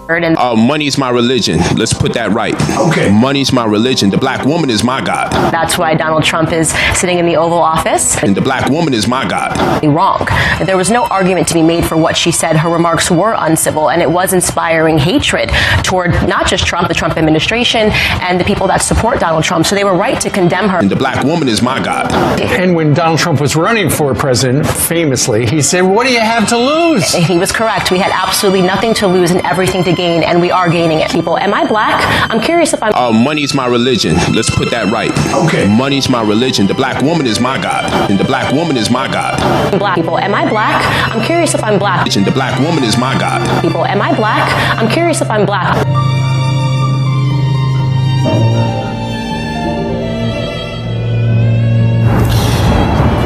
Money's my religion. Let's put that right. Okay. Money's my religion. The black woman is my God. That's why Donald Trump is sitting in the Oval Office. And the black woman is my God. Wrong. There was no argument to be made for what she said. Her remarks were uncivil, and it was inspiring hatred toward not just Trump, the Trump administration, and the people that support Donald Trump. So they were right to condemn her. And the black woman is my God. And when Donald Trump was running for president, famously, he said, "What do you have to lose?" He was correct. We had absolutely nothing to lose and everything to gain, and we are gaining it. People, am I black? I'm curious if I'm... Money's my religion. Let's put that right. Okay. Money's my religion. The black woman is my God. And the black woman is my God. Black people, am I black? I'm curious if I'm black. And the black woman is my God. People, am I black? I'm curious if I'm black.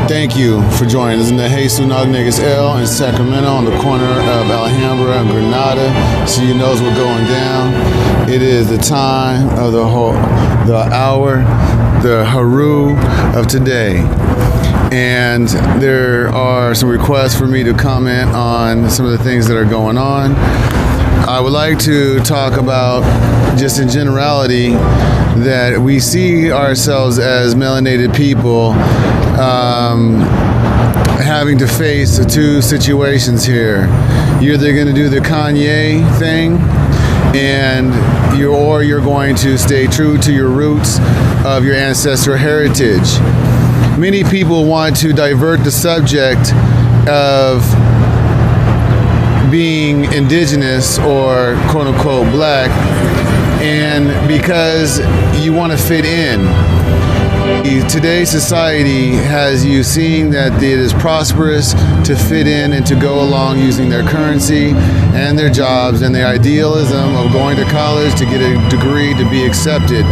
Thank you for joining us in the Jesus Niggas L in Sacramento on the corner of Alhambra and Granada, so you knows what's going down. It is the time of the hour, the haru of today. And there are some requests for me to comment on some of the things that are going on. I would like to talk about, just in generality, that we see ourselves as melanated people having to face two situations here. You're either going to do the Kanye thing, or you're going to stay true to your roots of your ancestral heritage. Many people want to divert the subject of being indigenous or quote-unquote black, and because you want to fit in. Today's society has you seeing that it is prosperous to fit in and to go along using their currency and their jobs and the idealism of going to college to get a degree to be accepted.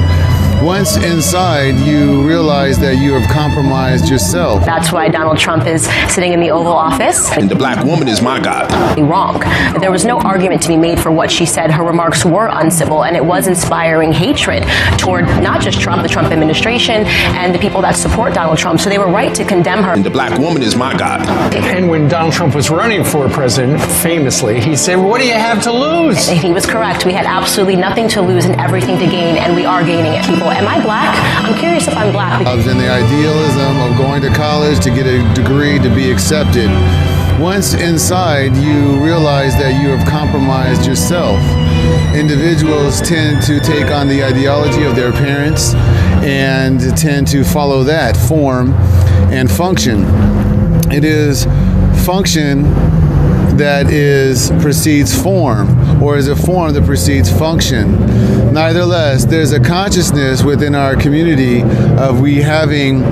Once inside, you realize that you have compromised yourself. That's why Donald Trump is sitting in the Oval Office. And the black woman is my God. Wrong. There was no argument to be made for what she said. Her remarks were uncivil, and it was inspiring hatred toward not just Trump, the Trump administration, and the people that support Donald Trump. So they were right to condemn her. And the black woman is my God. And when Donald Trump was running for president, famously, he said, "What do you have to lose?" He was correct. We had absolutely nothing to lose and everything to gain, and we are gaining it. People, am I black? I'm curious if I'm black. And the idealism of going to college to get a degree to be accepted. Once inside, you realize that you have compromised yourself. Individuals tend to take on the ideology of their parents and tend to follow that form and function. It is function that precedes form, or is a form that precedes function. Nevertheless, there's a consciousness within our community of we having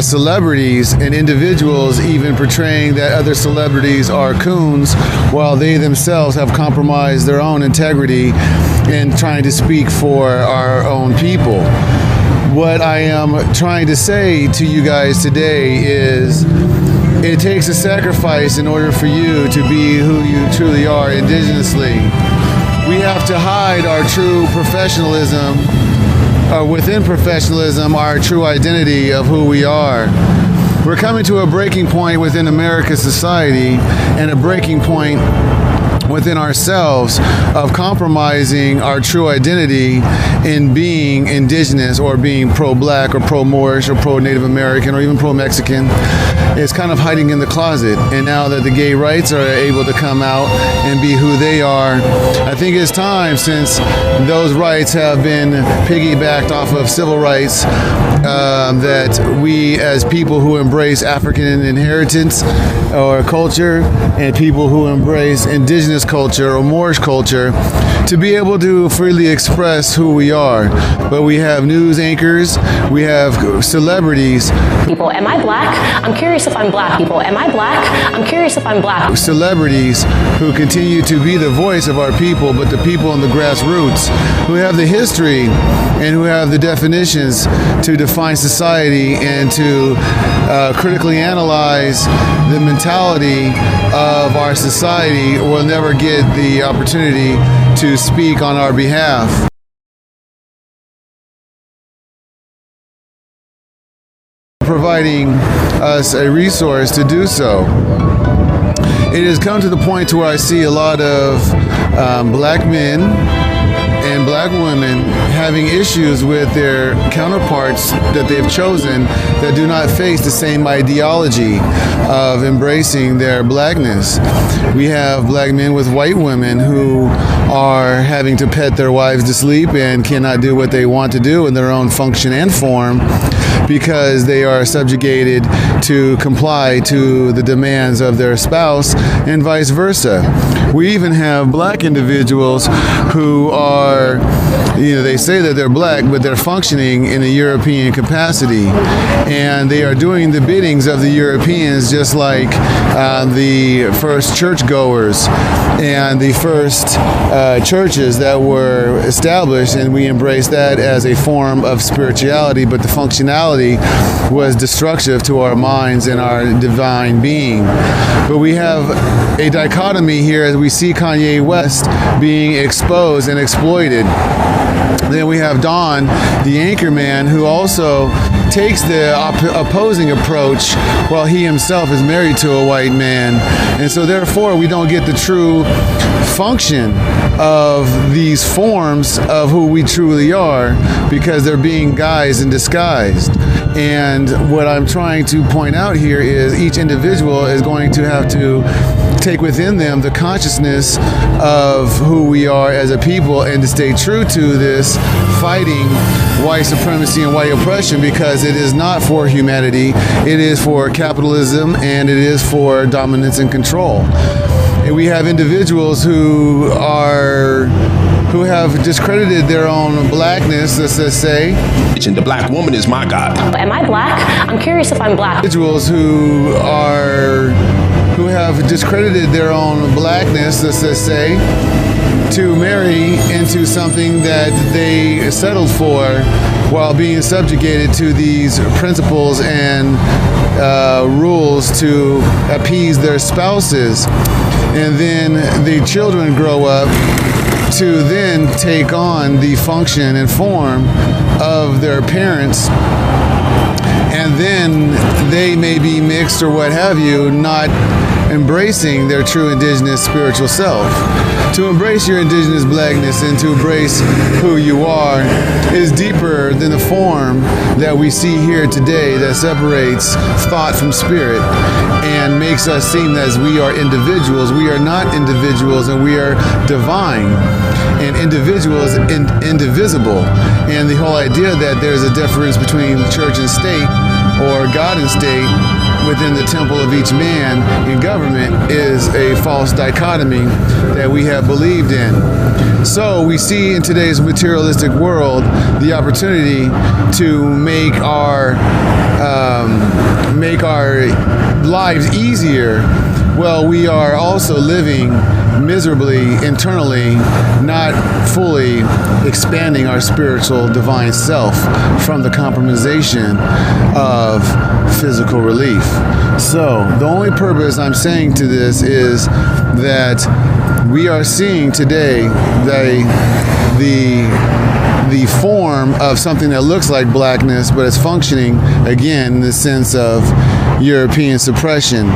celebrities and individuals even portraying that other celebrities are coons while they themselves have compromised their own integrity in trying to speak for our own people. What I am trying to say to you guys today is it takes a sacrifice in order for you to be who you truly are indigenously. We have to hide our true professionalism, or within professionalism, our true identity of who we are. We're coming to a breaking point within America's society and a breaking point within ourselves of compromising our true identity in being indigenous or being pro-black or pro-Moorish or pro-Native American or even pro-Mexican. It's kind of hiding in the closet. And now that the gay rights are able to come out and be who they are, I think it's time, since those rights have been piggybacked off of civil rights, that we as people who embrace African inheritance or culture and people who embrace indigenous culture or Moorish culture to be able to freely express who we are. But we have news anchors, we have celebrities. People, am I black? I'm curious if I'm black. People, am I black? I'm curious if I'm black. Celebrities who continue to be the voice of our people, but the people in the grassroots who have the history and who have the definitions to define society and to critically analyze the mentality of our society will never get the opportunity to speak on our behalf. Providing us a resource to do so. It has come to the point to where I see a lot of black men and black women having issues with their counterparts that they've chosen that do not face the same ideology of embracing their blackness. We have black men with white women who are having to pet their wives to sleep and cannot do what they want to do in their own function and form because they are subjugated to comply to the demands of their spouse and vice versa. We even have black individuals who are, they say that they're black, but they're functioning in a European capacity. And they are doing the biddings of the Europeans just like the first churchgoers and the first churches that were established, and we embrace that as a form of spirituality, but the functionality was destructive to our minds and our divine being. But we have a dichotomy here as we see Kanye West being exposed and exploited. Then we have Don, the anchor man, who also takes the opposing approach while he himself is married to a white man. And so therefore we don't get the true function of these forms of who we truly are because they're being guised and disguised. And what I'm trying to point out here is each individual is going to have to take within them the consciousness of who we are as a people and to stay true to this fighting white supremacy and white oppression, because it is not for humanity, it is for capitalism and it is for dominance and control. And we have individuals who have discredited their own blackness, let's say. The black woman is my God. Am I black? I'm curious if I'm black. Individuals who have discredited their own blackness, let's say, to marry into something that they settled for while being subjugated to these principles and rules to appease their spouses. And then the children grow up to then take on the function and form of their parents, and then they may be mixed or what have you, not embracing their true indigenous spiritual self. To embrace your indigenous blackness and to embrace who you are is deeper than the form that we see here today that separates thought from spirit and makes us seem as we are individuals. We are not individuals, and we are divine. And individual is indivisible. And the whole idea that there's a difference between church and state, or God and state, within the temple of each man in government is a false dichotomy that we have believed in. So we see in today's materialistic world the opportunity to make our lives easier. Well, we are also living miserably internally, not fully expanding our spiritual divine self from the compromisation of physical relief. So the only purpose I'm saying to this is that we are seeing today the form of something that looks like blackness, but it's functioning again in the sense of European suppression.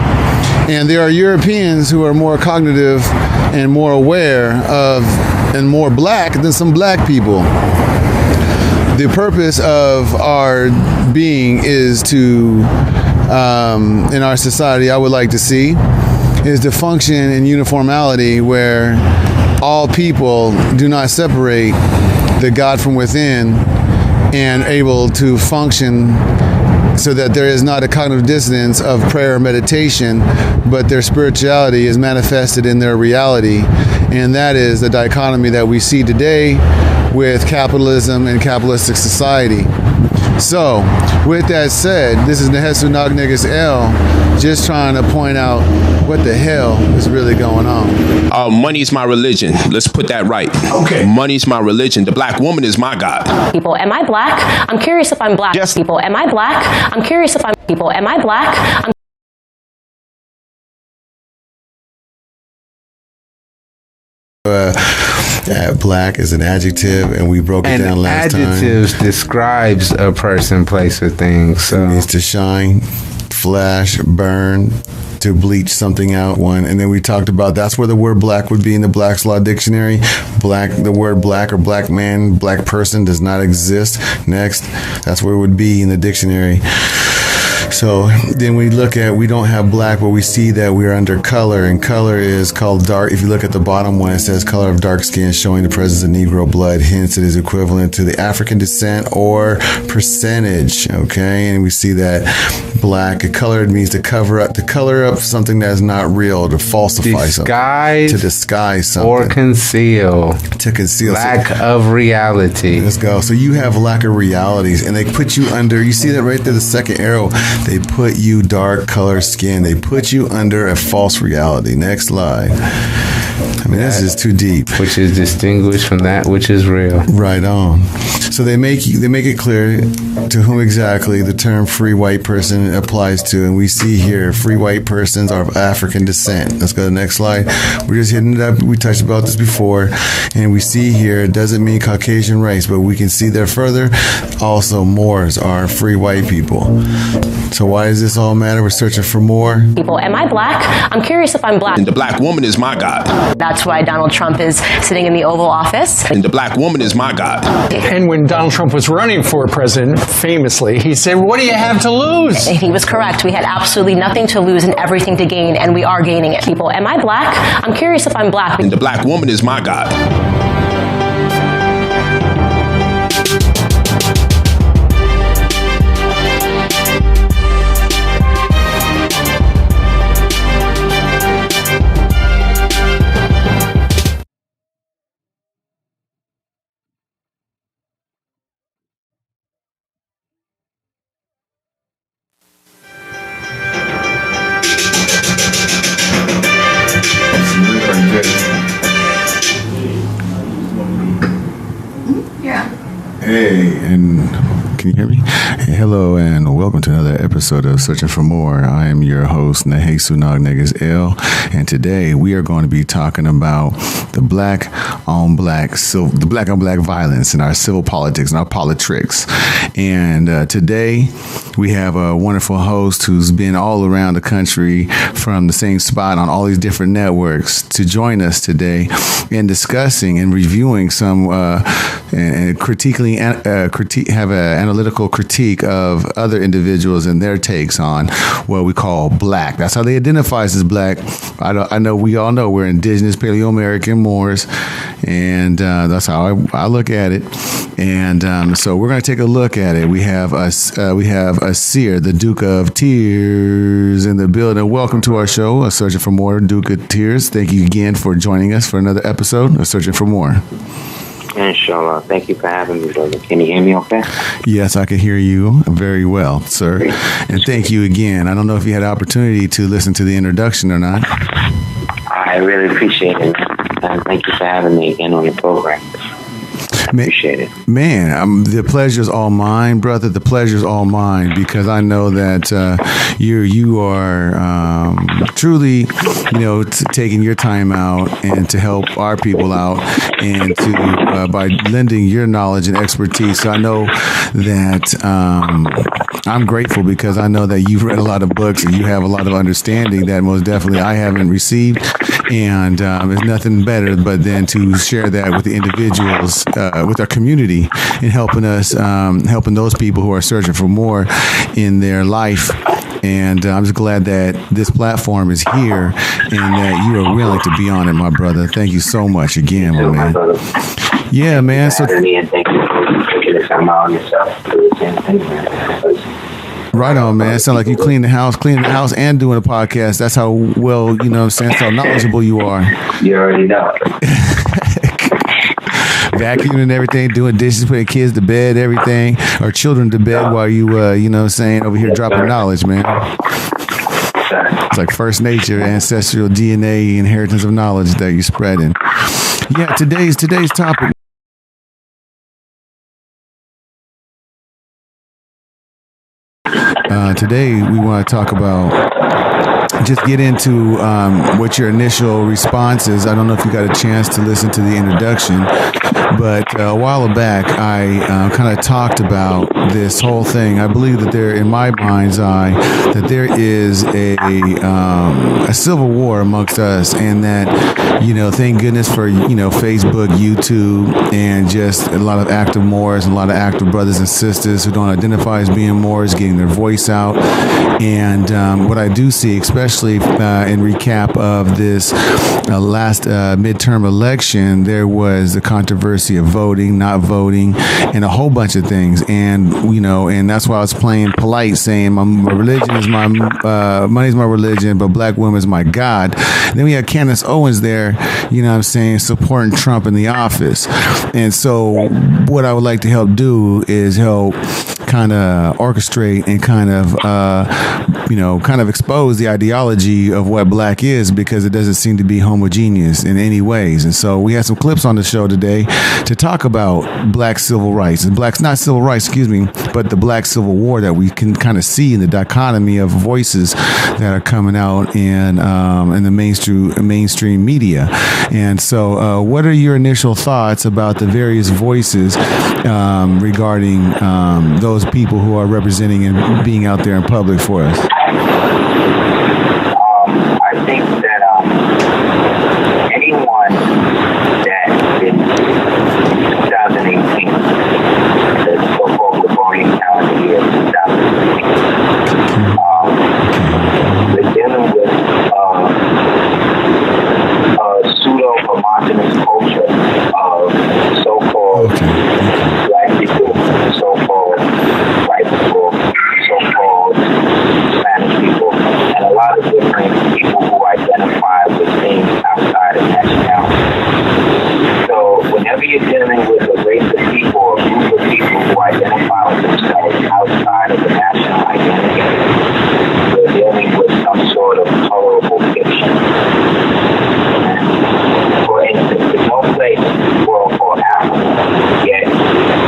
And there are Europeans who are more cognitive and more aware of and more black than some black people. The purpose of our being is to, in our society, I would like to see, is to function in uniformity where all people do not separate the God from within and able to function so that there is not a cognitive dissonance of prayer or meditation, but their spirituality is manifested in their reality. And that is the dichotomy that we see today with capitalism and capitalistic society. So, with that said, this is Nehesu Nagnegas El, just trying to point out what the hell is really going on. Money's my religion. Let's put that right. Okay. Money's my religion. The black woman is my God. People, am I black? I'm curious if I'm black. Yes. People, am I black? I'm curious if I'm people. Am I black? Black is an adjective, and we broke it down last time. Adjectives describes a person, place, or thing. So it needs to shine flash, burn, to bleach something out. One, and then we talked about that's where the word black would be in the Black's Law Dictionary. Black, the word black or black man, black person does not exist. Next, that's where it would be in the dictionary. So then we don't have black, but we see that we're under color, and color is called dark. If you look at the bottom one, it says color of dark skin showing the presence of Negro blood. Hence, it is equivalent to the African descent or percentage. Okay, and we see that black, colored means to color up something that's not real, to falsify something, to disguise something, or conceal, to conceal lack of reality. Let's go. So you have lack of realities, and they put you under. You see that right there, the second arrow. They put you dark color skin. They put you under a false reality. Next slide. I mean, that's just too deep. Which is distinguished from that which is real. Right on. So they make it clear to whom exactly the term free white person applies to, and we see here free white persons are of African descent. Let's go to the next slide. We're just hitting it up. We touched about this before, and we see here it doesn't mean Caucasian race, but we can see there further. Also, Moors are free white people. So why does this all matter? We're searching for more. People, am I black? I'm curious if I'm black. And the black woman is my God. That's why Donald Trump is sitting in the Oval Office. And the black woman is my God. And when Donald Trump was running for president, famously, he said, what do you have to lose? And he was correct. We had absolutely nothing to lose and everything to gain, and we are gaining it. People, am I black? I'm curious if I'm black. And the black woman is my God. Hey, and can you hear me? Hey, hello, and welcome to another episode of Searching for More. I am your host, Nehesu Nagnegas L, and today we are going to be talking about the black on black violence in our civil politics and our politricks. And today we have a wonderful host who's been all around the country from the same spot on all these different networks to join us today in discussing and reviewing some and have an analytical critique of other individuals and their takes on what we call black. That's how they identify us as black. I know we all know we're indigenous Paleo-American Moors, and that's how I look at it. And so we're going to take a look at it. We have Aseer, the Duke of Teirs, in the building. Welcome to our show, Searching for More, Duke of Teirs. Thank you again for joining us for another episode of Searching for More. Inshallah. Thank you for having me, brother. Can you hear me okay? Yes, I can hear you very well, sir. And thank you again. I don't know if you had the opportunity to listen to the introduction or not. I really appreciate it. Thank you for having me again on the program. Appreciate it. Man, the pleasure's all mine, brother. The pleasure's all mine, because I know that you are truly, taking your time out and to help our people out, and to by lending your knowledge and expertise. So I know that I'm grateful, because I know that you've read a lot of books and you have a lot of understanding that most definitely I haven't received. And there's nothing better but then to share that with the individuals, with our community, and helping us, helping those people who are searching for more in their life. And I'm just glad that this platform is here and that you are willing to be on it, my brother. Thank you so much again, my man. Yeah, man. So, thank you for taking the time out on yourself to do the same thing, man. Right on, man. It sounds like you cleaning the house and doing a podcast. That's how well, how knowledgeable you are. You already know. Vacuuming and everything, doing dishes, putting kids to bed, everything, or children to bed while you, over here dropping knowledge, man. It's like first nature, ancestral DNA, inheritance of knowledge that you're spreading. Yeah, today's topic. Today we want to talk about, just get into what your initial response is. I don't know if you got a chance to listen to the introduction, But a while back, I kind of talked about this whole thing. I believe that there, in my mind's eye, that there is a civil war amongst us, and that, you know, thank goodness for, you know, Facebook, YouTube, and just a lot of active Moors and a lot of active brothers and sisters who don't identify as being Moors getting their voice out. And what I do see, especially in recap of this last midterm election, there was the controversy of voting, not voting, and a whole bunch of things. And, you know, and that's why I was playing polite, saying my religion is my money's my religion, but black women is my God. Then we had Candace Owens there, you know what I'm saying, supporting Trump in the office. And so what I would like to help do is help kind of orchestrate and kind of expose the ideology of what black is, because it doesn't seem to be homogeneous in any ways. And so we had some clips on the show today to talk about black civil rights and not civil rights, but the black civil war that we can kind of see in the dichotomy of voices that are coming out in the mainstream media. And so what are your initial thoughts about the various voices regarding those people who are representing and being out there in public for us? I think that anyone that in 2018, the so-called Gregorian calendar year 2018, we're dealing with a pseudo-homogenous culture of so-called black people, so-called white people, so-called Spanish people, and a lot of different people who identify with things outside of nationality. So whenever you're dealing with a race of people or a group of people who identify with themselves outside of the national identity, we're dealing with some sort of colorable fiction. For instance, there's no place in the world called Africa, yet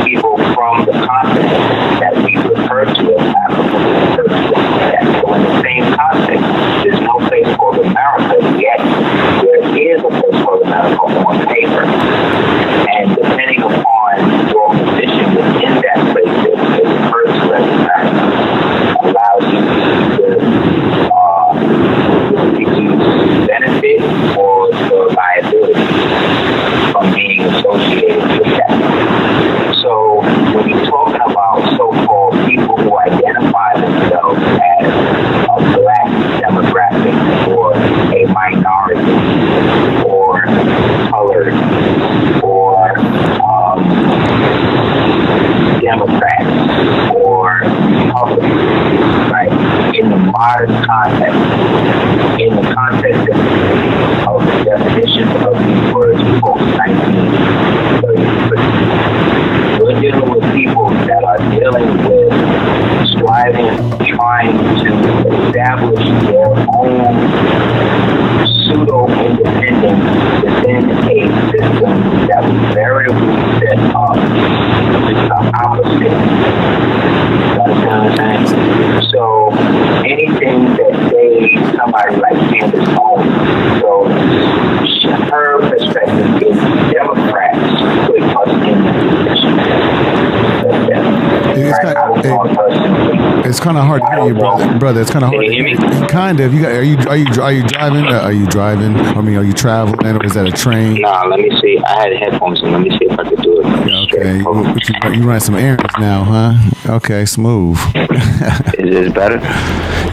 people from the continent that we refer to as Africa refer to as that. So in the same context, there's no place called America, yet there is a place called America on paper. And depending upon your position within that place that is referred to as America, allows you to benefit or the liability from being associated with that. So when you're talking about so-called people who identify themselves as a black demographic or a minority or colored or Democrats or Republicans, right? In the modern context, in the context of the definition of these words post 1933, we're dealing with people that are dealing with striving, trying to establish their own pseudo-independence within a system that was variably set up with the opposite. You understand what I'm saying? So anything that somebody like Candace Owens, so her perspective is Democrats put us in the position. It's kind of hard to hear you, brother. It's kind of hard. Can you hear me? Kind of. Are you driving? Are you driving? I mean, are you traveling, or is that a train? Nah, let me see. I had headphones in. Let me see if I could do it. Okay. You run some errands now, huh? Okay, smooth. Is this better?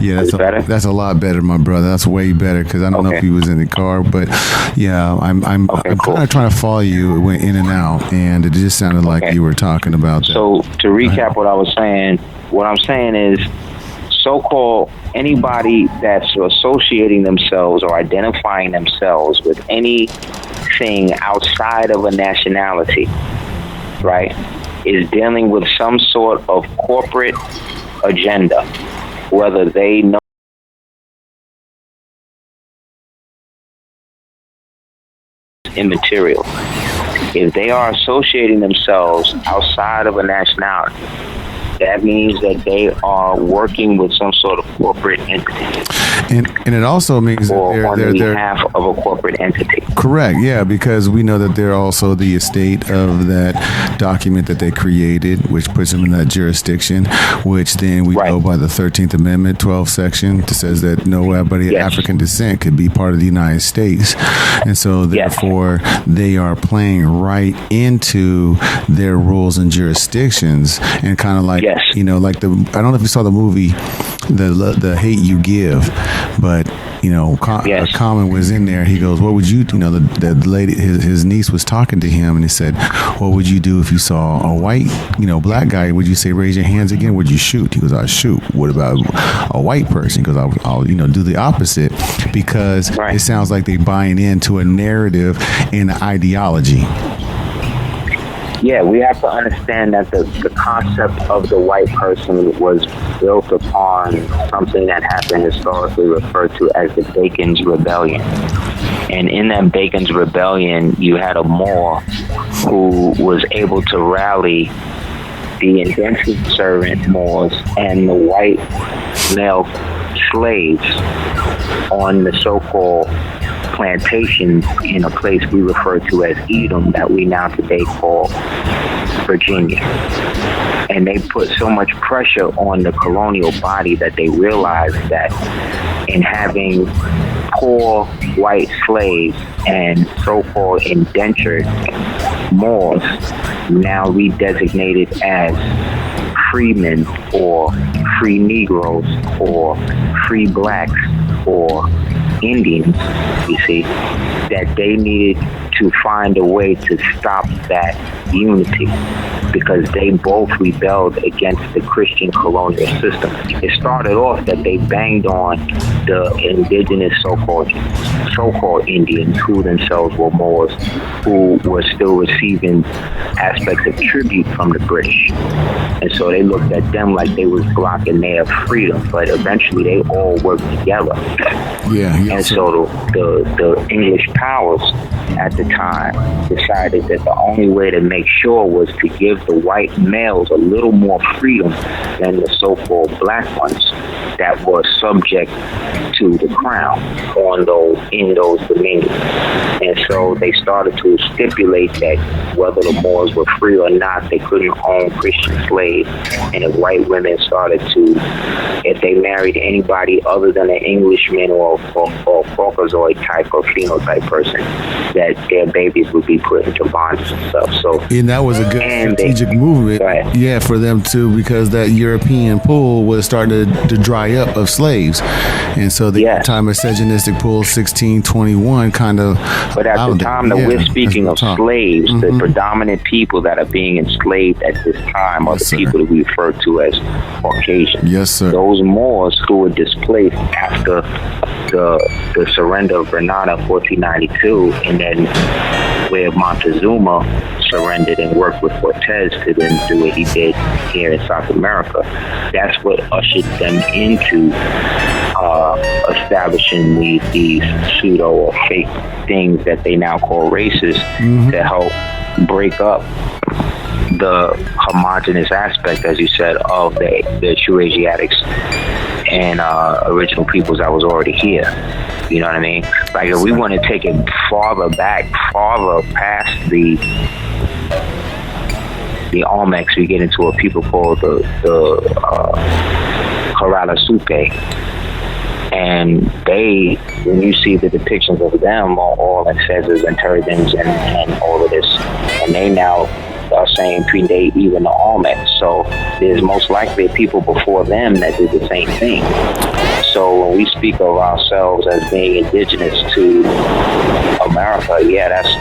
Yeah, that's a lot better, my brother. That's way better, because I don't know if he was in the car, but yeah, I'm kind of trying to follow you. It went in and out, and it just sounded like you were talking about that. So to recap what I was saying, what I'm saying is, so-called anybody that's associating themselves or identifying themselves with anything outside of a nationality, right, is dealing with some sort of corporate agenda, whether they know immaterial. If they are associating themselves outside of a nationality, That means that they are working with some sort of corporate entity. And it also means or that on they're behalf of a corporate entity. correct, yeah, because we know that they're also the estate of that document that they created, which puts them in that jurisdiction, which then we know by the 13th Amendment, 12th section, that says that nobody of African descent could be part of the United States. And so therefore they are playing right into their rules and jurisdictions, and kind of like, you know, like I don't know if you saw the movie, the Hate You Give, but you know, Common was in there. He goes, "What would you?" You know, the lady, his niece was talking to him, and he said, "What would you do if you saw a white, you know, black guy? Would you say raise your hands again? Would you shoot?" He goes, "I'll shoot." "What about a white person?" He goes, "I'll you know, do the opposite," because it sounds like they're buying into a narrative and an ideology. Yeah, we have to understand that the concept of the white person was built upon something that happened historically referred to as the Bacon's Rebellion. And in that Bacon's Rebellion, you had a Moor who was able to rally the indentured servant Moors and the white male slaves on the so-called plantations in a place we refer to as Edom that we now today call Virginia. And they put so much pressure on the colonial body that they realized that in having poor white slaves and so-called indentured Moors, now redesignated as freemen or free Negroes or free blacks or Indians, you see, that they needed to find a way to stop that unity because they both rebelled against the Christian colonial system. It started off that they banged on the indigenous so-called Indians, who themselves were Moors, who were still receiving aspects of tribute from the British. And so they looked at them like they was blocking their freedom, but eventually they all worked together. And so the English powers at the time decided that the only way to make sure was to give the white males a little more freedom than the so-called black ones that were subject to the crown in those dominions. And so they started to stipulate that whether the Moors were free or not, they couldn't own Christian slaves. And if white women started to, if they married anybody other than an Englishman or Caucasoid type or phenotype person, that their babies would be put into bondage and stuff. So, and that was a good strategic movement, for them too, because that European pool was starting to dry up of slaves, and so the anti-misogynistic pool 1621 kind of. But at the time that we're speaking of slaves, the predominant people that are being enslaved at this time are the people that we refer to as Caucasian. Yes, sir. Those Moors who were displaced after the surrender of Granada in 1492, and then where Montezuma surrendered and worked with Cortez to then do what he did here in South America. That's what ushered them into establishing these pseudo or fake things that they now call races to help break up the homogenous aspect, as you said, of the true Asiatics and original peoples that was already here. You know what I mean? Like, if we want to take it farther past the Olmecs, we get into a people called the Harada Supe. And they, when you see the depictions of them, are all in feathers and turbans and all of this. And they now are saying predate even the Olmecs. So there's most likely people before them that did the same thing. So when we speak of ourselves as being indigenous to America,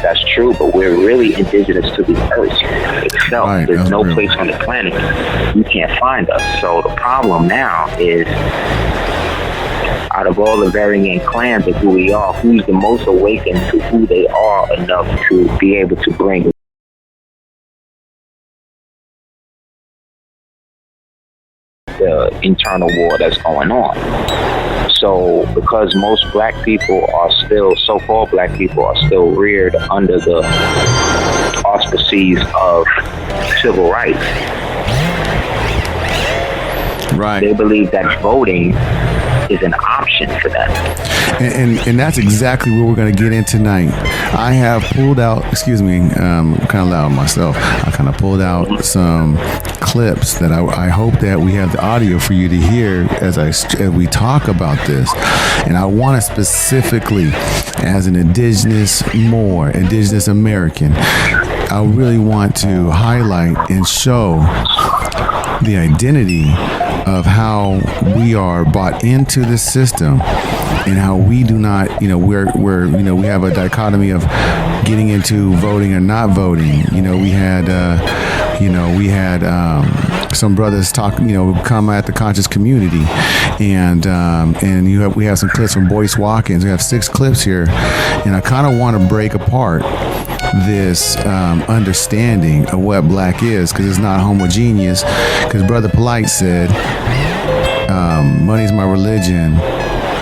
that's true, but we're really indigenous to the earth itself. There's no place on the planet you can't find us. So the problem now is, out of all the varying clans of who we are, who's the most awakened to who they are enough to be able to bring the internal war that's going on. So because most black people are still, so-called black people are still reared under the auspices of civil rights, Right. They believe that voting is an option for them. And that's exactly what we're going to get in tonight. I have pulled out, excuse me, I'm kind of loud myself. I kind of pulled out some clips that I hope that we have the audio for you to hear as we talk about this. And I want to specifically, as an indigenous American, I really want to highlight and show the identity of how we are bought into the system and how we do not, we have a dichotomy of getting into voting or not voting. We had some brothers talk, come at the conscious community, and we have some clips from Boyce Watkins. We have 6 clips here, and I kind of want to break apart this understanding of what black is, because it's not homogeneous. Because Brother Polite said, money's my religion,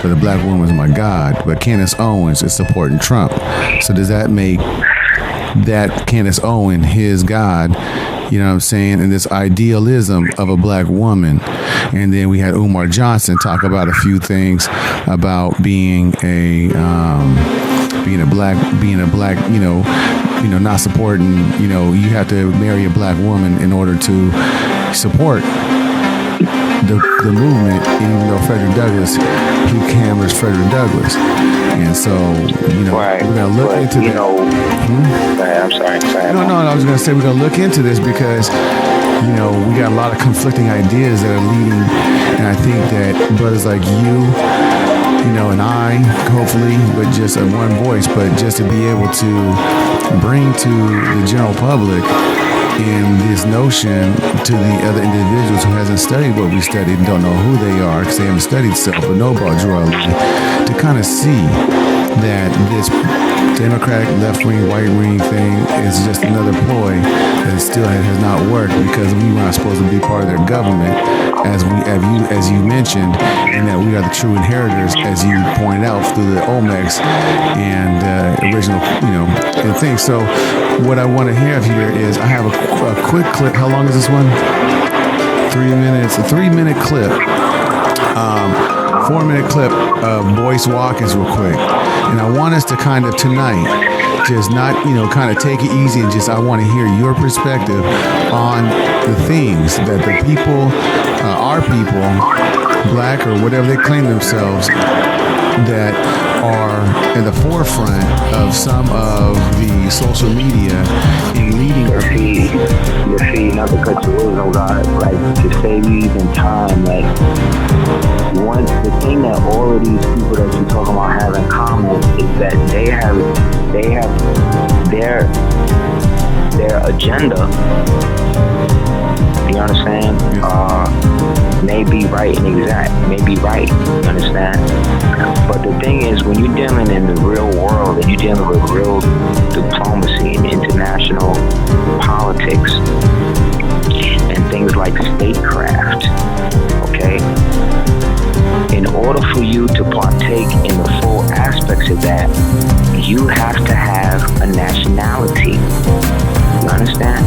but the black woman is my God. But Candace Owens is supporting Trump. So does that make that Candace Owens his God? You know what I'm saying? And this idealism of a black woman. And then we had Umar Johnson talk about a few things about being a black, not supporting, you have to marry a black woman in order to support the movement, even though Frederick Douglass, he hammers Frederick Douglass. And so, Right. we're going to look into that. I'm sorry. No, I was going to say we're going to look into this because, we got a lot of conflicting ideas that are leading, and I think that brothers like you, and I, hopefully, but just at one voice, but just to be able to bring to the general public in this notion to the other individuals who hasn't studied what we studied and don't know who they are because they haven't studied self but know about duality, to kind of see that this Democratic left-wing, right-wing thing is just another ploy that still has not worked because we were not supposed to be part of their government, as you mentioned, and that we are the true inheritors, as you pointed out through the Olmecs and original, and things. So what I want to have here is I have a quick clip. How long is this one? 3 minutes. A 3-minute clip. 4-minute clip of Boyce Watkins real quick. And I want us to kind of tonight just not, kind of take it easy and just, I want to hear your perspective on the things that the people, our people, black or whatever they claim themselves, that are in the forefront of some of the social media in leading our people. You see, not to cut you off, God, like to save you even time, like the thing that all of these people that you're talking about have in common is that they have their agenda. You understand? May be right and exact, may be right. You understand? But the thing is, when you're dealing in the real world and you're dealing with real diplomacy and international politics and things like statecraft, okay? In order for you to partake in the full aspects of that, you have to have a nationality. You understand?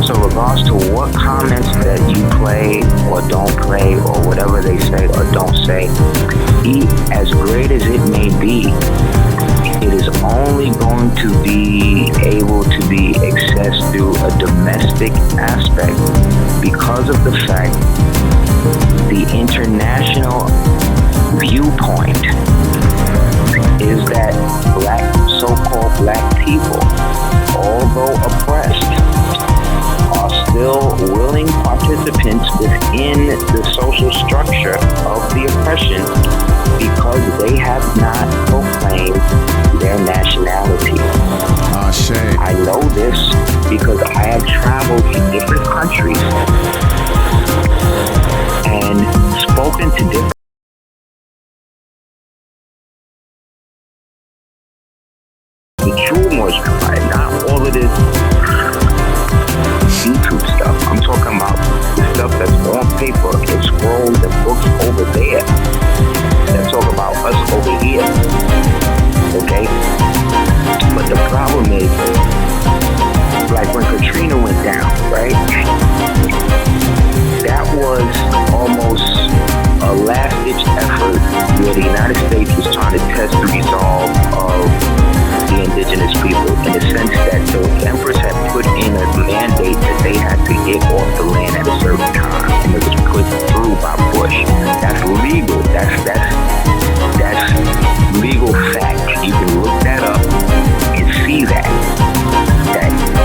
So regards to what comments that you play or don't play or whatever they say or don't say, as great as it may be, it is only going to be able to be accessed through a domestic aspect because of the fact the international viewpoint is that so-called black people, although oppressed, are still willing participants within the social structure of the oppression because they have not proclaimed their nationality. I know this because I have traveled to different countries and spoken to different the true Muslim, right? Not all of this YouTube stuff. I'm talking about the stuff that's on paper, the scrolls and books over there that talk about us over here. Okay? But the problem is, like when Katrina went down, right? That was almost it off the land at a certain time, and it was put through by Bush. That's legal. That's legal fact. You can look that up and see that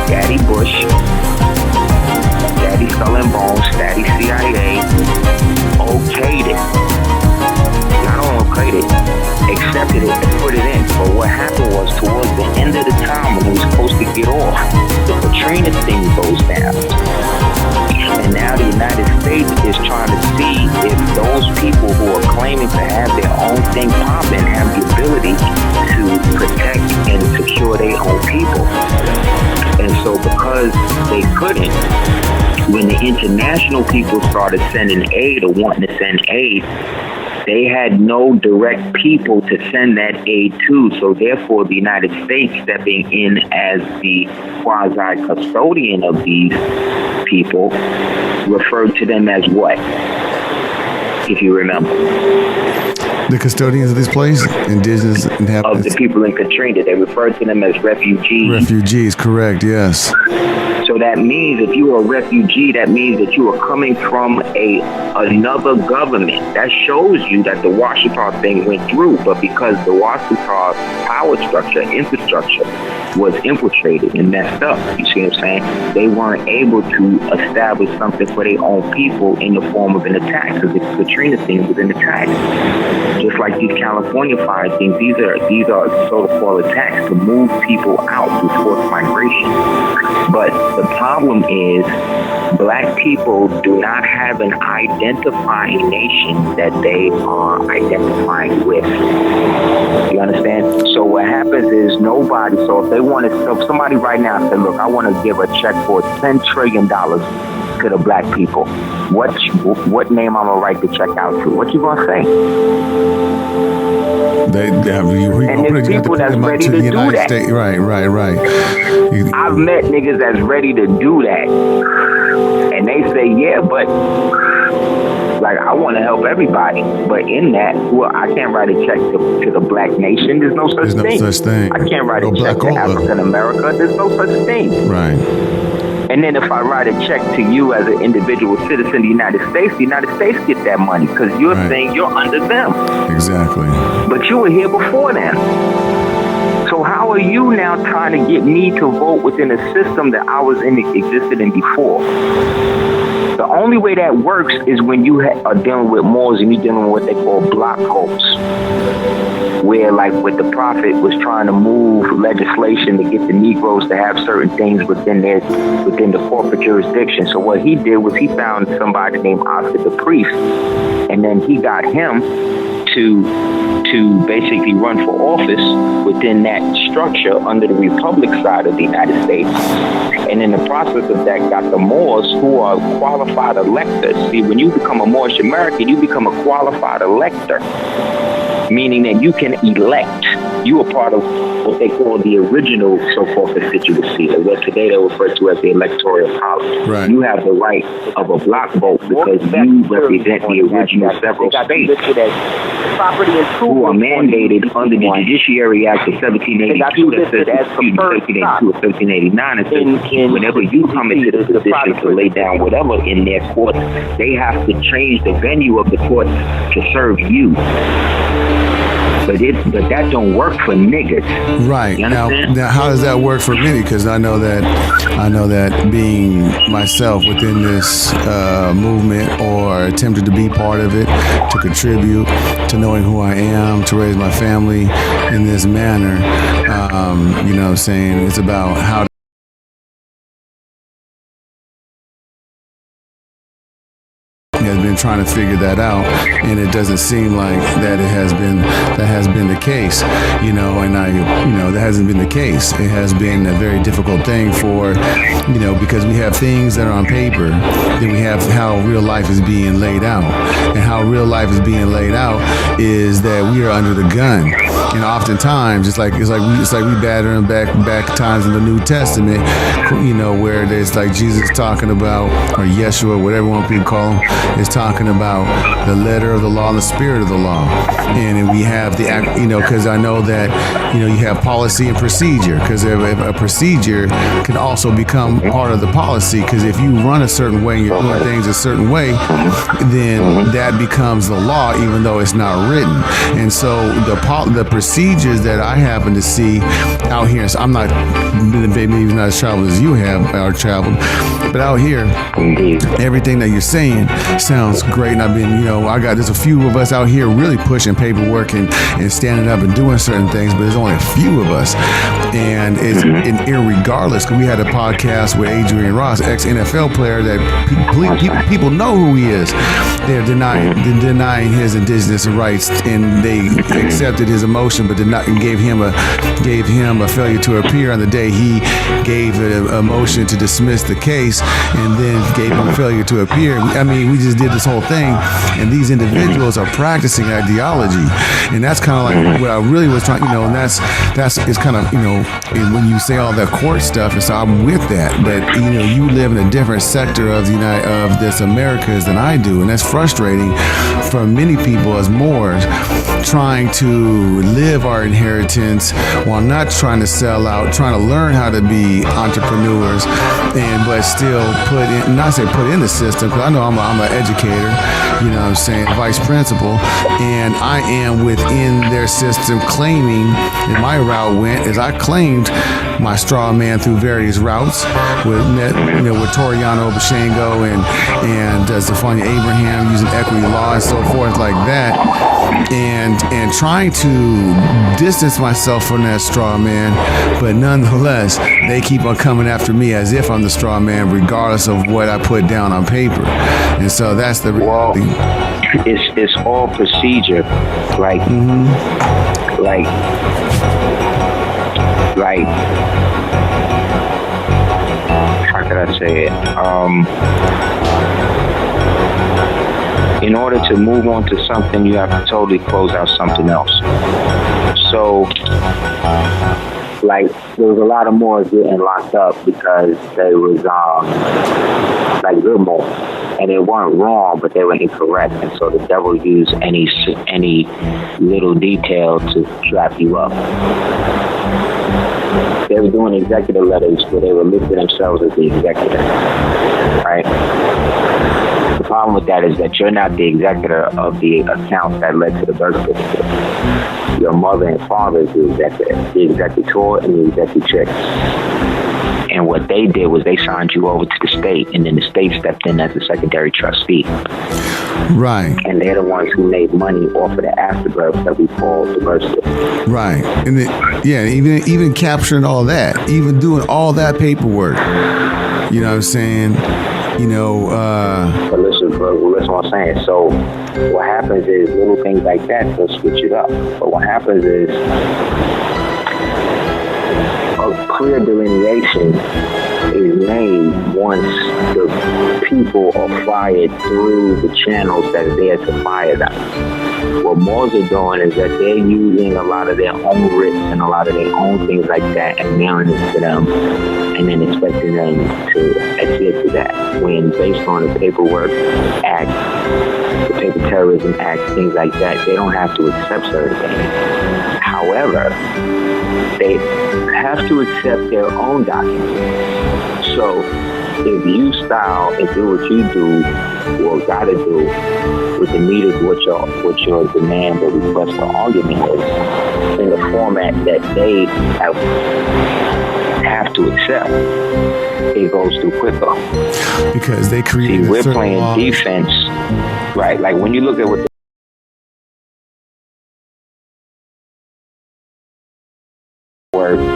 Daddy Bush, Daddy Skull and Bones, Daddy CIA okayed it. Not only okayed it, accepted it and put it in. But what happened was, towards the end of the time when it was supposed to get off, the Katrina thing goes down. And now the United States is trying to see if those people who are claiming to have their own thing popping have the ability to protect and secure their own people. And so because they couldn't, when the international people started sending aid or wanting to send aid, they had no direct people to send that aid to. So therefore, the United States stepping in as the quasi-custodian of these people referred to them as what? If you remember. The custodians of this place, indigenous inhabitants. Of the people in Katrina, they referred to them as refugees. Refugees, correct, yes. So that means if you are a refugee, that means that you are coming from another government. That shows you that the Washita thing went through, but because the Washita power structure, infrastructure was infiltrated and messed up, you see what I'm saying? They weren't able to establish something for their own people in the form of an attack, because the Katrina thing was an attack. Just like these California fire things, these are so-called attacks to move people out through forced migration. But the problem is, black people do not have an identifying nation that they are identifying with. You understand? So what happens is nobody, so if they wanted, so if somebody right now said, look, I want to give a check for $10 trillion to the black people, what name I'm going to write the check out to? What you going to say? And there's people that's ready to do that. States. Right. I've met niggas that's ready to do that. And they say, yeah, but like, I want to help everybody. But in that, well, I can't write a check to the black nation. There's no such thing. I can't write a check to African America. There's no such thing. Right. And then if I write a check to you as an individual citizen of the United States get that money because you're saying you're under them. Exactly. But you were here before them. So how are you now trying to get me to vote within a system that I was existed in before? The only way that works is when you are dealing with Moors and you're dealing with what they call block votes, where like what the prophet was trying to move legislation to get the Negroes to have certain things within the corporate jurisdiction. So what he did was he found somebody named Aseer the priest, and then he got him to basically run for office within that structure under the Republic side of the United States. And in the process of that, got the Moors who are qualified electors. See, when you become a Moorish American, you become a qualified elector, meaning that you can elect. You are part of what they call the original so-called constituency, or what today they refer to as the electoral college. Right. You have the right of a block vote because you represent the original several states who are mandated under the Judiciary Act of 1782 that says, 1782 or 1789, it says whenever you come into the position to lay down whatever in their court, they have to change the venue of the court to serve you. But that don't work for niggas. Right. Now, how does that work for me? Because I know that being myself within this movement or attempted to be part of it, to contribute, to knowing who I am, to raise my family in this manner, you know what I'm saying? It's about how has been trying to figure that out, and it doesn't seem like that has been the case, you know, and that hasn't been the case. It has been a very difficult thing for, you know, because we have things that are on paper, then we have how real life is being laid out, and how real life is being laid out is that we are under the gun. And oftentimes, it's like we battering back times in the New Testament, you know, where there's like Jesus talking about, or Yeshua, whatever one people call him, is talking about the letter of the law and the spirit of the law. And then we have the act, you know, because I know that, you know, you have policy and procedure, because a procedure can also become part of the policy, because if you run a certain way and you're doing things a certain way, then that becomes the law, even though it's not written. And so the procedures that I happen to see out here, so I'm not maybe not as traveled as you have or traveled, but out here, everything that you're saying sounds great. And I've been, there's a few of us out here really pushing paperwork and standing up and doing certain things, but there's only a few of us. And it's irregardless, because we had a podcast with Adrian Ross, ex-NFL player, that people know who he is. They're denying his indigenous rights, and they accepted his emotion, but gave him a failure to appear on the day he gave a motion to dismiss the case, and then gave him a failure to appear. I mean, we just did this whole thing, and these individuals are practicing ideology, and that's kind of like what I really was trying, and that's it's kind of, and when you say all that court stuff, and so I'm with that, but you live in a different sector of this Americas than I do, and that's frustrating for many people as Moors, trying to live our inheritance while not trying to sell out, trying to learn how to be entrepreneurs, but still put in the system, because I know I'm an educator, vice principal, and I am within their system claiming, and my route went as I claimed my straw man through various routes with Toriano Bashango and Zephania Abraham, using equity law and so forth like that, and trying to distance myself from that straw man, but nonetheless they keep on coming after me as if I'm the straw man, regardless of what I put down on paper. And so that's the reality. It's all procedure, like how could I say it? In order to move on to something, you have to totally close out something else. So, there was a lot of Moors getting locked up because they was good Moors, and they weren't wrong, but they were incorrect, and so the devil used any little detail to trap you up. They were doing executive letters where they were listing themselves as the executor, right? The problem with that is that you're not the executor of the account that led to the birth certificate. Your mother and father is the executor and the executrix. And what they did was they signed you over to the state, and then the state stepped in as the secondary trustee. Right. And they're the ones who made money off of the afterbirth that we call the birth certificate. Right. And even capturing all that, even doing all that paperwork. You know what I'm saying? But listen what I'm saying. So what happens is little things like that will switch it up. But what happens is a clear delineation is made once the people are fired through the channels that are there to fire them. What Moors are doing is that they're using a lot of their own writs and a lot of their own things like that and mailing it to them, and then expecting them to adhere to that, when based on the Paperwork Act, the Paper Terrorism Act, things like that, they don't have to accept certain things. However, they have to accept their own documents. So if you style and do what you do or gotta do with the meat of what your demand or request or argument is in the format that they have to accept, it goes through quicker. Because they create. We're playing defense, right? Like when you look at what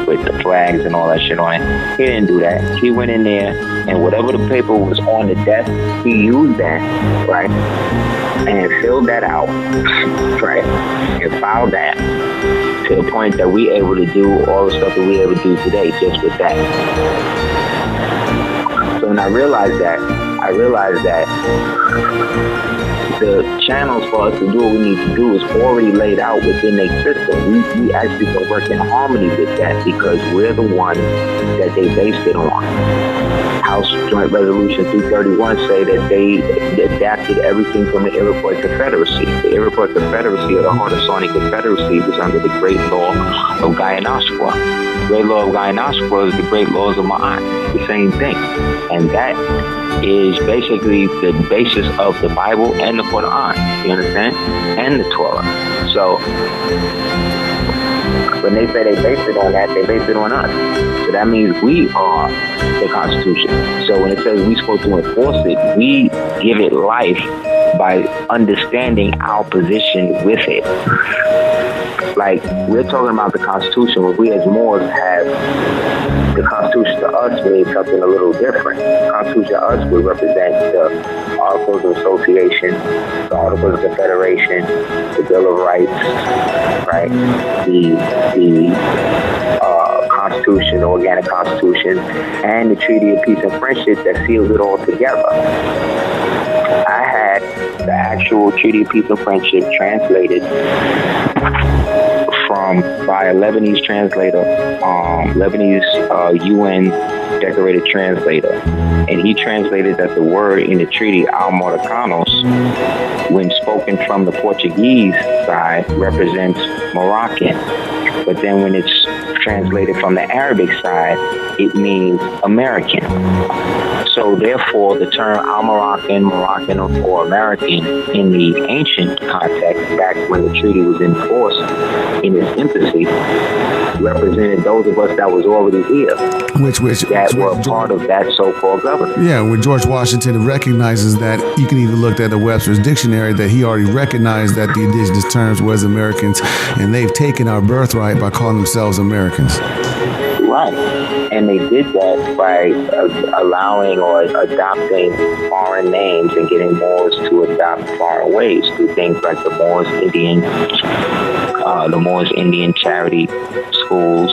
with the flags and all that shit on it. He didn't do that. He went in there, and whatever the paper was on the desk, he used that, right? And filled that out, right? And filed that to the point that we able to do all the stuff that we able to do today just with that. So when I realized that the channels for us to do what we need to do is already laid out within a system. We actually can work in harmony with that because we're the ones that they based it on. House Joint Resolution 331 say that they adapted everything from the Iroquois Confederacy. The Iroquois Confederacy or the Haudenosaunee Confederacy was under the Great Law of Guyanoskwa. great law of Guyana is the great laws of Ma'at, the same thing. And that is basically the basis of the Bible and the Quran, you understand? And the Torah. So when they say they base it on that, they base it on us. So that means we are the Constitution. So when it says we're supposed to enforce it, we give it life by understanding our position with it. Like, we're talking about the Constitution, but we as Moors have the Constitution to us means something a little different. The Constitution to us would represent the Articles of Association, the Articles of Confederation, the Bill of Rights, right? The Constitution, the Organic Constitution, and the Treaty of Peace and Friendship that seals it all together. I had the actual Treaty of Peace and Friendship translated by a Lebanese translator, Lebanese UN decorated translator, and he translated that the word in the treaty, Al-Moroccanos, when spoken from the Portuguese side, represents Moroccan, but then when it's translated from the Arabic side, it means American. So therefore, the term Al-Moroccan, Moroccan, or American in the ancient context, back when the treaty was in force in its infancy, represented those of us that was already here, which were part of that so-called government. Yeah, when George Washington recognizes that, you can even look at the Webster's Dictionary, that he already recognized that the indigenous terms was Americans, and they've taken our birthright by calling themselves Americans. Right. And they did that by allowing or adopting foreign names and getting Moors to adopt foreign ways through things like the Moors Indian charity schools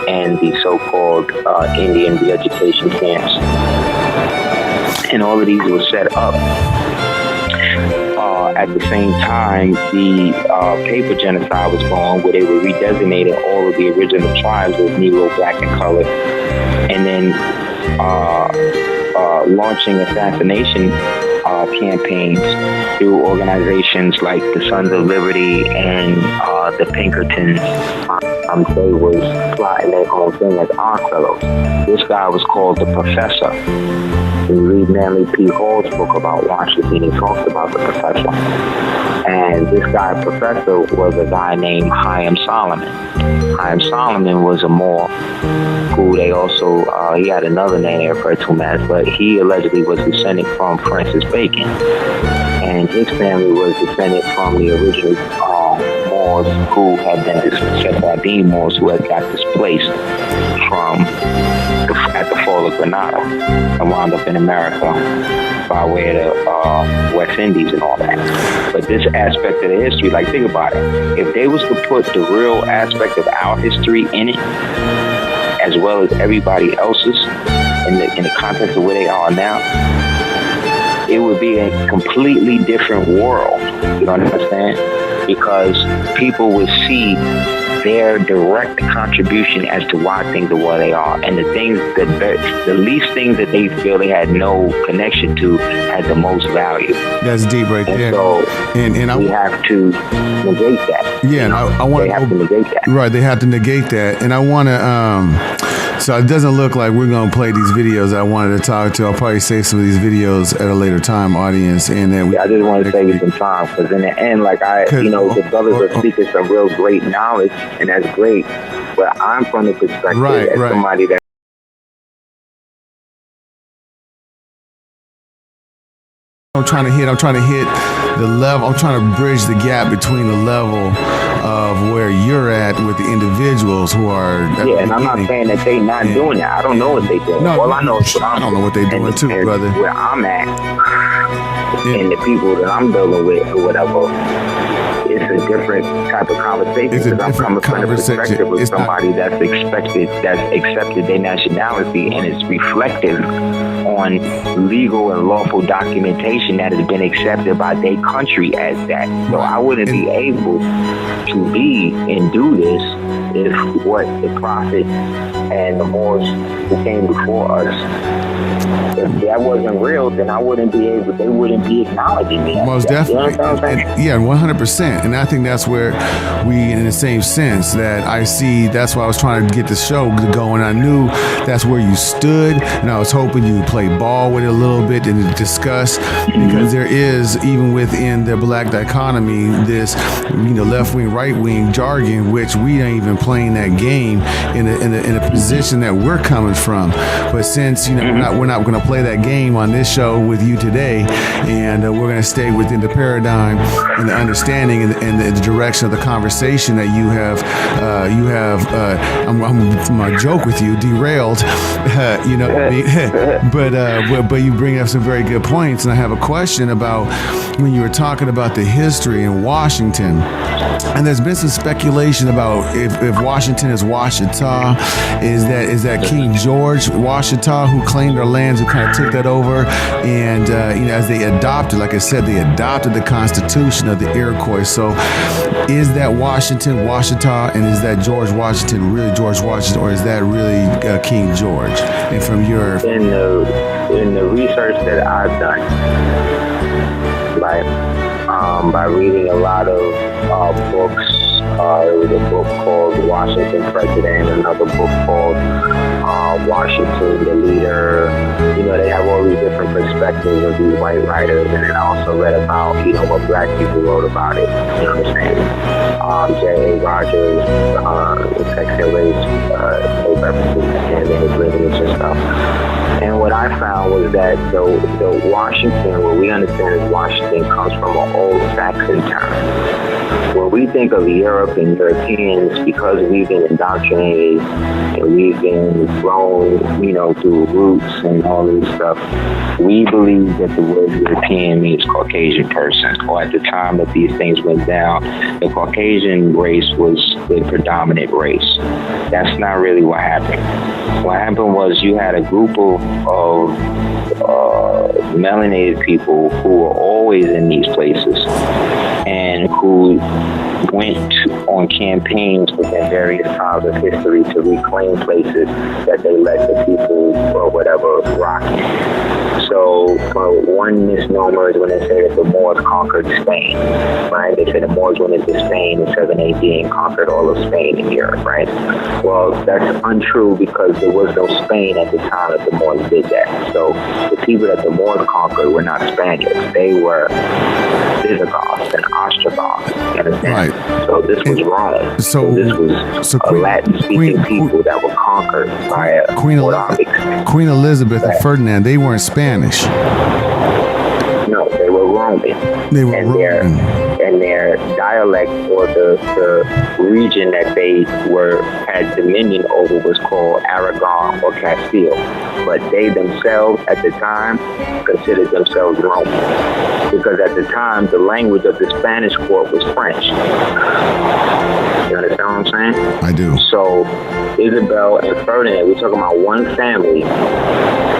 and the so-called Indian re-education camps. And all of these were set up at the same time the paper genocide was going, where they were redesignating all of the original tribes as Negro, Black, and Colored, and then launching assassination campaigns through organizations like the Sons of Liberty and the Pinkertons. They was plotting their own thing as our fellows. This guy was called the Professor. When you read Manly P. Hall's book about Washington, he talks about the Professor. And this guy, Professor, was a guy named Chaim Solomon. Chaim Solomon was a Moor who they also, he had another name they referred to him as, but he allegedly was descended from Francis Bacon. And his family was descended from the original Moors who had been Sephardim Moors who had got displaced at the fall of Granada and wound up in America by way of the West Indies and all that. But this aspect of the history, like, think about it. If they was to put the real aspect of our history in it, as well as everybody else's, in the context of where they are now, it would be a completely different world. You know what I'm saying? Because people would see their direct contribution as to why things are what they are, and the least things that they feel they had no connection to had the most value. That's deep right there. So we have to negate that. Yeah, and I want they have to negate that. Right, they have to negate that, and I want to. So it doesn't look like we're going to play these videos I wanted to talk to. I'll probably save some of these videos at a later time, audience. And then I just want to save you some time, because in the end, like the brothers are speaking some real great knowledge, and that's great. But I'm from the perspective as somebody that. I'm trying to hit the level. I'm trying to bridge the gap between the level of where you're at with the individuals who are. Yeah, and I'm not saying that they not doing that. I don't know what they doing. No, all I know is I don't know what they doing too, brother. Where I'm at, and the people that I'm dealing with, or whatever. It's a different type of conversation, because I'm coming from the perspective of somebody that's accepted their nationality, and it's reflective on legal and lawful documentation that has been accepted by their country as that. So I wouldn't be able to be and do this if what the Prophet and the Moors who came before us, if that wasn't real, world, then they wouldn't be acknowledging me. Most definitely. You know what I'm saying? Yeah, 100%. And I think that's where we, in the same sense, that I see, that's why I was trying to get the show going. I knew that's where you stood, and I was hoping you would play ball with it a little bit and discuss, because there is, even within the black dichotomy, this, left wing, right wing jargon, which we ain't even playing that game in a position that we're coming from. But since we're not going to play that game on this show with you today, and we're going to stay within the paradigm and the understanding and the direction of the conversation that you have. I'm gonna joke with you, derailed. But you bring up some very good points, and I have a question about when you were talking about the history in Washington. And there's been some speculation about if Washington is Washita, is that King George Washita who claimed our lands, who kind of took that over, and as they adopted, like I said, they adopted the Constitution of the Iroquois. So, is that Washington Washita, and is that George Washington really George Washington, or is that really King George? And from your in the research that I've done, by reading a lot of books. There was a book called Washington President, another book called Washington the Leader. They have all these different perspectives of these white writers, and then I also read about, what black people wrote about it. You know what I'm saying? J.A. Rogers, Sex and Race, references and his lineage and stuff. And what I found was that the Washington, what we understand as Washington, comes from an old Saxon term. When we think of Europe and Europeans, because we've been indoctrinated and we've been grown, through roots and all this stuff, we believe that the word European means Caucasian person. Or at the time that these things went down, the Caucasian race was the predominant race. That's not really what happened. What happened was you had a group of melanated people who were always in these places and who went on campaigns within various times of history to reclaim places that they let the people or whatever rock in. So one misnomer is when they say that the Moors conquered Spain, right? They say the Moors went into Spain in 7 AD and conquered all of Spain in Europe, right? Well, that's untrue, because there was no Spain at the time that the Moors did that. So the people that the Moors conquered were not Spaniards. They were Visigoths and Ostrogoths. You understand? Right. So this was wrong. So this was Latin-speaking people that were conquered by Queen Elizabeth and Ferdinand. They weren't Spanish. No, they were Roman. They were Roman. And their dialect, or the region that they had dominion over, was called Aragon or Castile. But they themselves, at the time, considered themselves Roman, because at the time the language of the Spanish court was French. You understand what I'm saying? I do. So Isabel and Ferdinand, we're talking about one family.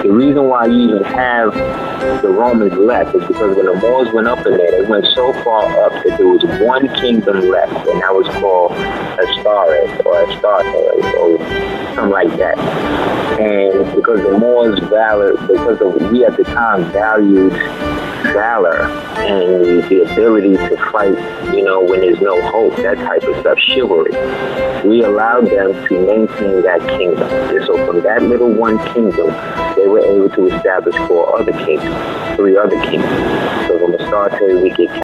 The reason why you even have the Romans left is because when the Moors went up in there, they went so far up that there was one kingdom left, and that was called Astares or Astartes or something like that. And because the Moors we at the time valued valor and the ability to fight, when there's no hope, that type of stuff, chivalry, we allowed them to maintain that kingdom. And so from that little one kingdom, they were able to establish 3 other kingdoms. So from the start to we get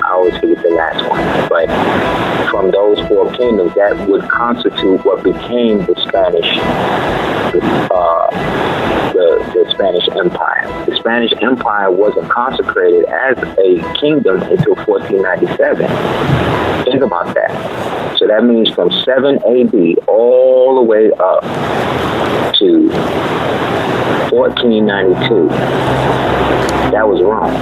I always forget the last one. But from those 4 kingdoms, that would constitute what became the Spanish Spanish Empire. The Spanish Empire wasn't consecrated as a kingdom until 1497. Think about that. So that means from 7 AD all the way up to 1492. That was Rome.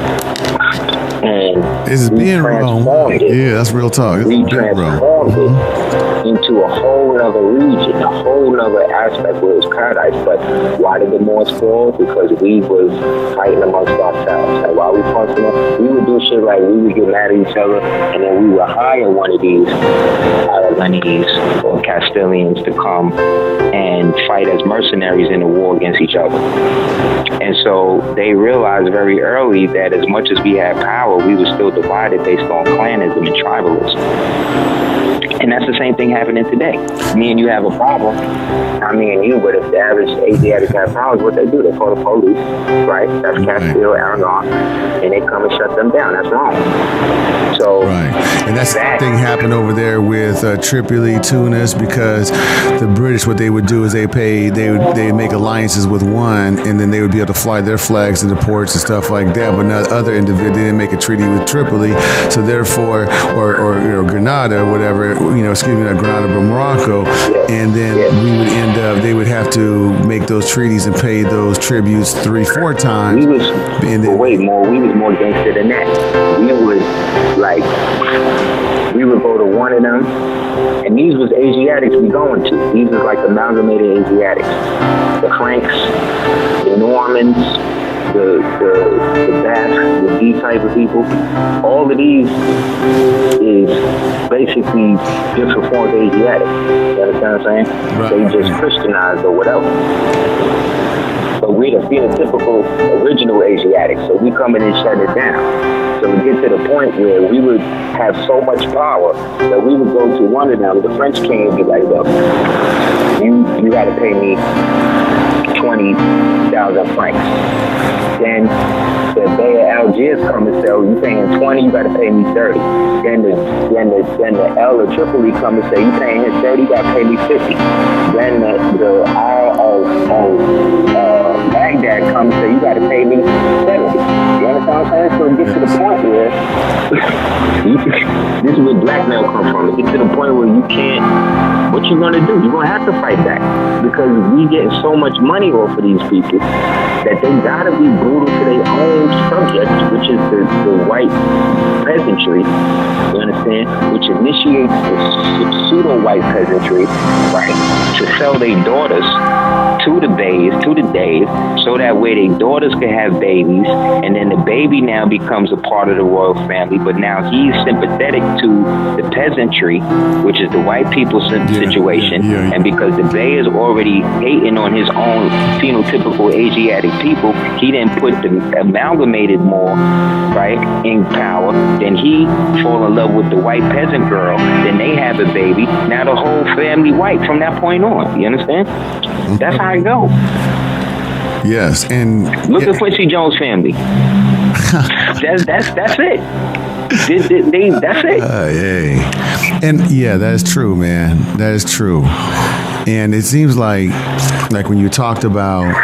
And it's being Rome. Yeah, that's real talk. We transformed it into a whole other region, a whole other aspect where it was paradise. But why did the Moors fall? Because we was fighting amongst ourselves. And while we fussing, we would do shit like we would get mad at each other, and then we would hire one of these Aragonese or Castilians to come and fight as mercenaries in a war against each other. And so they realized very early that as much as we had power, we were still divided based on clanism and tribalism. And that's the same thing happening today. Me and you have a problem, not me and you, but if the average Asiatic have problems, what they do, they call the police, right? That's Castile, Aragon, and they come and shut them down. That's wrong. So, right. And that's the thing happened over there with Tripoli, Tunis, because the British, what they would do is they would make alliances with one, and then they would be able to fly their flags to the ports and stuff like that. But not other individuals, they didn't make a treaty with Tripoli, so therefore, or Grenada or whatever, not Grenada, but Morocco, and then we would end up, they would have to make those treaties and pay those tributes 3-4 times. We was more gangster than that. We would go to one of them, and these was Asiatics we going to. These was like amalgamated Asiatics. The Franks, the Normans, the Basques, the D type of people. All of these is basically different forms of Asiatic. You understand what I'm saying? Right. They just Christianized or whatever. But we're the phenotypical original Asiatics, so we come in and shut it down. So we get to the point where we would have so much power that we would go to one of them, the French king, and be like, look, you got to pay me 20,000 francs. Then the Bay of Algiers come and say, you paying 20, you got to pay me 30. Then the L of Tripoli come and say, you paying him 30, you got to pay me 50. Then the Isle of Baghdad come and say, you got to pay me 70. You understand what I'm saying? So it gets to the point where this is where blackmail comes from. It gets to the point where you can't. What you gonna do? You're gonna have to fight back because we getting so much money off of these people that they gotta be brutal to their own subjects, which is the white peasantry. You understand? Which initiates the pseudo-white peasantry, right, to sell their daughters to the Days, so that way their daughters can have babies, and then the baby now becomes a part of the royal family, but now he's sympathetic to the peasantry, which is the white people's situation, and because the Bey is already hating on his own phenotypical Asiatic people, he then put the amalgamated more, right, in power, then he fall in love with the white peasant girl, then they have a baby, now the whole family white from that point on, you understand? That's how it goes. Yes, and look at Quincy Jones' family. that's it. That's it. And that is true, man. That is true. And it seems like when you talked about,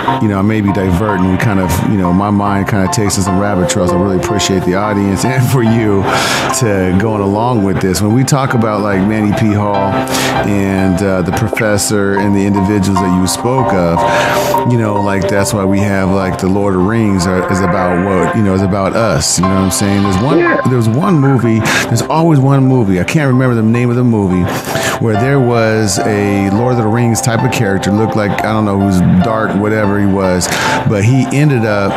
I may be diverting. We kind of, my mind kind of takes us some rabbit trails. I really appreciate the audience and for you to going along with this. When we talk about like Manny P. Hall and the professor and the individuals that you spoke of, like that's why we have like the Lord of the Rings is about what, is about us. You know what I'm saying? There's one movie, there's always one movie. I can't remember the name of the movie where there was a Lord of the Rings type of character, looked like, I don't know, who's dark, whatever he was, but he ended up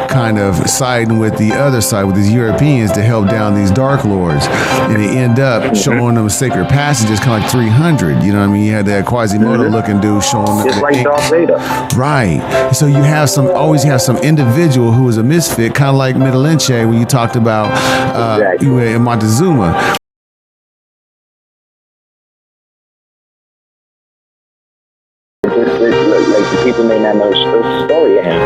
kind of siding with the other side, with these Europeans to help down these Dark Lords. And he ended up showing them sacred passages, kind of like 300. You know what I mean? You had that Quasimodo looking dude showing them. Just like Darth Vader. Right. So you have always have some individual who is a misfit, kind of like Michelinche when you talked about Montezuma. People may not know the story of him.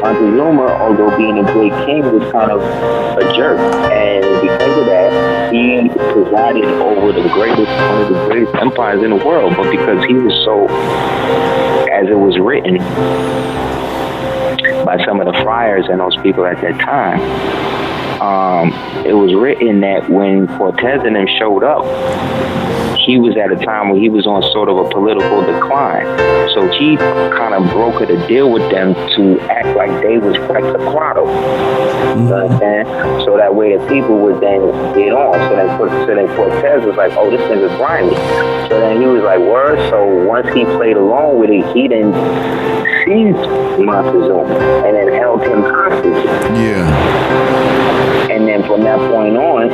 Montezuma, although being a great king, was kind of a jerk, and because of that, he presided over one of the greatest empires in the world. But because he was so, as it was written by some of the friars and those people at that time, it was written that when Cortez and them showed up, he was at a time where he was on sort of a political decline. So he kind of brokered a deal with them to act like they was Quetzalcoatl. You understand? So that way the people would then get on. So then Cortez was like, oh, this nigga's grimy. So then he was like, word. So once he played along with it, he then seized Montezuma and then held him hostage. Yeah. And then from that point on,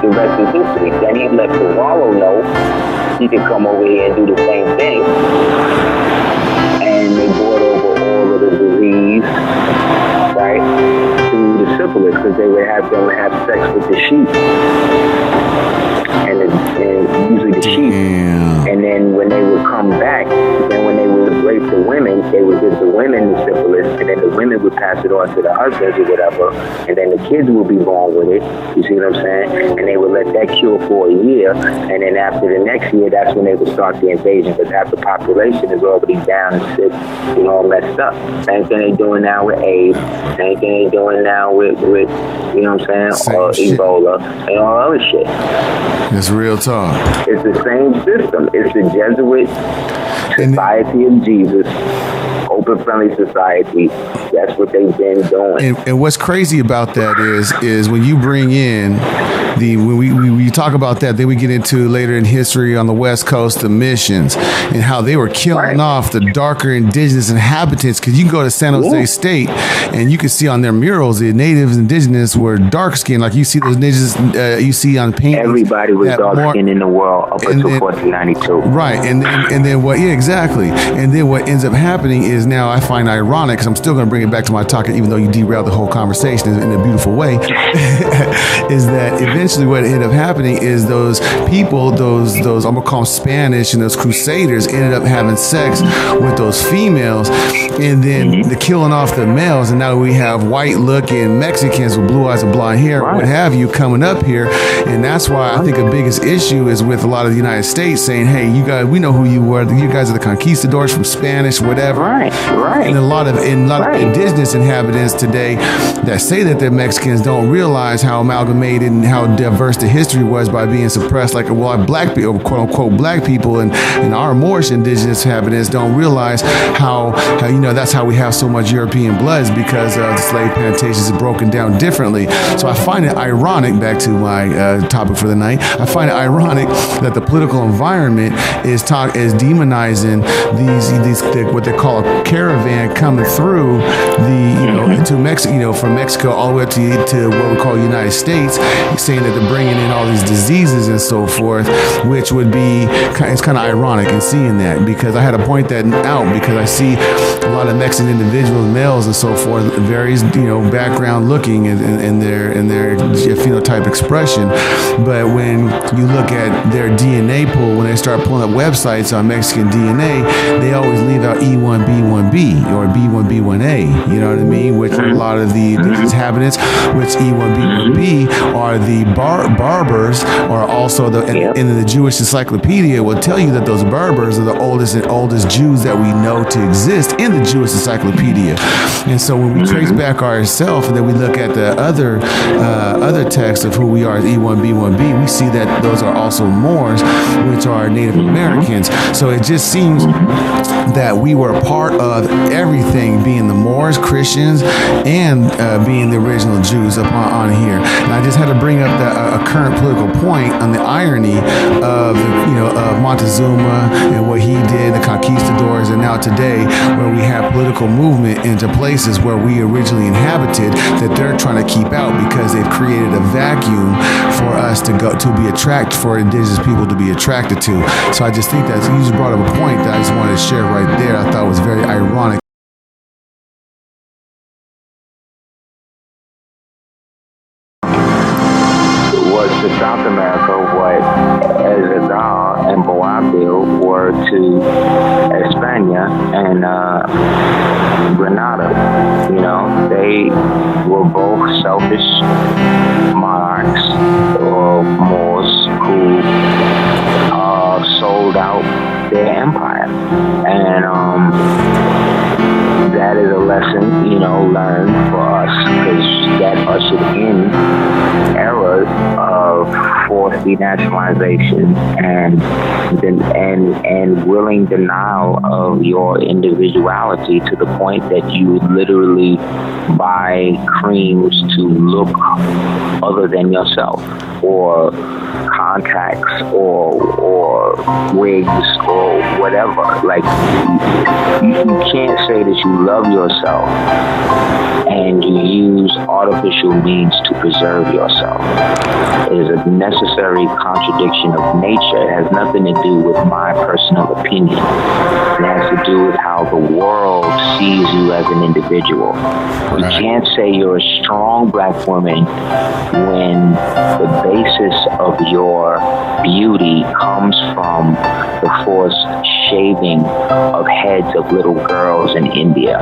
the rest is history. Then he let Cavallo know you can come over here and do the same thing. And they brought over all of the disease, right, through the syphilis, because they would have them have sex with the sheep. And usually the sheep. And then when they would come back, then when they would rape the women, they would give the women the syphilis, and then the women would pass it on to the husbands or whatever, and then the kids would be born with it. You see what I'm saying? And they would let that cure for a year, and then after the next year, that's when they would start the invasion, because half the population is already down and sick, all messed up. Same thing they doing now with AIDS. Same thing they doing now with you know what I'm saying, or Ebola and all other shit. It's real talk. It's the same system. It's the Jesuit Society of Jesus, open friendly society. That's what they've been doing. And what's crazy about that is when you bring in when we talk about that, then we get into later in history on the West Coast, the missions and how they were killing off the darker indigenous inhabitants. Because you can go to San Jose State and you can see on their murals the natives, indigenous were dark skinned. Like you see those indigenous, you see on paintings. Everybody was dark skinned in the world up until 1492. Right, and then what? Yeah, exactly. And then what ends up happening is now I find ironic, because I'm still going to bring it back to my talk, even though you derailed the whole conversation in a beautiful way, is that eventually what ended up happening is those people, those I'm gonna call them Spanish, and those Crusaders ended up having sex with those females, and then the killing off the males, and now we have white-looking Mexicans with blue eyes and blonde hair, what have you, coming up here, and that's why I think the biggest issue is with a lot of the United States saying, hey, you guys, we know who you were, you guys are the conquistadors from Spanish, whatever, and a lot of indigenous inhabitants today that say that they're Mexicans don't realize how amalgamated and how diverse the history was by being suppressed. Like, well, black people, quote unquote, black people, and our Moorish indigenous inhabitants don't realize how that's how we have so much European bloods, because the slave plantations is broken down differently. So I find it ironic, back to my topic for the night, I find it ironic that the political environment is demonizing these what they call a caravan coming through into Mexico, from Mexico all the way to what we call the United States, saying that they're bringing in all these diseases and so forth, which would be, it's kind of ironic in seeing that, because I had to point that out, because I see a lot of Mexican individuals, males and so forth, various background looking in their phenotype expression, but when you look at their DNA pool, when they start pulling up websites on Mexican DNA, they always leave out E1B1B or B1B1A, you know what I mean, which a lot of the inhabitants, which E1B1B are the Berbers, or also in the Jewish Encyclopedia will tell you that those Berbers are the oldest Jews that we know to exist in the Jewish Encyclopedia. And so when we trace back ourselves, and then we look at the other texts of who we are as E1B1B, we see that those are also Moors, which are Native Americans. So it just seems that we were a part of everything, being the Moors, Christians, and being the original Jews on here. And I just had to bring up a current political point on the irony of Montezuma and what he did, the conquistadors, and now today, where we have political movement into places where we originally inhabited, that they're trying to keep out, because they've created a vacuum for us for indigenous people to be attracted to. So I just think that you just brought up a point that I just wanted to share right there. I thought was very ironic. Was to South America what Aseer and Boabdil were to España and Granada. They were both selfish monarchs or Moors who sold out their empire. And that is a lesson, learned for us, because that ushered in eras of forced denationalization and willing denial of your individuality, to the point that you would literally buy creams to look other than yourself, or contacts, or wigs, or whatever. Like, you can't say that you love yourself and you use artificial means to preserve yourself. It is a necessary contrary contradiction of nature. It has nothing to do with my personal opinion. It has to do with how the world sees you as an individual. You can't say you're a strong black woman when the basis of your beauty comes from the forced shaving of heads of little girls in India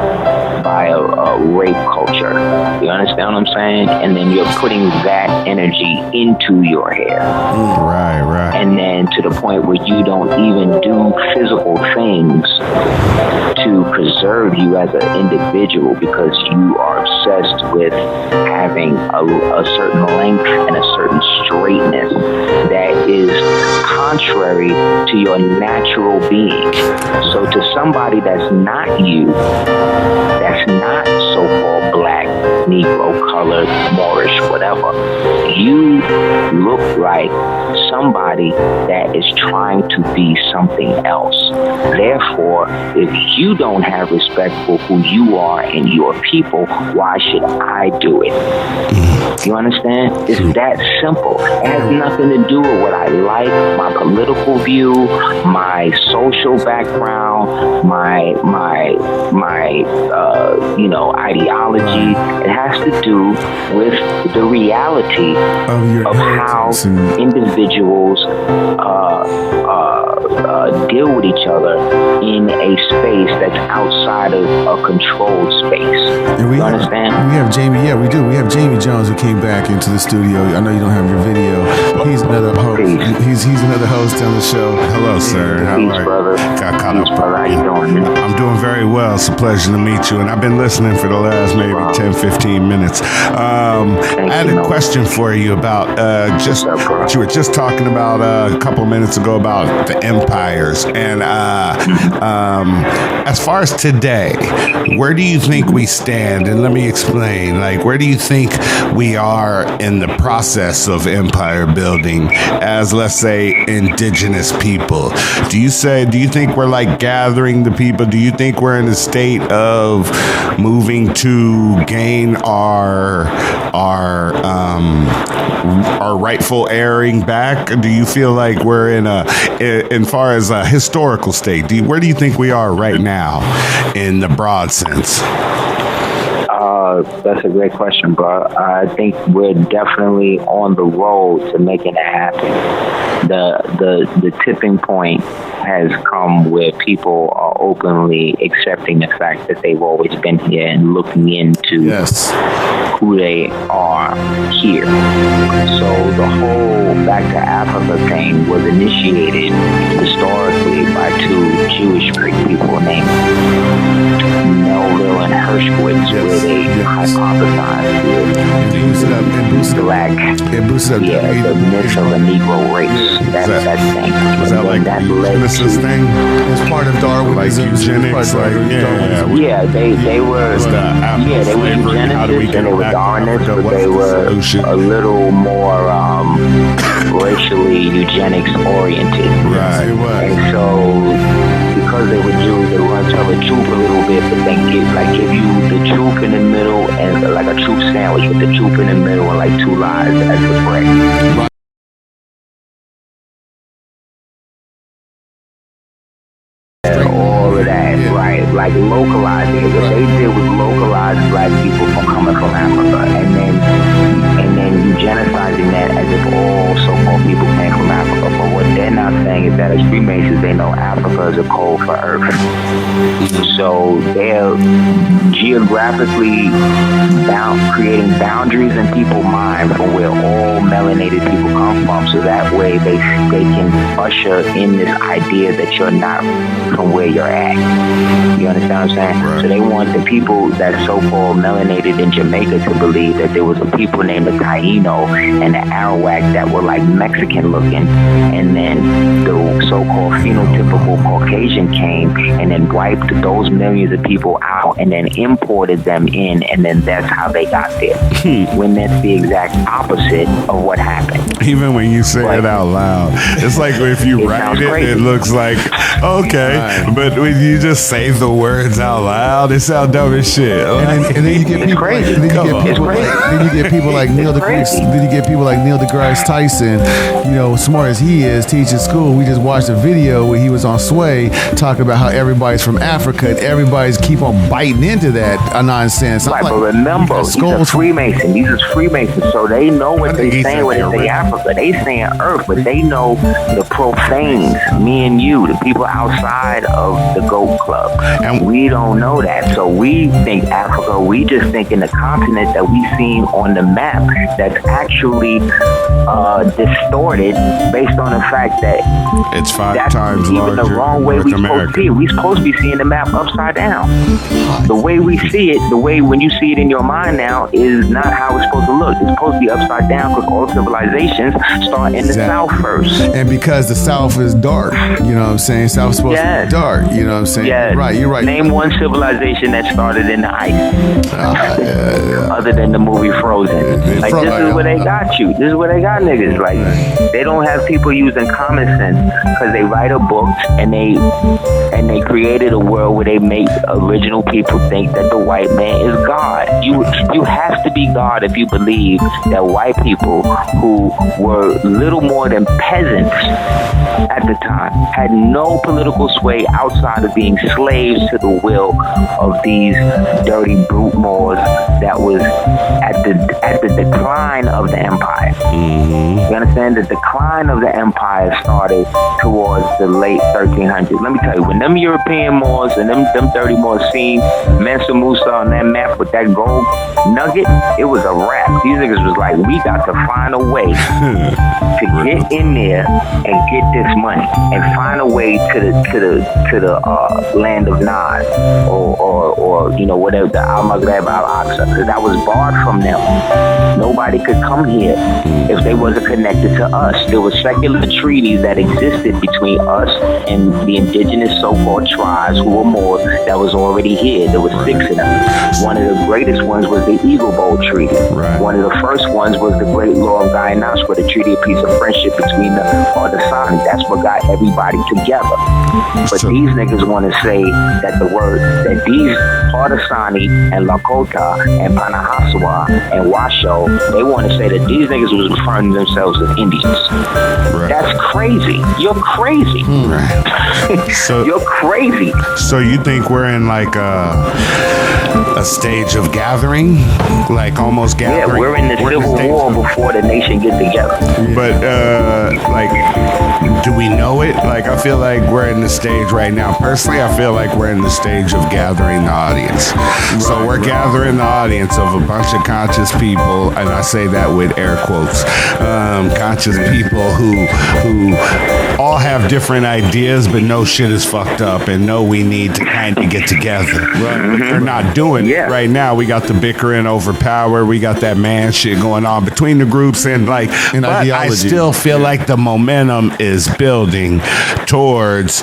by a rape culture. You understand what I'm saying? And then you're putting that energy into your hair. Right. And then to the point where you don't even do physical things to preserve you as an individual because you are obsessed with having a certain length and a certain straightness that is contrary to your natural being. So to somebody that's not you, that's not so-called black, Negro, colored, Moorish, whatever, you look like somebody that is trying to be something else. Therefore, if you don't have respect for who you are and your people, why should I do it? You understand? It's that simple. It has nothing to do with what I like, my political view, my social background, my ideology. It has to do with the reality of how individuals deal with each other in a space that's outside of a controlled space. And you understand? We have Jamie. Yeah, we do. We have Jamie Jones who came back into the studio. I know you don't have your video. He's another host. He's another host on the show. Hello, sir. How are you? Brother. Got caught up. How you doing? I'm doing very well. It's a pleasure to meet you. And I've been listening for the last maybe 10, 15 minutes. I had a question for you about just what you were just talking about a couple minutes ago about the empires. And as far as today, where do you think we stand? And let me explain. Like, where do you think we are in the process of empire building as, let's say, indigenous people? Do you think we're like gathering the people? Do you think we're in a state of moving to gain our rightful airing back? Do you feel like we're in far as a historical state? Where do you think we are right now in the broad sense? That's a great question, bro. I think we're definitely on the road to making it happen. The tipping point has come where people are openly accepting the fact that they've always been here and looking into who they are here. So the whole Back to Africa thing was initiated historically by two Jewish people named Melville and Hershkowitz, where they hypothesized the black, the myth of a Negro race. That thing. Was that like the eugenesis thing? It's part of Darwinism. Like eugenics, they were eugenicists and they were Darwinists, but they were a little more racially eugenics oriented. Right. And so because they were Jews, they were going to tell the truth a little bit, but then give you the truth in the middle and like a truth sandwich with the truth in the middle and like two lies as the bread. All of that, right? Like localizing it. What they did was localize black people from coming from Africa, and then genociding that as if all so-called people came from Africa. But what they're not saying is that as Freemasons, they know Africa is a code for Earth. So they're geographically creating boundaries in people's minds from where all melanated people come from. So that way they can usher in this idea that you're not from where you're at. You understand what I'm saying? Right. So they want the people that so-called melanated in Jamaica to believe that there was a people named the Taino and the Arawak that were like Mexican looking, and then the so-called phenotypical Caucasian came and then wiped those millions of people out and then imported them in, and then that's how they got there. When that's the exact opposite of what happened. Even when you say it out loud, it's like if you write it, crazy. it looks like okay, Right. but when you just say the words out loud, it sounds dumb as shit. And then you get people like, crazy. then you Come get on. people like, then you get people like Neil deGrasse, then you get people like Neil deGrasse Tyson, you know, smart as he is, teaching school. We just watched a video where he was on Sway talking about how everybody's from Africa and everybody's keep on biting into that nonsense. I'm Right, like, but remember, you got he's a skulls from- Freemason. These is Freemasons, so they know what I they think he saying said when the they say original. Africa. They saying Earth, but they know the profanes, me and you, the people outside of the GOAT Club. And- we don't know that, so we think Africa. We just think in the continent that we seen on the map that's actually distorted based on the fact that It's 5 that's times even larger the wrong than way North we supposed to America. see it. We supposed to be seeing the map upside down. The way we see it, the way when you see it in your mind now, is not how it's supposed to look. It's supposed to be upside down because all civilizations start in the south first. And because the South is dark, you know what I'm saying? South's supposed to Yes. be dark, you know what I'm saying? Yeah, You're right. Name one civilization that started in the ice, other than the movie Frozen. Like this is where they got you. This is where they got niggas. Like they don't have people using common sense because they write a book and they created a world where they make original people think that the white man is God. You have to be God if you believe that white people who were little more than peasants at the time had no political sway outside of being slaves to the will of these dirty brute Moors that was at the decline of the empire. You understand? The decline of the empire started towards the late 1300s. Let me tell you, when them European Moors and them dirty Moors seen Mansa Musa on that map with that gold nugget, it was a wrap. These niggas was like, we got to find a way to get in there and get this money and find a way to the land of Nod or you know whatever, the Al Maghreb Al Aqsa, because that was barred from them. Nobody could come here if they wasn't connected to us. There were secular treaties that existed between us and the indigenous so-called tribes who were Moors that was already here. There were 6 of them. One of the greatest ones was the Eagle Bowl Treaty. Right. One of the first ones was the Great Law of Guyanaska, the Treaty of Peace of Friendship between the Haudenosaunee. That's what got everybody together. But So- these niggas want to say that these Haudenosaunee and Lakota and Panahaswa and Washoe, they want to say that these niggas was referring to themselves as Indians. Right. That's crazy. You're crazy. So- You're crazy. So you think we're in like a stage of gathering, like almost Yeah, gathering? we're in the Civil stage War of- before the nation get together. But like, do we know it? Like, I feel like we're in the stage right now. Personally, I feel like we're in the stage of gathering the audience. So we're gathering the audience of a bunch of conscious people, and I say that with air quotes. Conscious people who all have different ideas, but know shit is fucked up, and know we need to kind of get together. Right? They're not doing it right now. We got the bickering over power. We got that man shit going on between the groups, and like, but I ideology. still feel like the momentum is building towards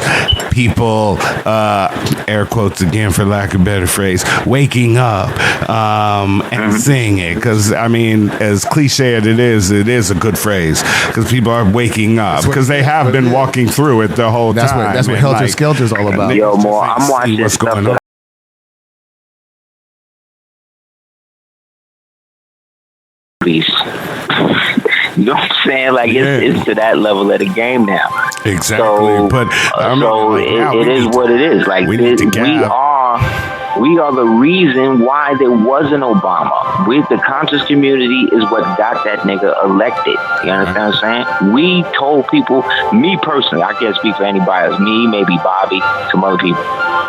people, air quotes again for lack of a better phrase, waking up and seeing it. Because I mean, as cliche as it is a good phrase, because people are waking up because they have been walking through it the whole That's time. what and, Helter like, Skelter's all about. Yo, just more, ain't I'm see watching what's stuff going that on. movies. You know what I'm saying? Like it's to that level of the game now. Exactly. So, But I mean, so like, now it we is need what to- it is. Like we need to gather. we are the reason why there was an Obama. With the conscious community is what got that nigga elected. You understand what I'm saying? We told people, me personally, I can't speak for anybody else, me, maybe Bobby, some other people.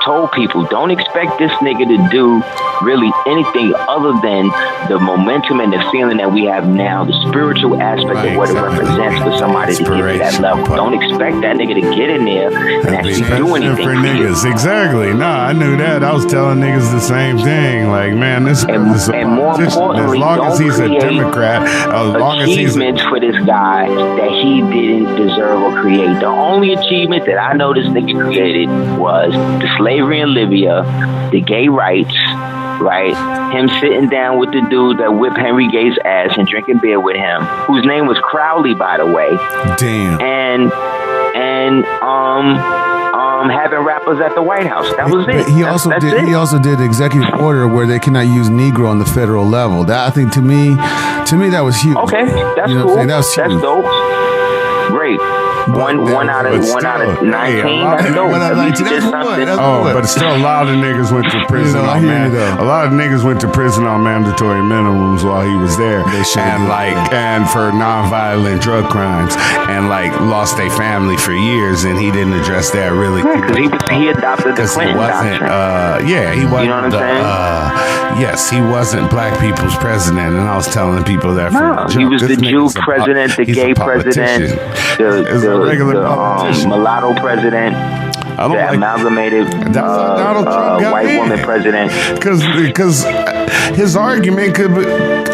told people, don't expect this nigga to do really anything other than the momentum and the feeling that we have now, the spiritual aspect of what it represents for somebody to get to that level. Don't expect that nigga to get in there and actually do anything for niggas. Exactly. Nah, I knew that. I was telling niggas the same thing. Like, man, this is and more importantly, as long as he's a Democrat, as long as he's achievements for this guy that he didn't deserve or create. The only achievement that I know this nigga created was the slavery in Libya, the gay rights, right? Him sitting down with the dude that whipped Henry Gay's ass and drinking beer with him, whose name was Crowley, by the way. Damn. And having rappers at the White House. That was it. He also did the executive order where they cannot use Negro on the federal level. That, I think, to me that was huge. Okay, that's you know cool. That's dope. Great. One out of 19. That's dope. One out of 19. That's one. But still, a lot of niggas went to prison on a lot of niggas went to prison on mandatory minimums while he was there, and for nonviolent drug crimes, and lost their family for years, and he didn't address that really. Because he adopted the Clinton doctrine. He wasn't. You know what I'm saying? Yes, he wasn't black people's president, and I was telling people that from the jump. He was the Jew president, the gay president, the mulatto president, the amalgamated white woman president. Because his argument could be,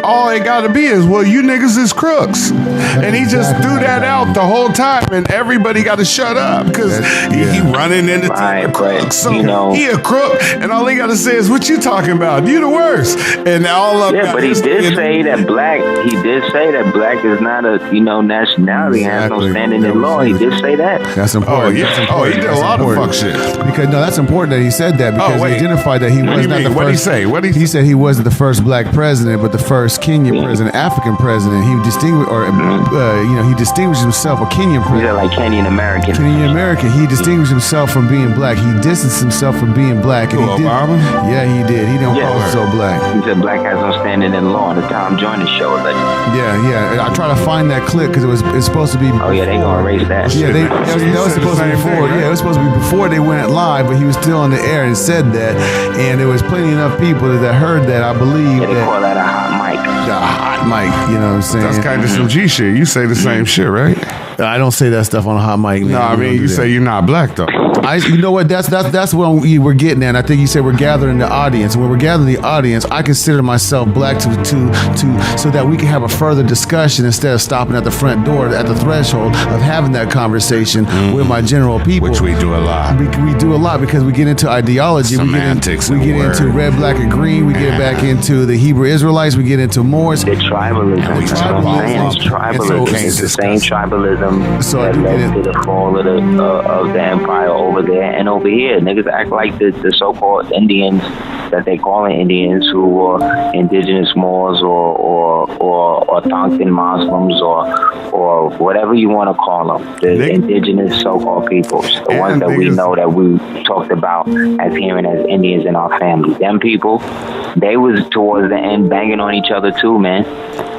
all it got to be is, well, you niggas is crooks. And he just threw that out the whole time, and everybody got to shut up because he running into crooks. So he a crook, and all he got to say is, what you talking about? You the worst. And all of but he did say that black is not a nationality, has no standing in law. He did say that. That's important. He did a lot of fuck shit. Because that's important that he said that, because he identified that he was not the first. What did he say? He said he wasn't the first black president, but the first Kenyan president, African president. He distinguished, he distinguished himself, a Kenyan president. Like Kenyan American. Kenyan American. He distinguished himself from being black. He distanced himself from being black. And Obama? Yeah, he did. He don't call himself black. He said black has no standing in law on the Tom Joyner show. Yeah. I try to find that clip because it's supposed to be. Oh yeah, they gonna erase that. Yeah, that was supposed to be before. Right? Yeah, it was supposed to be before they went live, but he was still on the air and said that, and there was plenty enough people that heard that. I believe they call that a hot mic. A hot mic. You know what I'm saying? That's kind of some G shit. You say the same shit, right? I don't say that stuff on a hot mic. Man. No, I mean you say you're not black though. You know what? That's what we're getting at. I think you said we're gathering the audience. When we're gathering the audience, I consider myself black to so that we can have a further discussion instead of stopping at the front door, at the threshold of having that conversation with my general people. Which we do a lot. We do a lot because we get into ideology. Semantics. We get into red, black, and green. We get back into the Hebrew Israelites. We get into Moors. The tribalism. Tribalism. It's the same tribalism that led to the fall of the empire over there and over here. Niggas act like the so-called Indians that they calling Indians, who were indigenous Moors or Tonkin Muslims or whatever you want to call them, the indigenous so-called peoples, the ones that we know that we talked about as hearing as Indians in our family. Them people, they was towards the end banging on each other too, man.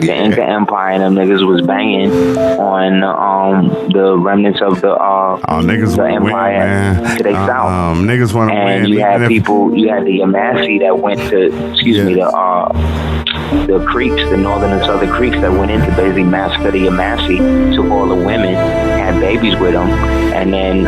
The Inca Empire and them niggas was banging on the remnants of the empire to the south. Niggas want to win. And you had people, you had the Yamasi that went to, the Creeks, the northern and southern Creeks that went in to basically massacre the Yamasi, took all the women, had babies with them, and then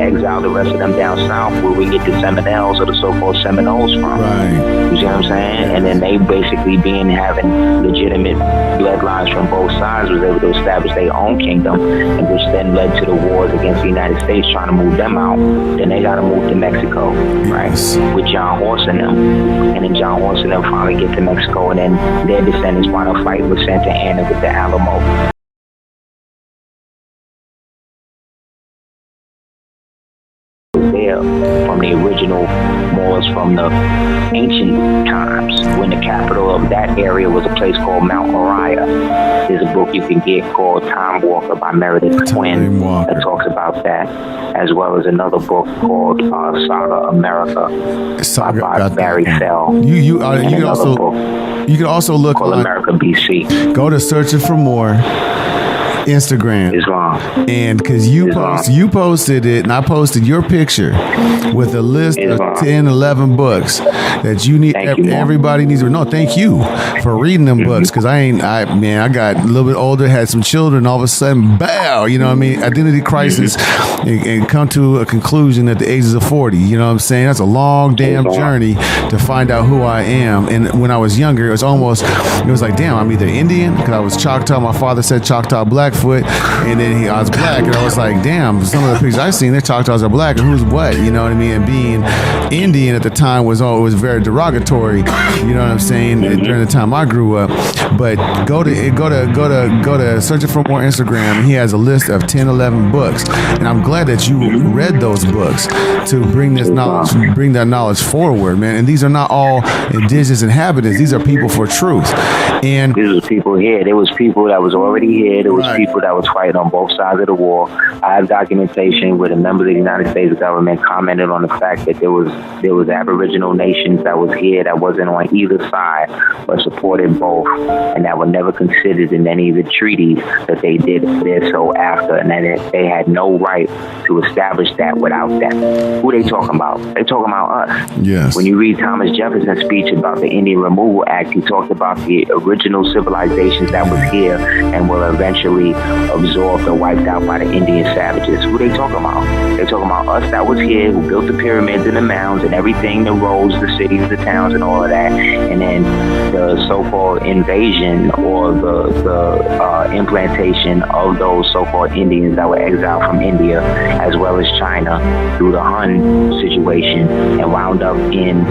exiled the rest of them down south where we get the Seminoles or the so-called Seminoles from. Right. You see what I'm saying? And then they basically having legitimate bloodlines from both sides was able to establish their own kingdom, and which then led to the wars against the United States trying to move them out. Then they got to move to Mexico, right? With John Horse and them. And then John Horse and them finally get to Mexico, and then their descendants want to fight with Santa Anna with the Alamo. There from the original Moors from the ancient times, when the capital of that area was a place called Mount Moriah. There's a book you can get called Time Walker by Meredith Quinn that talks about that, as well as another book called Saga America by Barry Fell. You can also look called on America BC. Go to Searching for More. Instagram. Islam. And because you posted it, and I posted your picture with a list of 10, 11 books that you need. Everybody needs to know. Thank you for reading them books, because I got a little bit older, had some children, all of a sudden, bow, you know what I mean? Identity crisis, and come to a conclusion at the ages of 40. You know what I'm saying? That's a long damn journey to find out who I am. And when I was younger, it was like, damn, I'm either Indian, because I was Choctaw. My father said Choctaw Blackfoot, and then I was black, and I was like, damn, some of the pictures I've seen, their Choctaws are black, and who's what? You know what I mean? And being Indian at the time was very derogatory. You know what I'm saying? During the time I grew up. But go to Searching for More Instagram, and he has a list of 10, 11 books, and I'm glad that you read those books to bring that knowledge forward, man. And these are not all indigenous inhabitants; these are people for truth. And these was people here. There was people that was already here. There was people that was fighting on both sides of the war. I have documentation where the members of the United States government commented on the fact that there was Aboriginal nations that was here that wasn't on either side, but supported both, and that were never considered in any of the treaties that they did so after, and that they had no right to establish that without them. Who they talking about? They talking about us. Yes. When you read Thomas Jefferson's speech about the Indian Removal Act, he talked about the original civilizations that was here and were eventually absorbed or wiped out by the Indian savages. Who they talking about? They talking about us that was here, who built the pyramids and the mounds and everything, the roads, the cities, the towns, and all of that. And then the so-called invasion or the implantation of those so-called Indians that were exiled from India as well as China through the Hun situation and wound up in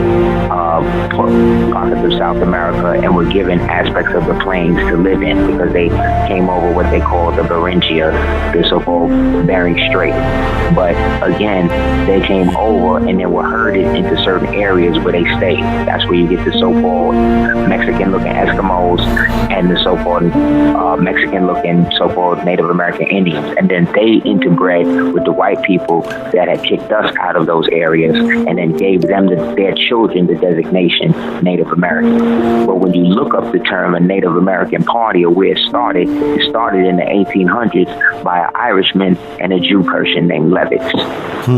pockets of South America and were given aspects of the plains to live in because they came over what they call the Beringia, the so-called Bering Strait. But again, they came over and they were herded into certain areas where they stayed. That's where you get the so-called Mexican-looking Eskimos and the so-called Mexican-looking so-called Native American Indians. And then they interbred with the white people that had kicked us out of those areas and then gave them their children the designation Native American. But when you look up the term a Native American party or where it started in the 1800s by an Irishman and a Jew person named Levitz.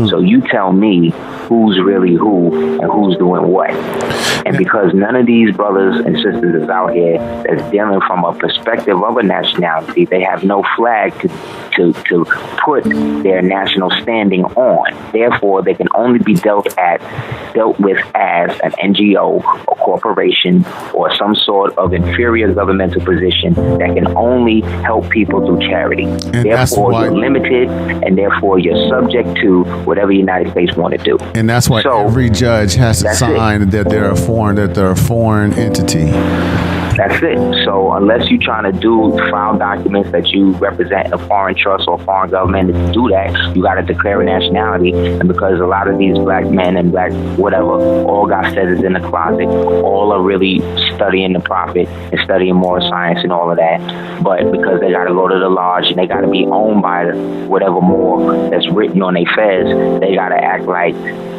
So you tell me who's really who and who's doing what. And because none of these brothers and sisters is out here that's dealing from a perspective of a nationality, they have no flag to put their national standing on. Therefore, they can only be dealt with as an NGO or corporation or some sort of inferior governmental position that can only help people through charity. And therefore, you're limited, and therefore you're subject to whatever the United States want to do. And that's why every judge has to sign that they're a foreign entity. That's it. So unless you're trying to file documents that you represent a foreign trust or foreign government, to do that, you got to declare a nationality. And because a lot of these black men and black whatever all got feathers in the closet, all are really studying the prophet and studying more science and all of that. But because they got to go to the lodge and they got to be owned by whatever more that's written on their fez, they got to act like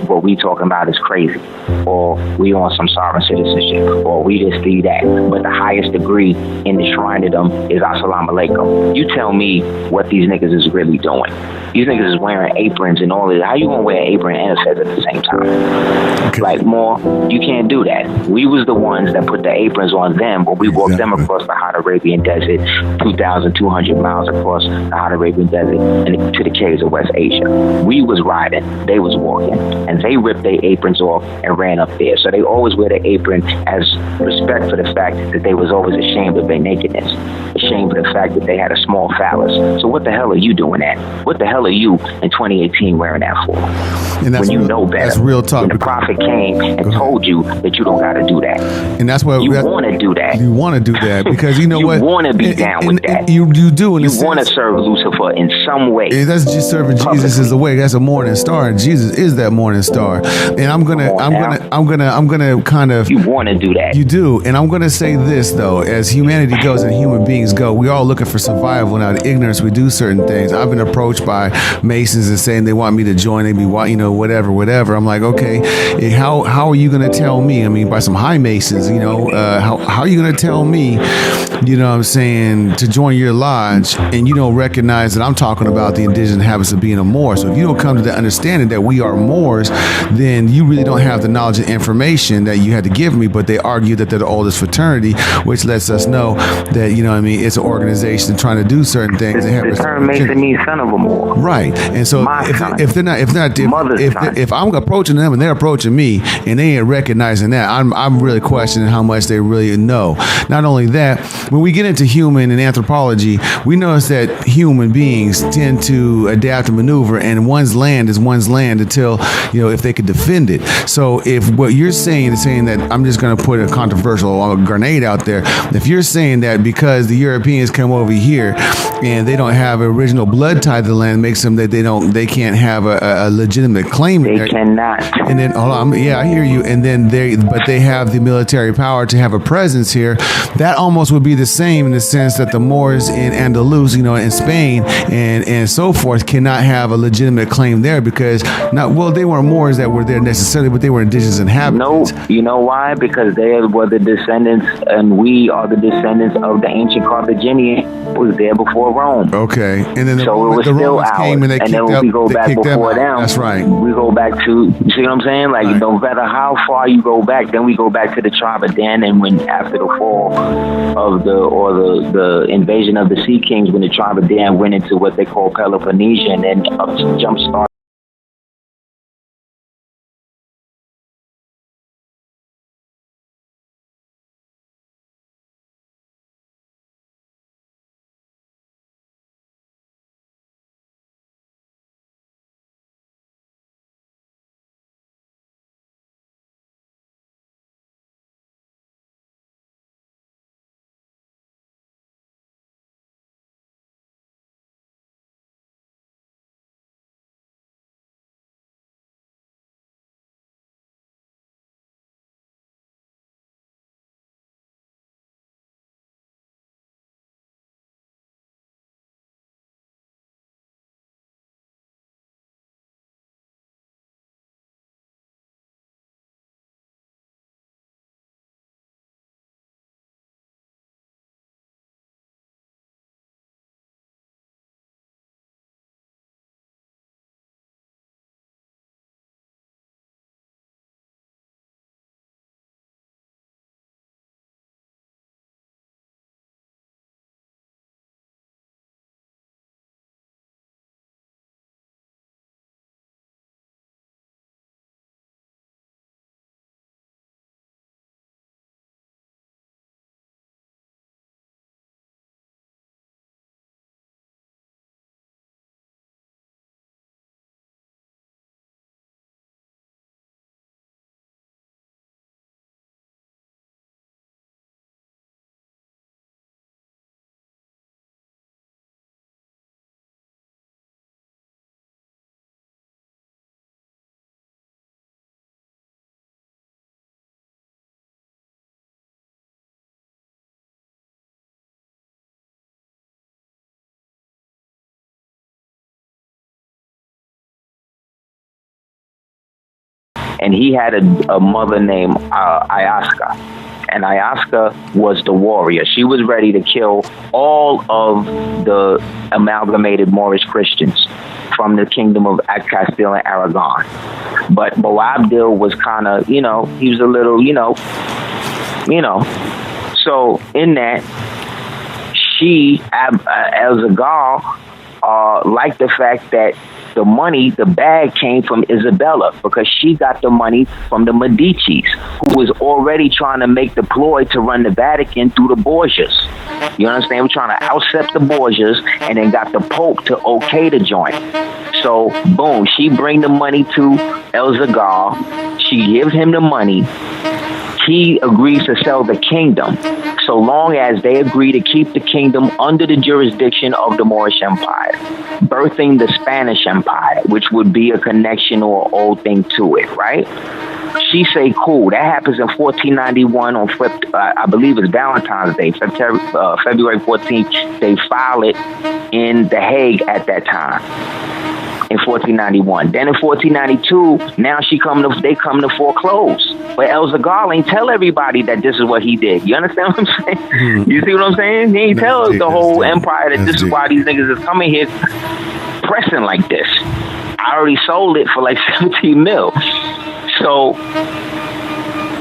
what we talking about is crazy, or we on some sovereign citizenship, or we just see that. But the highest degree enshrined to them is Assalamu Alaikum. You tell me what these niggas is really doing. These niggas is wearing aprons and all of that. How you gonna wear an apron and a fez at the same time? Okay. Like, more, you can't do that. We was the ones that put the aprons on them, but we walked them across the hot Arabian desert, 2,200 miles across the hot Arabian desert and to the caves of West Asia. We was riding, they was walking, and they ripped their aprons off and ran up there. So they always wear the apron as respect for the fact that they was always ashamed of their nakedness, ashamed of the fact that they had a small phallus. So what the hell are you doing that? What the hell are you in 2018 wearing that for? And that's when you know better. That's real talk. When the prophet came and told you that you don't got to do that. And that's why you want to do that. You want to do that because you know you what? You want to be down with that. You do. You want to serve Lucifer in some way. That's just serving Jesus is the way. That's a morning star, and Jesus is that morning star. And I'm gonna kind of. You want to do that. You do, and I'm gonna say this though, as humanity goes and human beings go, we all looking for survival. Now, in ignorance, we do certain things. I've been approached by Masons and saying they want me to join. They be, whatever. I'm like, okay, how are you going to tell me? I mean, by some high Masons, how are you going to tell me, what I'm saying, to join your lodge, and you don't recognize that I'm talking about the indigenous habits of being a Moor. So if you don't come to the understanding that we are Moors, then you really don't have the knowledge and information that you had to give me. But they argue that they're the oldest fraternity, which lets us know that, it's an organization trying to do certain things. The term Mason means son of a Moor. Right. And so if I'm approaching them and they're approaching me and they ain't recognizing that, I'm really questioning how much they really know. Not only that, when we get into human and anthropology, we notice that human beings tend to adapt and maneuver, and one's land is one's land until, if they could defend it. So if what you're saying is saying that, I'm just going to put a controversial grenade out there. If you're saying that because the Europeans come over here and they don't have original blood tie to the land, makes them that they can't have a legitimate claim. They cannot. And then hold on, I hear you. And then they have the military power to have a presence here. That almost would be the same in the sense that the Moors in Andalus, in Spain and so forth, cannot have a legitimate claim there because they weren't Moors that were there necessarily, but they were indigenous inhabitants. No, you know why? Because they were the descendants, and we are the descendants of the ancient Carthaginian who was there before Rome. Okay, and then the Romans came and they kicked then up, we go back before them. That's right. We go back to, you see what I'm saying? Like, right. No matter how far you go back, then we go back to the tribe of Dan, and when after the fall of the invasion of the Sea Kings, when the tribe of Dan went into what they call Peloponnnesia and then jump start. And he had a mother named Ayaska. And Ayaska was the warrior. She was ready to kill all of the amalgamated Moorish Christians from the kingdom of Castile and Aragon. But Boabdil was kind of, he was a little, So in that, she, El Zagal, liked the fact that the bag came from Isabella because she got the money from the Medicis, who was already trying to make the ploy to run the Vatican through the Borgias. You understand? We're trying to outstep the Borgias and then got the Pope to okay the joint. So, boom, she bring the money to El Zagal. She gives him the money. He agrees to sell the kingdom, so long as they agree to keep the kingdom under the jurisdiction of the Moorish Empire, birthing the Spanish Empire, which would be a connection or old thing to it, right? She say, cool. That happens in 1491 on, I believe it's Valentine's Day, February 14th. They file it in The Hague at that time in 1491. Then in 1492, now they come to foreclose. But Elza Garland tell everybody that this is what he did. You understand what I'm saying? Mm-hmm. You see what I'm saying? He ain't tell the whole empire that this is why these niggas is coming here pressing like this. I already sold it for like 17 mil. So,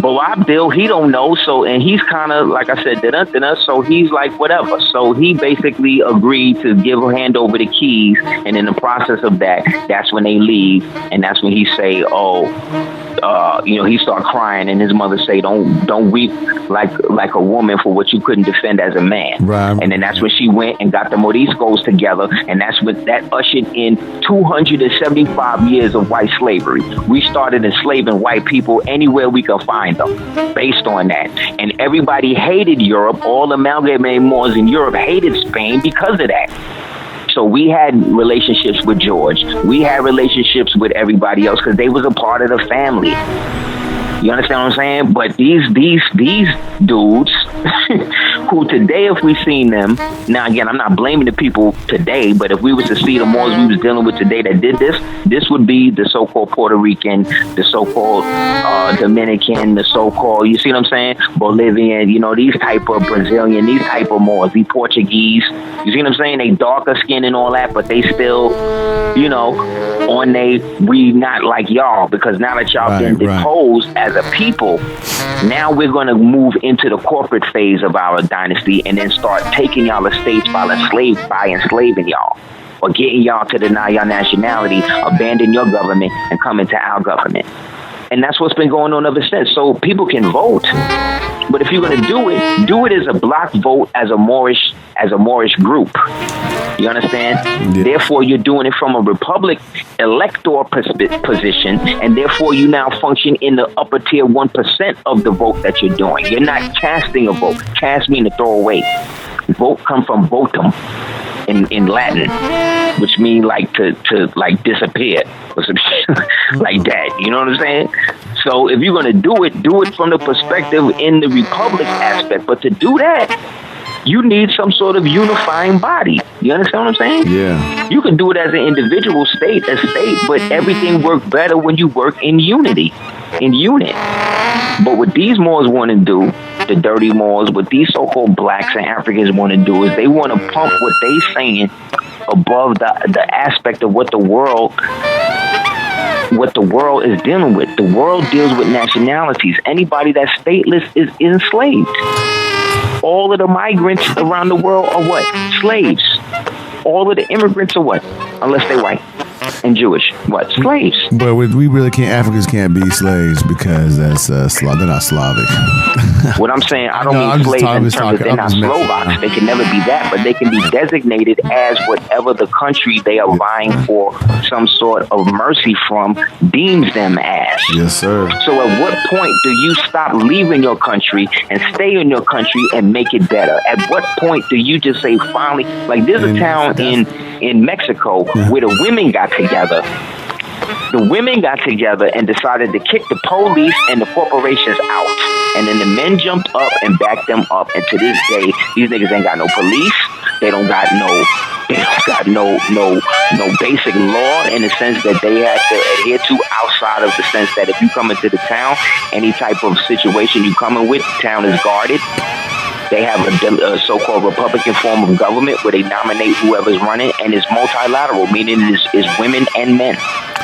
but Abdil, he don't know. So, and he's kind of, like I said, so he's like, whatever. So he basically agreed to hand over the keys. And in the process of that, that's when they leave. And that's when he say, he start crying, and his mother say, don't weep like a woman for what you couldn't defend as a man. Right. And then that's when she went and got the Moriscos together, and that's when that ushered in 275 years of white slavery. We started enslaving white people anywhere we could find them, based on that. And everybody hated Europe. All amalgamated Moors in Europe hated Spain because of that. So we had relationships with George. We had relationships with everybody else because they was a part of the family. You understand what I'm saying? But these dudes who today, if we seen them, now again, I'm not blaming the people today, but if we was to see the Moors we was dealing with today that did this would be the so-called Puerto Rican, the so-called Dominican, the so-called, you see what I'm saying, Bolivian, these type of Brazilian, these type of Moors, the Portuguese, you see what I'm saying? They darker skin and all that, but they still, we not like y'all, because now that y'all been deposed as a people, now we're going to move into the corporate phase of our dynasty and then start taking y'all estates by enslaving y'all, or getting y'all to deny y'all nationality, abandon your government, and come into our government. And that's what's been going on ever since. So people can vote, but if you're going to do it as a block vote, as a Moorish group. You understand? Yeah. Therefore, you're doing it from a republic elector position, and therefore you now function in the upper tier 1% of the vote that you're doing. You're not casting a vote. Cast means to throw away. Vote come from votum in Latin, which means like to disappear or some shit like that. You know what I'm saying? So if you're gonna do it from the perspective in the republic aspect. But to do that, you need some sort of unifying body. You understand what I'm saying? Yeah. You can do it as an individual state, but everything works better when you work in unity, in unit. But what these Moors want to do, the dirty Moors, what these so-called blacks and Africans want to do is they want to pump what they saying above the aspect of what the world is dealing with. The world deals with nationalities. Anybody that's stateless is enslaved. All of the migrants around the world are what? Slaves. All of the immigrants are what? Unless they're white and Jewish. What? Slaves. But we really can't, Africans can't be slaves because that's they're not Slavic. What I'm saying, I don't mean slaves in terms of they're not Slovaks. They can never be that, but they can be designated as whatever the country they are vying for some sort of mercy from deems them as. Yes, sir. So at what point do you stop leaving your country and stay in your country and make it better? At what point do you just say finally, like there's a town in Mexico where the women got together. The women got together and decided to kick the police and the corporations out. And then the men jumped up and backed them up. And to this day, these niggas ain't got no police. They don't got no basic law in the sense that they have to adhere to, outside of the sense that if you come into the town, any type of situation you come in with, the town is guarded. They have a so-called Republican form of government where they nominate whoever's running, and it's multilateral, meaning it's women and men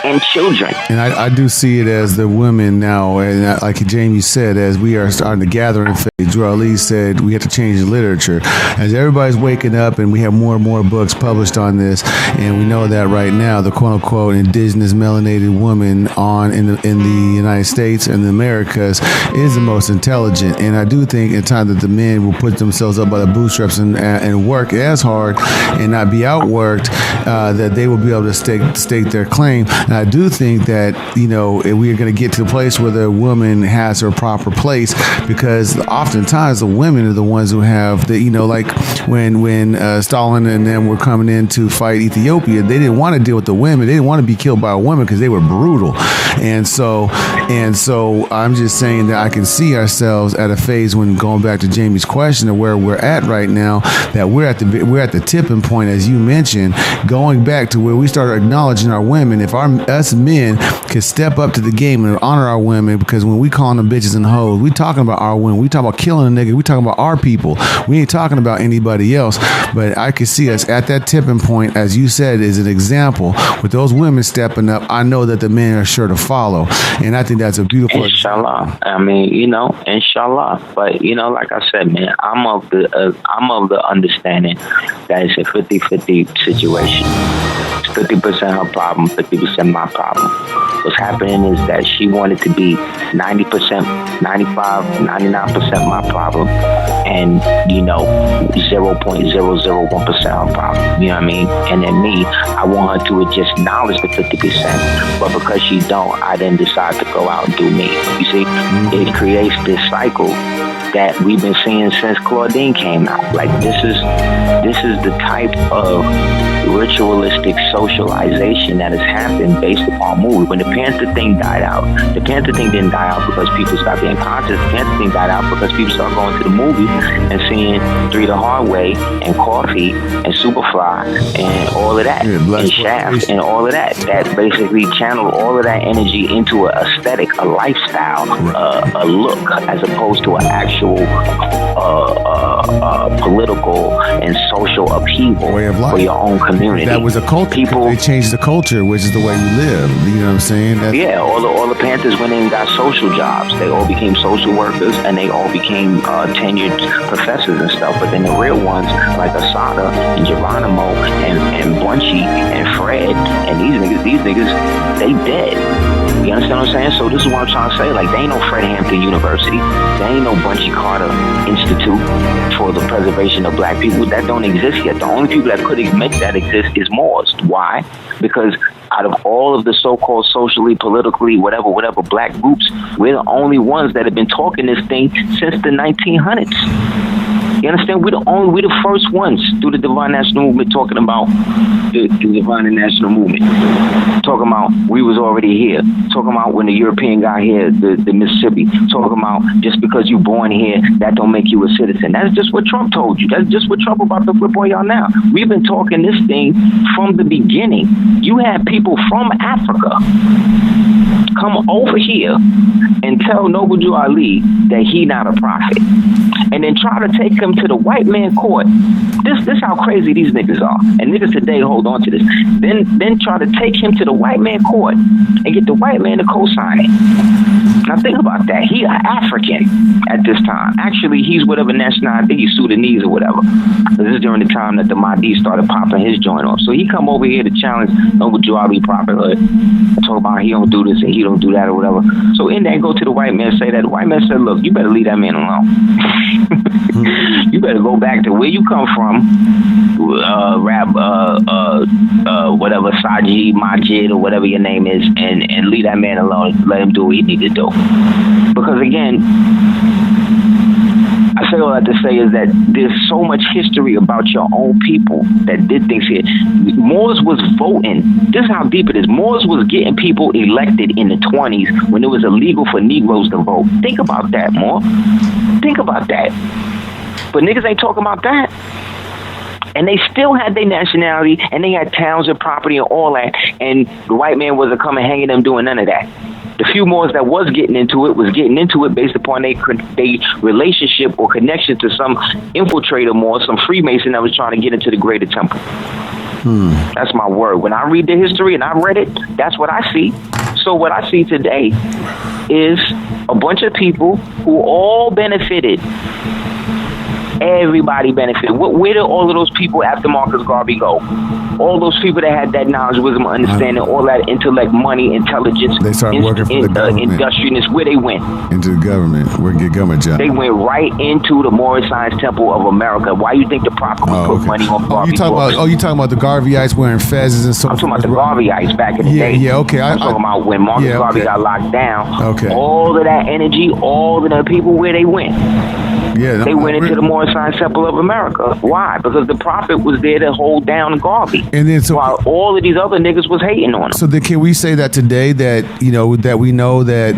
and children. And I do see it as the women now, and like Jamie said, as we are starting to gather in phase, Drew Ali said we have to change the literature. As everybody's waking up and we have more and more books published on this, and we know that right now the quote-unquote indigenous melanated woman in the United States and the Americas is the most intelligent. And I do think in time that the men will put themselves up by the bootstraps and work as hard and not be outworked, that they will be able to stake their claim. And I do think that, we are going to get to the place where the woman has her proper place, because oftentimes the women are the ones who have like when Stalin and them were coming in to fight Ethiopia, they didn't want to deal with the women. They didn't want to be killed by a woman because they were brutal. And so And so I'm just saying that I can see ourselves at a phase when, going back to Jamie's question of where we're at right now, that we're at the tipping point, as you mentioned, going back to where we start acknowledging our women. If us men could step up to the game and honor our women, because when we call them bitches and hoes, we talking about our women. We talking about killing a nigga. We talking about our people. We ain't talking about anybody else. But I could see us at that tipping point, as you said, is an example. With those women stepping up, I know that the men are sure to follow. And I think that's a beautiful... Inshallah. I mean, inshallah. But, like I said, man, I'm of the understanding that it's a 50-50 situation. It's 50% her problem, 50% my problem. What's happening is that she wanted to be 90%, 95, 99% my problem, and 0.001% her problem. You know what I mean? And then me, I want her to just acknowledge the 50%, but because she don't, I then decide to go out and do me. You see, it creates this cycle that we've been seeing since Claudine came out. Like this is the type of ritualistic socialization that has happened based upon movies. When the Panther thing died out, the Panther thing didn't die out because people stopped being conscious. The Panther thing died out because people started going to the movies and seeing Three the Hard Way and Coffee and Superfly and all of that, and Shaft and all of that. That basically channeled all of that energy into an aesthetic, a lifestyle, a look, as opposed to an actual political and social upheaval way of life for your own community. That was a culture. They changed the culture, which is the way you live. You know what I'm saying? All the Panthers went in and got social jobs. They all became social workers, and they all became tenured professors and stuff. But then the real ones, like Asada and Geronimo and Bunchy and Fred and these niggas, they dead. You understand what I'm saying? So this is what I'm trying to say. Like, they ain't no Fred Hampton University. There ain't no Bunchy Carter Institute for the preservation of black people. That don't exist yet. The only people that could make that exist is Moors. Why? Because out of all of the so-called socially, politically, whatever black groups, we're the only ones that have been talking this thing since the 1900s. You understand? We're the first ones through the Divine National Movement talking about the Divine National Movement. Talking about we was already here. Talking about when the European got here, the Mississippi. Talking about just because you born here, that don't make you a citizen. That's just what Trump told you. That's just what Trump about to flip on y'all now. We've been talking this thing from the beginning. You had people from Africa come over here and tell Noble Jew Ali that he not a prophet, and then try to take him to the white man court. This how crazy these niggas are, and niggas today hold on to this. Then try to take him to the white man court and get the white man to co-sign it. Now think about that. He African at this time. Actually, he's whatever nationality. I think he's Sudanese or whatever. This is during the time that the Mahdi started popping his joint off. So he come over here to challenge Noble Jew Ali prophethood, talk about he don't do this and he don't do that or whatever. So in that, go to the white man, say that. The white man said, look, you better leave that man alone. You better go back to where you come from, whatever, Sajid, Majid, or whatever your name is, and leave that man alone. Let him do what he need to do. Because again, I say all that to say is that there's so much history about your own people that did things here. Moors was voting. This is how deep it is. Moors was getting people elected in the 20s when it was illegal for Negroes to vote. Think about that, Moor. Think about that. But niggas ain't talking about that. And they still had their nationality, and they had towns and property and all that, and the white man wasn't coming hanging them doing none of that. The few Moors that was getting into it based upon their relationship or connection to some infiltrator Moor, some Freemason that was trying to get into the Greater Temple. That's my word. When I read the history and I read it, that's what I see. So what I see today is a bunch of people who all benefited. Everybody benefited. Where did all of those people after Marcus Garvey go? All those people that had that knowledge, wisdom, understanding, all that intellect, money, intelligence, they started working for the government. Industriousness, where they went? Into the government. Where get government jobs. They went right into the Moorish Science Temple of America. Why you think the prophet would put money on Garvey? You talking about the Garveyites wearing fezzes and so forth? I'm talking about the Garveyites back in the day. Yeah, okay. I'm talking about when Marcus Garvey got locked down. Okay. All of that energy, all of the people, where they went. Yeah, they went into the Moorish Science Temple of America. Why? Because the prophet was there to hold down Garvey. And then while all of these other niggas was hating on him. So then can we say that today that, that we know that,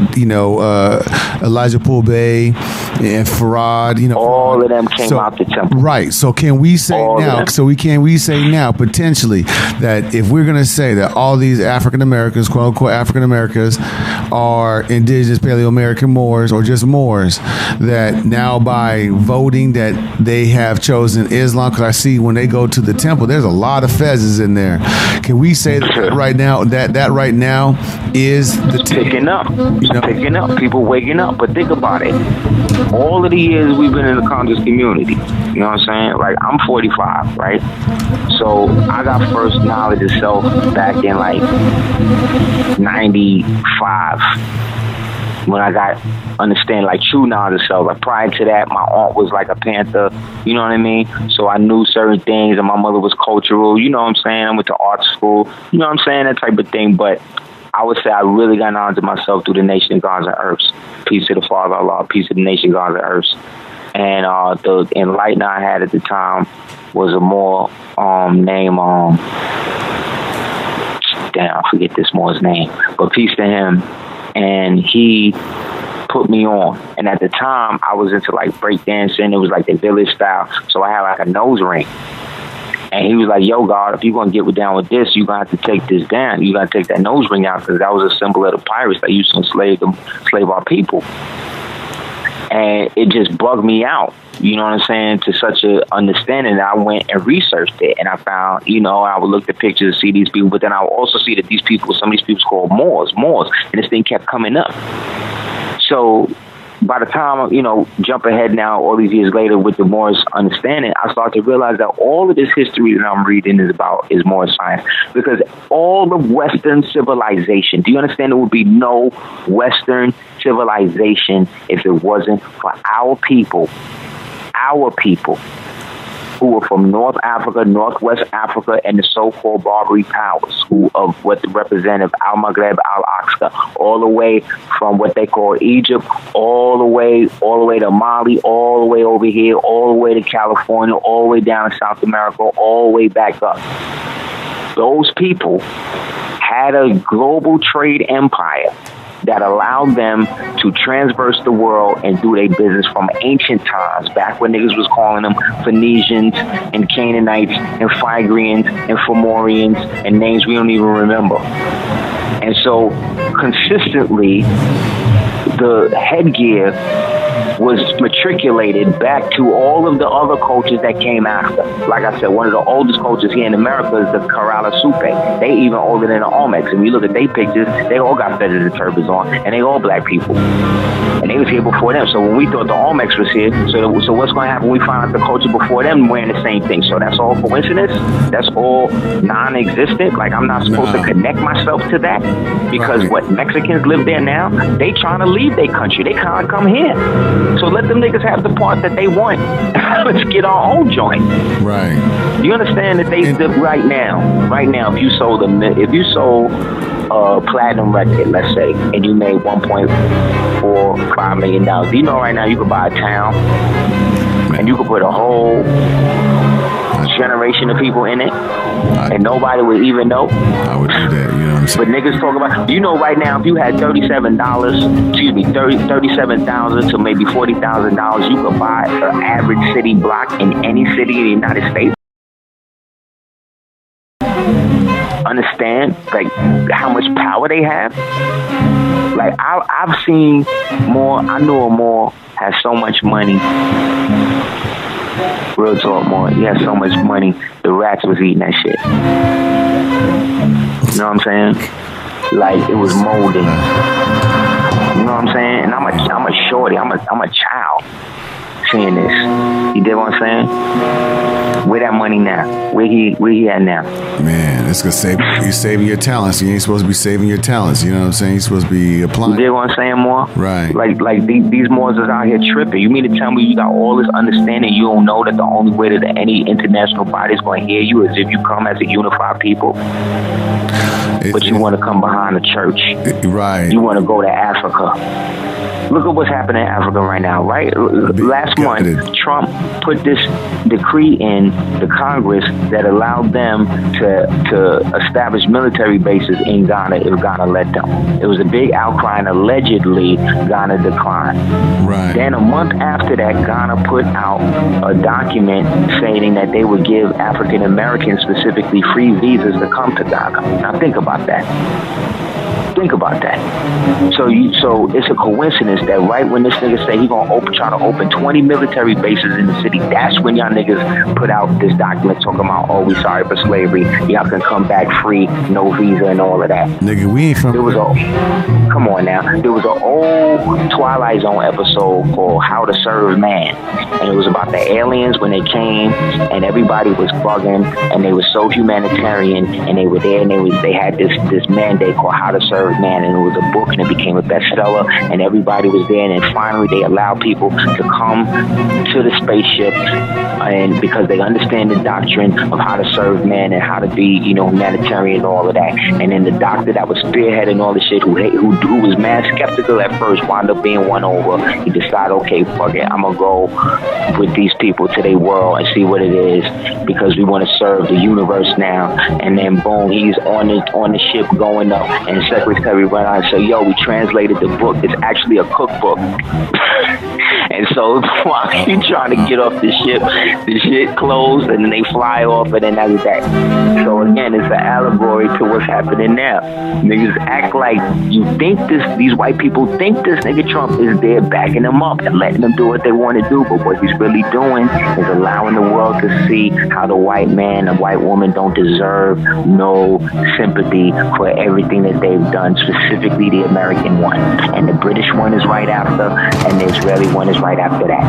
Elijah Poole Bey and Farad, all of them came out the temple. Right. So can we say now potentially that if we're going to say that all these African Americans, quote unquote African Americans, are indigenous Paleo American Moors or just Moors, that now by voting that they have chosen Islam, because I see when they go to the temple, there's a lot of fezzes in there. Can we say that right now that right now is the picking up? Picking up, people waking up. But think about it. All of the years we've been in the conscious community, you know what I'm saying? Like, I'm 45, right? So I got first knowledge of self back in like 95 when I got understand like true knowledge of self. Like prior to that, my aunt was like a Panther, you know what I mean? So I knew certain things, and my mother was cultural, you know what I'm saying? I went to art school, you know what I'm saying? That type of thing. But I would say I really got knowledge of myself through the Nation of Gods and Earths. Peace to the Father Allah, peace to the Nation of Gods and Earths. And the enlightenment I had at the time was a more name, damn, I forget this Moore's name, but peace to him. And he put me on. And at the time, I was into like breakdancing. It was like the village style. So I had like a nose ring. And he was like, yo, God, if you're going to get down with this, you're going to have to take this down. You got to take that nose ring out, because that was a symbol of the pirates that used to enslave our people. And it just bugged me out, you know what I'm saying, to such a understanding that I went and researched it. And I found, I would look at pictures and see these people, but then I would also see that some of these people called Moors, and this thing kept coming up. So by the time, jump ahead now, all these years later with the Moorish understanding, I started to realize that all of this history that I'm reading is Moorish science. Because all of Western civilization, do you understand there would be no Western civilization if it wasn't for our people who were from North Africa, Northwest Africa, and the so-called Barbary powers, who of what the representative Al-Maghreb, Al-Aqsa, all the way from what they call Egypt, all the way to Mali, all the way over here, all the way to California, all the way down to South America, all the way back up. Those people had a global trade empire that allowed them to transverse the world and do their business from ancient times, back when niggas was calling them Phoenicians and Canaanites and Phrygians and Fomorians and names we don't even remember. And so consistently, the headgear was matriculated back to all of the other cultures that came after. Like I said, one of the oldest cultures here in America is the Kerala Supe. They even older than the Olmecs. And we look at their pictures, they all got feathers and turbans on, and they all black people. And they was here before them. So when we thought the Olmecs was here, so what's going to happen when we find out the culture before them wearing the same thing? So that's all coincidence? That's all non-existent? Like, I'm not supposed to connect myself to that? Because what Mexicans live there now, they trying to leave their country. They can't come here. So let them niggas have the part that they want. Let's get our own joint. Right. You understand that right now, if you sold a platinum record, let's say, and you made $1.45 million, do you know right now you could buy a town and you could put a whole generation of people in it, and nobody would even know? I would do that, you know what I'm saying? But niggas talk about, right now, if you had $37,000 to maybe $40,000, you could buy an average city block in any city in the United States. Understand, like, how much power they have? Like, I've seen more, I know more has so much money. Real talk, more. He had so much money, the rats was eating that shit. You know what I'm saying? Like, it was molding. You know what I'm saying? And I'm a shorty. I'm a child seeing this. You dig what I'm saying? Where that money now? Where he at now? Man, it's gonna save you saving your talents. You ain't supposed to be saving your talents. You know what I'm saying? You're supposed to be applying. You dig what I'm saying, more? Right. Like these Moors is out here tripping. You mean to tell me you got all this understanding, you don't know that the only way that any international body is going to hear you is if you come as a unified people? But you want to come behind the church. Right. You want to go to Africa. Look at what's happening in Africa right now, right? Last month, Trump put this decree in the Congress that allowed them to establish military bases in Ghana if Ghana let them. It was a big outcry, and allegedly Ghana declined. Right. Then a month after that, Ghana put out a document stating that they would give African Americans specifically free visas to come to Ghana. Now think about that. Think about that. So it's a coincidence that right when this nigga say he gonna try to open 20 military bases in the city, that's when y'all niggas put out this document talking about, oh, we sorry for slavery, y'all can come back free, no visa and all of that. Nigga, we ain't from. Come on now. There was an old Twilight Zone episode called How to Serve Man, and it was about the aliens when they came, and everybody was bugging, and they were so humanitarian, and they were there, and they had this mandate called How to Serve Man, and it was a book, and it became a bestseller, and everybody was there, and then finally they allowed people to come to the spaceship, and because they understand the doctrine of how to serve man and how to be, humanitarian and all of that. And then the doctor that was spearheading all the shit, who was mad skeptical at first, wound up being won over. He decided, okay, fuck it, I'm gonna go with these people to their world and see what it is, because we want to serve the universe now. And then boom, he's on the ship going up, and the secretary went on and said, yo, we translated the book. It's actually a cookbook. And so while he's trying to get off the shit closed, and then they fly off, and then that's that. So again, it's an allegory to what's happening now. Niggas act like these white people think this nigga Trump is there backing them up and letting them do what they want to do, but what he's really doing is allowing the world to see how the white man and white woman don't deserve no sympathy for everything that they've done, specifically the American one. And the British one is right after, and the Israeli one is right after that.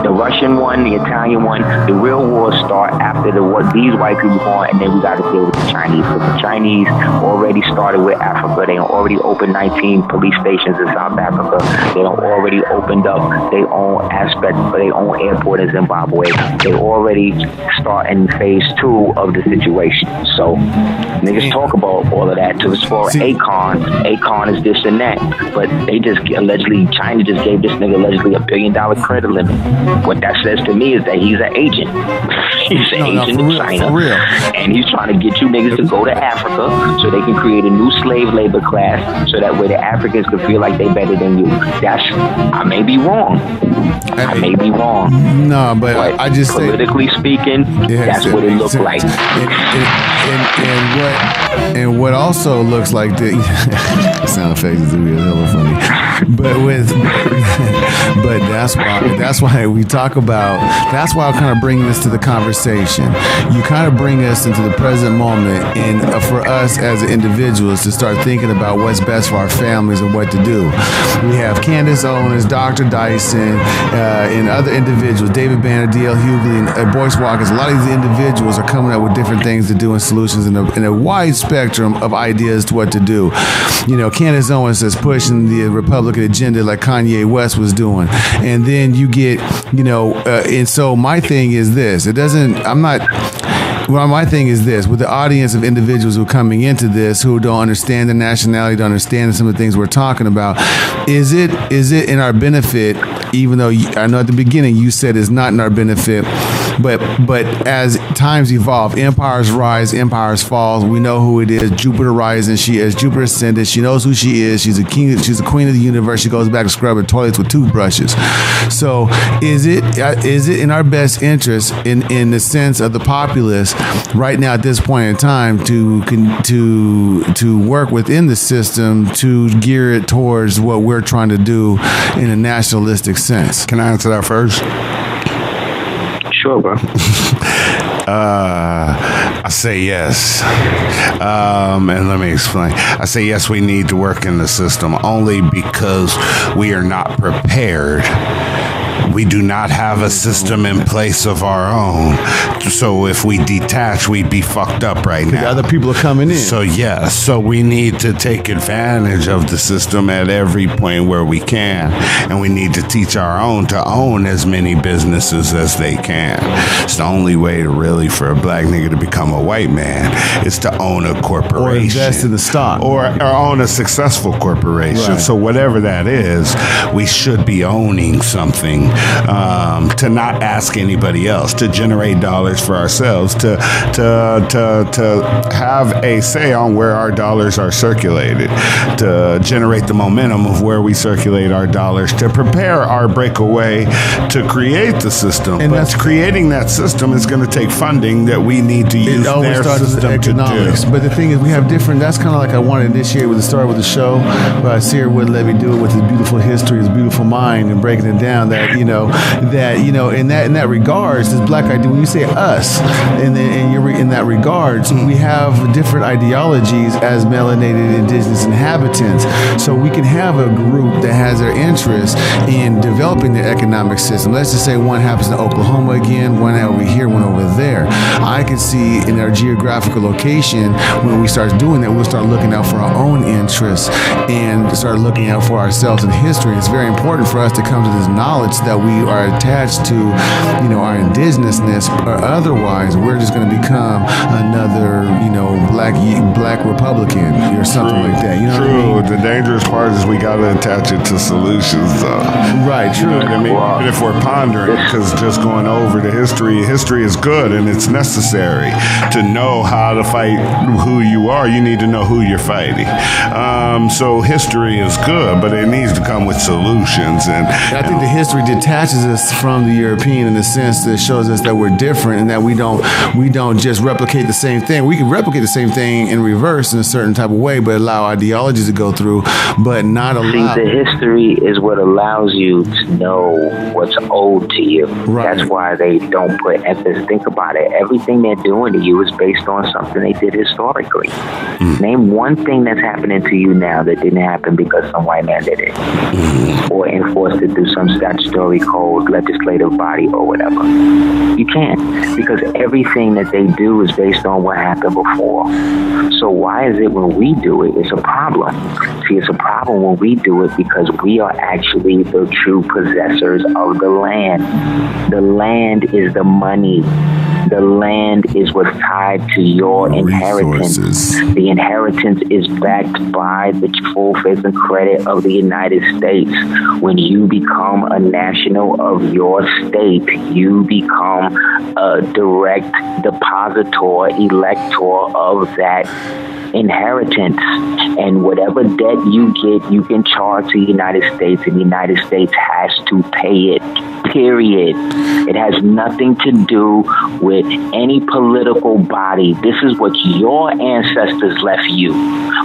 The Russian one, the Italian one, the real wars start after what these white people want, and then we got to deal with the Chinese. Because the Chinese already started with Africa. They already opened 19 police stations in South Africa. They already opened up their own aspect for their own airport in Zimbabwe. They already start in phase 2 of the situation. So niggas talk about all of that to explore Akon is this and that, but they just China just gave this nigga allegedly $1 billion credit limit. What that says to me is that he's an agent. He's an agent in China, and he's trying to get you niggas to go to Africa so they can create a new slave labor class, so that way the Africans can feel like they better than you. I may be wrong. I may be wrong. No, but I just politically speaking, that's what it looks like. And what also looks like the sound effects is really hella funny. But that's why we talk about. That's why I kind of bring this to the conversation. You kind of bring us into the present moment, and for us as individuals to start thinking about what's best for our families and what to do. We have Candace Owens, Dr. Dyson, and other individuals, David Banner, D.L. Hughley, and Boyce Watkins. A lot of these individuals are coming up with different things to do and solutions in a wide spectrum of ideas to what to do. Candace Owens is pushing the Republican agenda like Kanye West was doing. And then you get, and so my thing is this. My thing is this, with the audience of individuals who are coming into this who don't understand the nationality, don't understand some of the things we're talking about, is it in our benefit, even though I know at the beginning you said it's not in our benefit, but as times evolve, empires rise, empires fall. We know who it is. Jupiter rising. She is Jupiter ascended. She knows who she is. She's a king. She's a queen of the universe. She goes back to scrubbing toilets with toothbrushes. So is it in our best interest, in the sense of the populace right now at this point in time, to work within the system to gear it towards what we're trying to do in a nationalistic sense? Can I answer that first? Sure, bro. I say yes. And let me explain. I say yes, we need to work in the system only because we are not prepared We do not have a system in place of our own. So if we detach, we'd be fucked up right now. Other people are coming in. So so we need to take advantage of the system at every point where we can. And we need to teach our own to own as many businesses as they can. It's the only way to really for a black nigga to become a white man is to own a corporation. Or invest in the stock. Or own a successful corporation. Right. So whatever that is, we should be owning something, to not ask anybody else, to generate dollars for ourselves, to have a say on where our dollars are circulated, to generate the momentum of where we circulate our dollars, to prepare our breakaway to create the system. And that's creating that system is going to take funding that we need to use their system to do. But the thing is, we have different. That's kind of like I wanted to initiate with the start with the show, but Aseer wouldn't let me do it with his beautiful history, his beautiful mind, and breaking it down. In that regards, this black idea. When you say us, and you're in that regards, we have different ideologies as melanated indigenous inhabitants. So we can have a group that has their interest in developing the economic system. Let's just say one happens in Oklahoma again, one over here, one over there. I can see in our geographical location when we start doing that, we'll start looking out for our own interests and start looking out for ourselves in history. It's very important for us to come to this knowledge that we are attached to, our indigenousness, or otherwise we're just going to become another, black Republican or something like that. True. What I mean? The dangerous part is we got to attach it to solutions, though. Right. True. Even if we're pondering, because just going over the history is good and it's necessary to know how to fight who you are. You need to know who you're fighting. So history is good, but it needs to come with solutions. And I think the history detaches us from the European in the sense that it shows us that we're different and that we don't just replicate the same thing. We can replicate the same thing in reverse in a certain type of way, but allow ideologies to go through, but not allow. See, the history is what allows you to know what's owed to you. Right. That's why they don't put emphasis. Think about it. Everything they're doing to you is based on something they did historically. Name one thing that's happening to you now that didn't happen because some white man did it, or enforced it through some statutory code, legislative body, or whatever. You can't, because everything that they do is based on what happened before. So why is it when we do it, it's a problem? See, it's a problem when we do it because we are actually the true possessors of the land. The land is the money. The land is what's tied to your inheritance. The inheritance is backed by the full faith and credit of the United States. When you become a national of your state, you become a direct depositor, elector of that inheritance, and whatever debt you get, you can charge to the United States, and the United States has to pay it. Period. It has nothing to do with any political body. This is what your ancestors left you.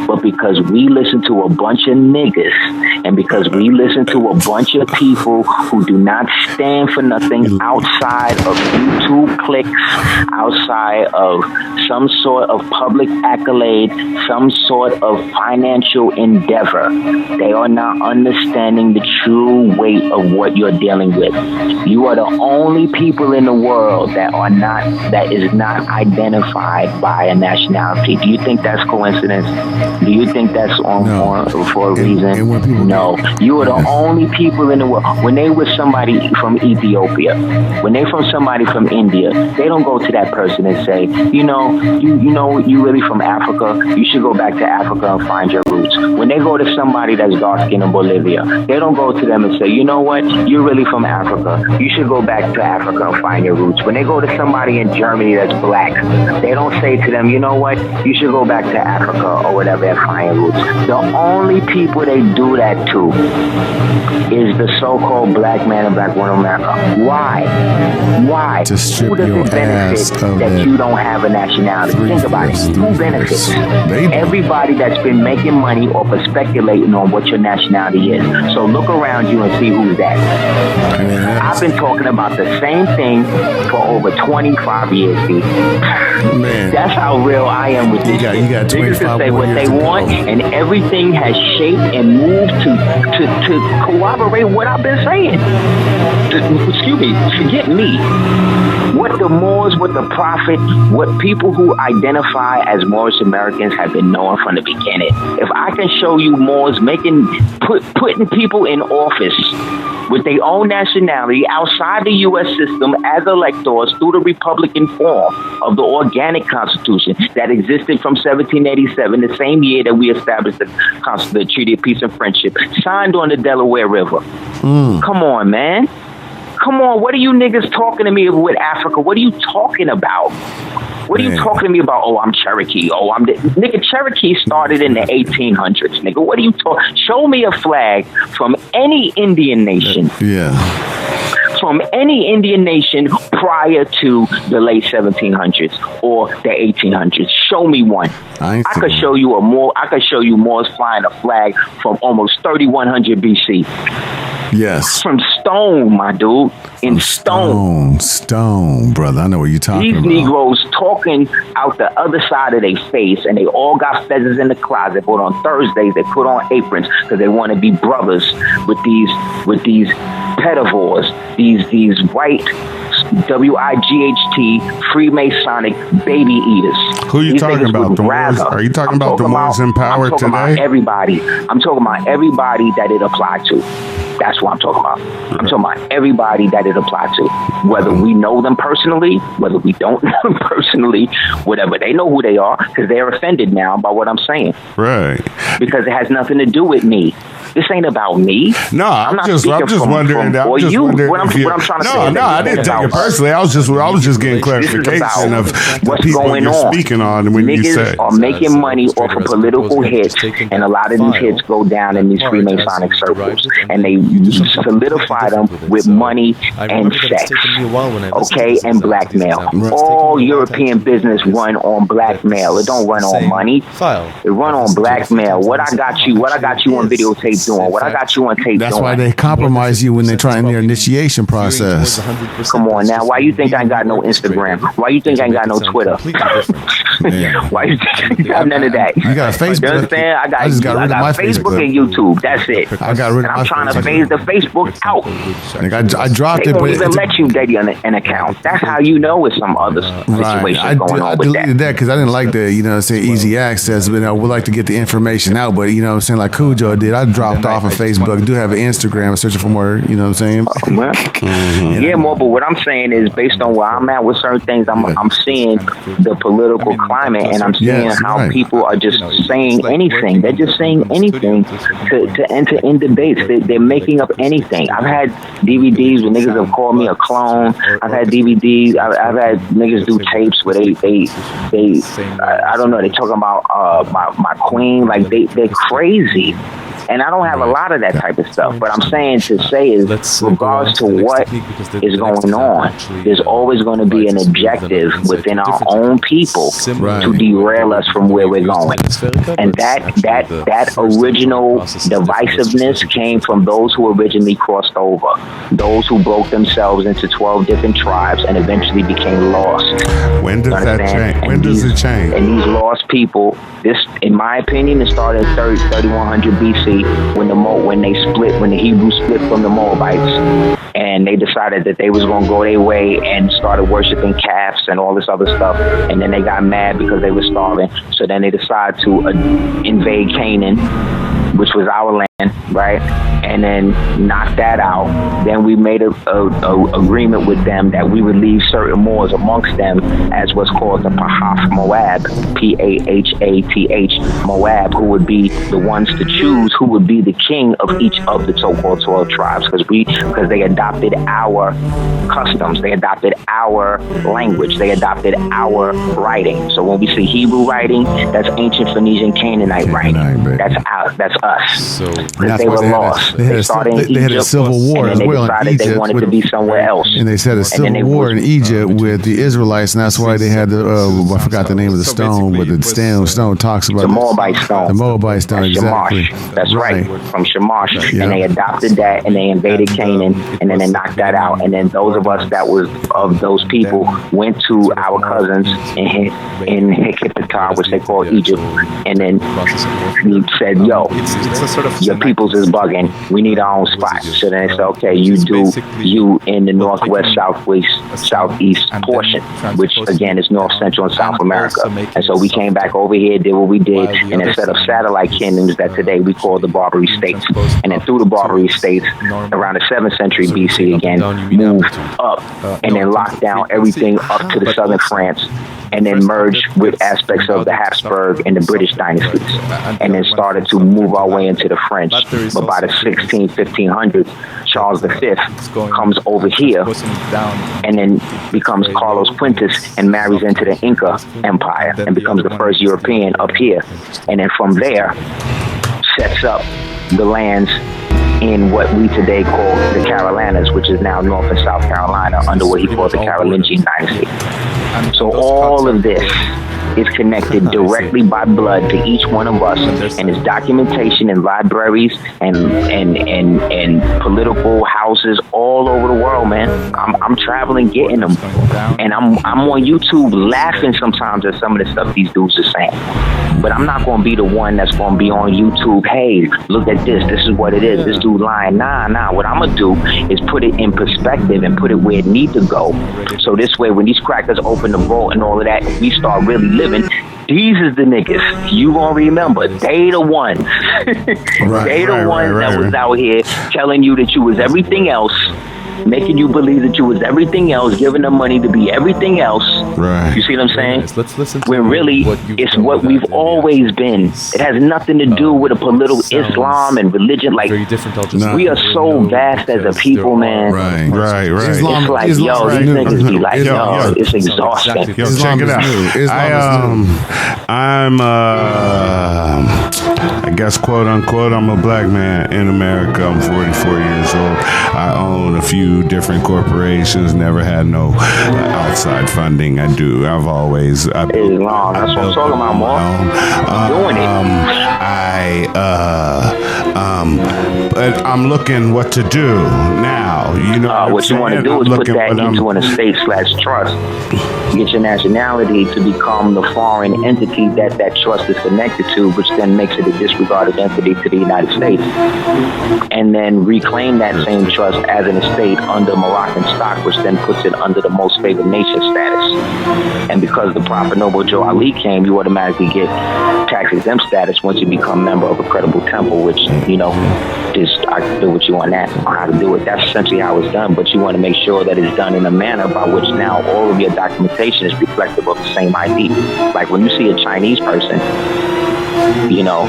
But because we listen to a bunch of niggas, and because we listen to a bunch of people who do not stand for nothing outside of YouTube clicks, outside of some sort of public accolade, some sort of financial endeavor, they are not understanding the true weight of what you're dealing with. You are the only people in the world that is not identified by a nationality. Do you think that's coincidence? Do you think that's for a reason? No. You are the only people in the world. When they were somebody from Ethiopia, when they from somebody from India, they don't go to that person and say, you really from Africa, you should go back to Africa and find your roots. When they go to somebody that's dark skinned in Bolivia, they don't go to them and say, you know what, you're really from Africa, you should go back to Africa and find your roots. When they go to somebody in Germany that's black, they don't say to them, you know what, you should go back to Africa or whatever and find your roots. The only people they do that to is the so-called black man and black woman of America. Why? To strip Who does your it benefit ass of that it. you don't have a nationality? Think about it. Who benefits? They do. Everybody that's been making money or for speculating on what your nationality is. So look around you and see who's that. I've been talking about the same thing for over 25 years, B. Man. That's how real I am with this. You got Niggas 25 can say more what years they to go. want, and everything has shaped and moved to to corroborate what I've been saying. Excuse me, forget me. What the Moors, what the Prophet, what people who identify as Moorish Americans have been knowing from the beginning. If I can show you Moors putting people in office with their own nationality outside the U.S. system as electors through the Republican form of the organic Constitution that existed from 1787, the same year that we established the Treaty of Peace and Friendship, signed on the Delaware River. Come on, man. Come on, what are you niggas talking to me with Africa? What are you talking about? What are you talking to me about? Oh, I'm Cherokee. Oh, nigga, Cherokee started in the 1800s, nigga. What are you talking? Show me a flag from any Indian nation. From any Indian nation prior to the late 1700s or the 1800s. Show me one. I could show you Moors flying a flag from almost 3100 BC. Yes. From stone, my dude. In stone. Stone, brother. I know what you're talking about. These Negroes talking out the other side of their face, and they all got feathers in the closet. But on Thursdays, they put on aprons because they want to be brothers with these pedivores, these white WIGHT Freemasonic baby eaters. Who are you talking about? The Moors? Are you talking about the Moors in power today? About everybody. I'm talking about everybody that it applied to. That's what I'm talking about. I'm talking about everybody that it applied to. Whether we know them personally, whether we don't know them personally, whatever. They know who they are because they're offended now by what I'm saying. Right. Because it has nothing to do with me. This ain't about me. No, I'm just wondering. What I'm trying to say. No, I didn't take it personally. I was just getting clarification of the people you're speaking on when you say. Niggas are making money off of political hits, and a lot of these hits go down in these Freemasonic circles, and they solidify them with money and sex, okay, and blackmail. All European business run on blackmail. It don't run on money. It run on blackmail. What I got you on videotape doing, what I got you on tape doing. That's why they compromise you when they try in their initiation process. Come on now, why you think I ain't got no Instagram? Why you think I ain't got no Twitter? Why you think I ain't got none of that? You got Facebook. You understand? I just got rid of my Facebook and YouTube. That's it. I got rid of my I'm trying to phase the Facebook out. I dropped it. They won't even let you date an account. That's how you know it's some other situation going on with that. I deleted that because I didn't like the, say easy access, but I would like to get the information out. But, what I'm saying, like Cujo did, I dropped off of Facebook. I do have an Instagram. I'm searching for more, you know what I'm saying? Yeah, more, but what I'm saying is based on where I'm at with certain things, I'm seeing the political climate, and I'm seeing how people are just saying anything. They're just saying anything to enter in debates. They're making up anything. I've had DVDs where niggas have called me a clone. I've had DVDs. I've had niggas do tapes where they I don't know. They talking about my queen. Like they're crazy. And I don't have a lot of that type of stuff. But I'm saying to say is, regardless to what is going on, there's always going to be an objective within our own people to derail us from where we're going. And that original divisiveness came from those who originally crossed over, those who broke themselves into 12 different tribes and eventually became lost. When does that change? When does it change? And these lost people, this, in my opinion, it started in 3100 BC when the Hebrews split from the Moabites, and they decided that they was going to go their way and started worshiping calves and all this other stuff, and then they got mad because they were starving, so then they decided to invade Canaan, which was our land, right? And then knock that out. Then we made a agreement with them that we would leave certain Moors amongst them as what's called the Pahath Moab, Pahath Moab, who would be the ones to choose who would be the king of each of the so-called 12 tribes, because they adopted our customs, they adopted our language, they adopted our writing. So when we see Hebrew writing, that's ancient Phoenician Canaanite writing. That's us. Because they were lost. They started in Egypt. They had a civil war as well in Egypt. They wanted to be somewhere else. And they said a civil war in Egypt with the Israelites, and that's why they had the, I forgot the name of the stone, but the stone talks about the Moabite stone. The Moabite stone, exactly. That's right, from Shamash. Yeah. And they adopted that, and they invaded Canaan, and then they knocked that out. And then those of us that was of those people went to our cousins in Hikipata, which they call Egypt, and then he said, yo, it's a sort of your peoples is bugging. We need our own spot. So then it's okay. You do you in the northwest, southeast portion, which again is North Central and South America. And so we came back over here, did what we did, and instead of satellite kingdoms that today we call the Barbary states, and then through the Barbary states around the 7th century BC again moved up and then locked down everything up to the southern France, and then merged with aspects of the Habsburg and the British dynasties, and then started to move our way into the French. But by the 1500s, Charles V comes over here and then becomes Carlos Quintus and marries into the Inca Empire and becomes the first European up here. And then from there, sets up the lands in what we today call the Carolinas, which is now North and South Carolina, under what he called the Carolingian dynasty. So all of this is connected directly by blood to each one of us, and is documentation in libraries and political houses all over the world, man. I'm traveling getting them, and I'm on YouTube laughing sometimes at some of the stuff these dudes are saying. But I'm not going to be the one that's going to be on YouTube, hey, look at this is what it is, this dude lying. Nah, what I'm going to do is put it in perspective and put it where it needs to go. So this way, when these crackers open the vault and all of that, we start really living, these is the niggas you gonna remember. They the ones. They the ones that was out here telling you that you was everything else, making you believe that you was everything else, giving them money to be everything else. Right. You see what I'm saying? Nice. Let's listen to when really it's what we've always been. It has nothing to do with a political Islam and religion. Like, we are so vast as a people, man. Right. It's like, these niggas be like, it's exhausting. Check it out. I guess, quote unquote, I'm a black man in America. I'm 44 years old. I own a few different corporations, never had no outside funding. I've always it's long. That's what I'm talking about, more. Doing it. But I'm looking what to do now. You know what you want to do is put that into an estate/trust. Get your nationality to become the foreign entity that trust is connected to, which then makes it a disregarded entity to the United States, and then reclaim that same trust as an estate under Moroccan stock, which then puts it under the most favored nation status. And because the Prophet Noble Joe Ali came, you automatically get tax exempt status once you become a member of a credible temple, which, you know, I can do what you on that, on how to do it. That's essentially how it's done, but you want to make sure that it's done in a manner by which now all of your documentation is reflective of the same ID. Like when you see a Chinese person, you know,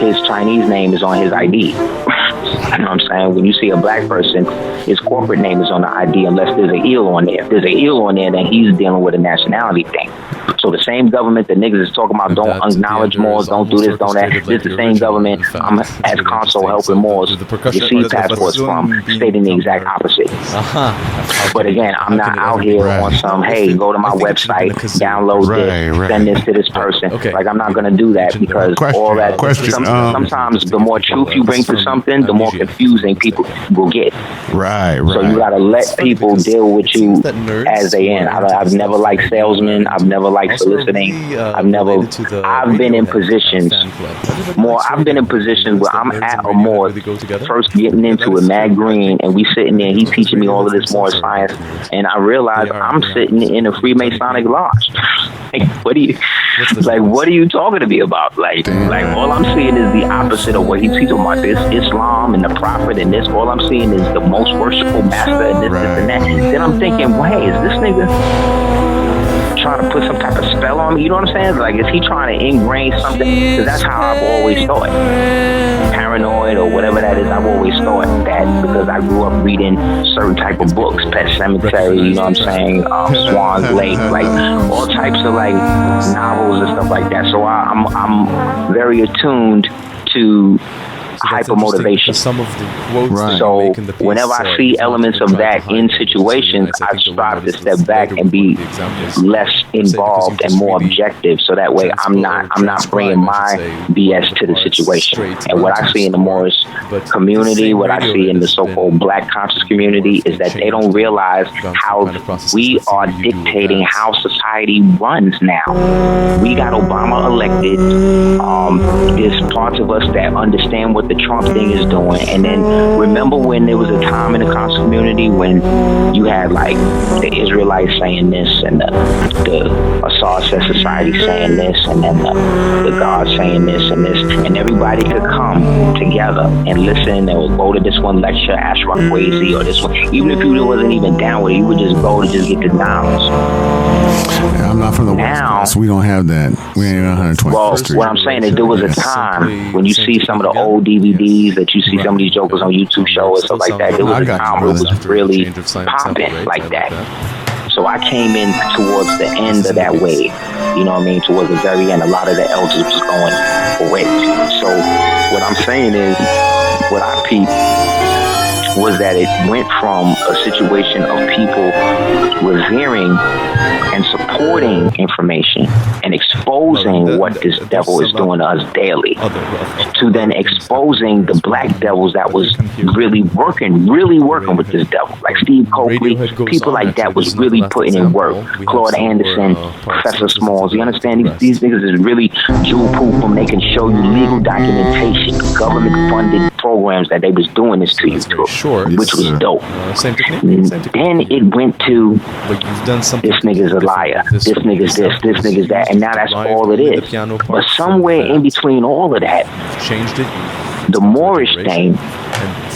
his Chinese name is on his ID. You know what I'm saying? When you see a black person, his corporate name is on the ID unless there's an eel on there. If there's an eel on there, then he's dealing with a nationality thing. So the same government that niggas is talking about don't acknowledge Moors, don't do this, don't that. This is the same government I'm as consul helping Moors receive passports from, stating the exact opposite. But again, I'm not out here on some, hey, go to my website, download this, send this to this person. Like, I'm not going to do that because all that. Sometimes the more truth you bring to something, the more confusing people will get. Right. So you got to let people deal with you as they in. I've never liked salesmen. I've never liked soliciting. I've been in positions where I'm at a Moor, first getting into it, mad green, and we sitting there, he teaching me all of this Moor science, and I realize I'm sitting in a Freemasonic lodge. What are you talking to me about? Like all I'm seeing is the opposite of what he's teaching about. This Islam and the Prophet and this. All I'm seeing is the most worshipful master and this and that. Then I'm thinking, wait, is this nigga trying to put some type of spell on me? You know what I'm saying? Like, is he trying to ingrain something? Because that's how I've always thought. Paranoid or whatever that is, I've always thought that because I grew up reading certain type of books, Pet Cemetery, you know what I'm saying, Swan's Lake, like all types of like novels and stuff like that. So I'm very attuned to hyper motivation. Some of the quotes so whenever I see elements of that in situations, I strive to step back and be less involved and more objective. So that way, I'm not bringing my BS to the situation. And what I see in the Moorish community, what I see in the so-called Black conscious community, is that they don't realize how we are dictating how society runs now. We got Obama elected. There's parts of us that understand what the Trump thing is doing. And then remember when there was a time in the conscious community when you had like the Israelites saying this and the Aseer said society saying this and then the God saying this, and everybody could come together and listen and go to this one lecture, ask Rockwayzy, or this one. Even if you wasn't even down with it, you would just go to just get the knowledge. Yeah, I'm not from the West Coast. We don't have that. We ain't 120th well, Street. What I'm saying is there was a time when you see some of the old DVDs that you see some of these jokers on YouTube shows and stuff like that. There was a time where it was really popping like that. So I came in towards the end of that wave. You know what I mean? Towards the very end, a lot of the elders was going away. So what I'm saying is, what I peeped was that it went from a situation of people revering and supporting information and exposing what this devil is doing to us daily, to then exposing the black devils that was really working with this devil, like Steve Coakley, people like that was really putting in work. Claude Anderson, Professor Smalls, you understand? These niggas is really jewel-proof them. They can show you legal documentation, government-funded programs that they was doing this to you through, which was dope. Same technique. Then it went to this nigga's a liar, this nigga's this nigga's that, and now that's all it is. But somewhere in between all of that, the Moorish thing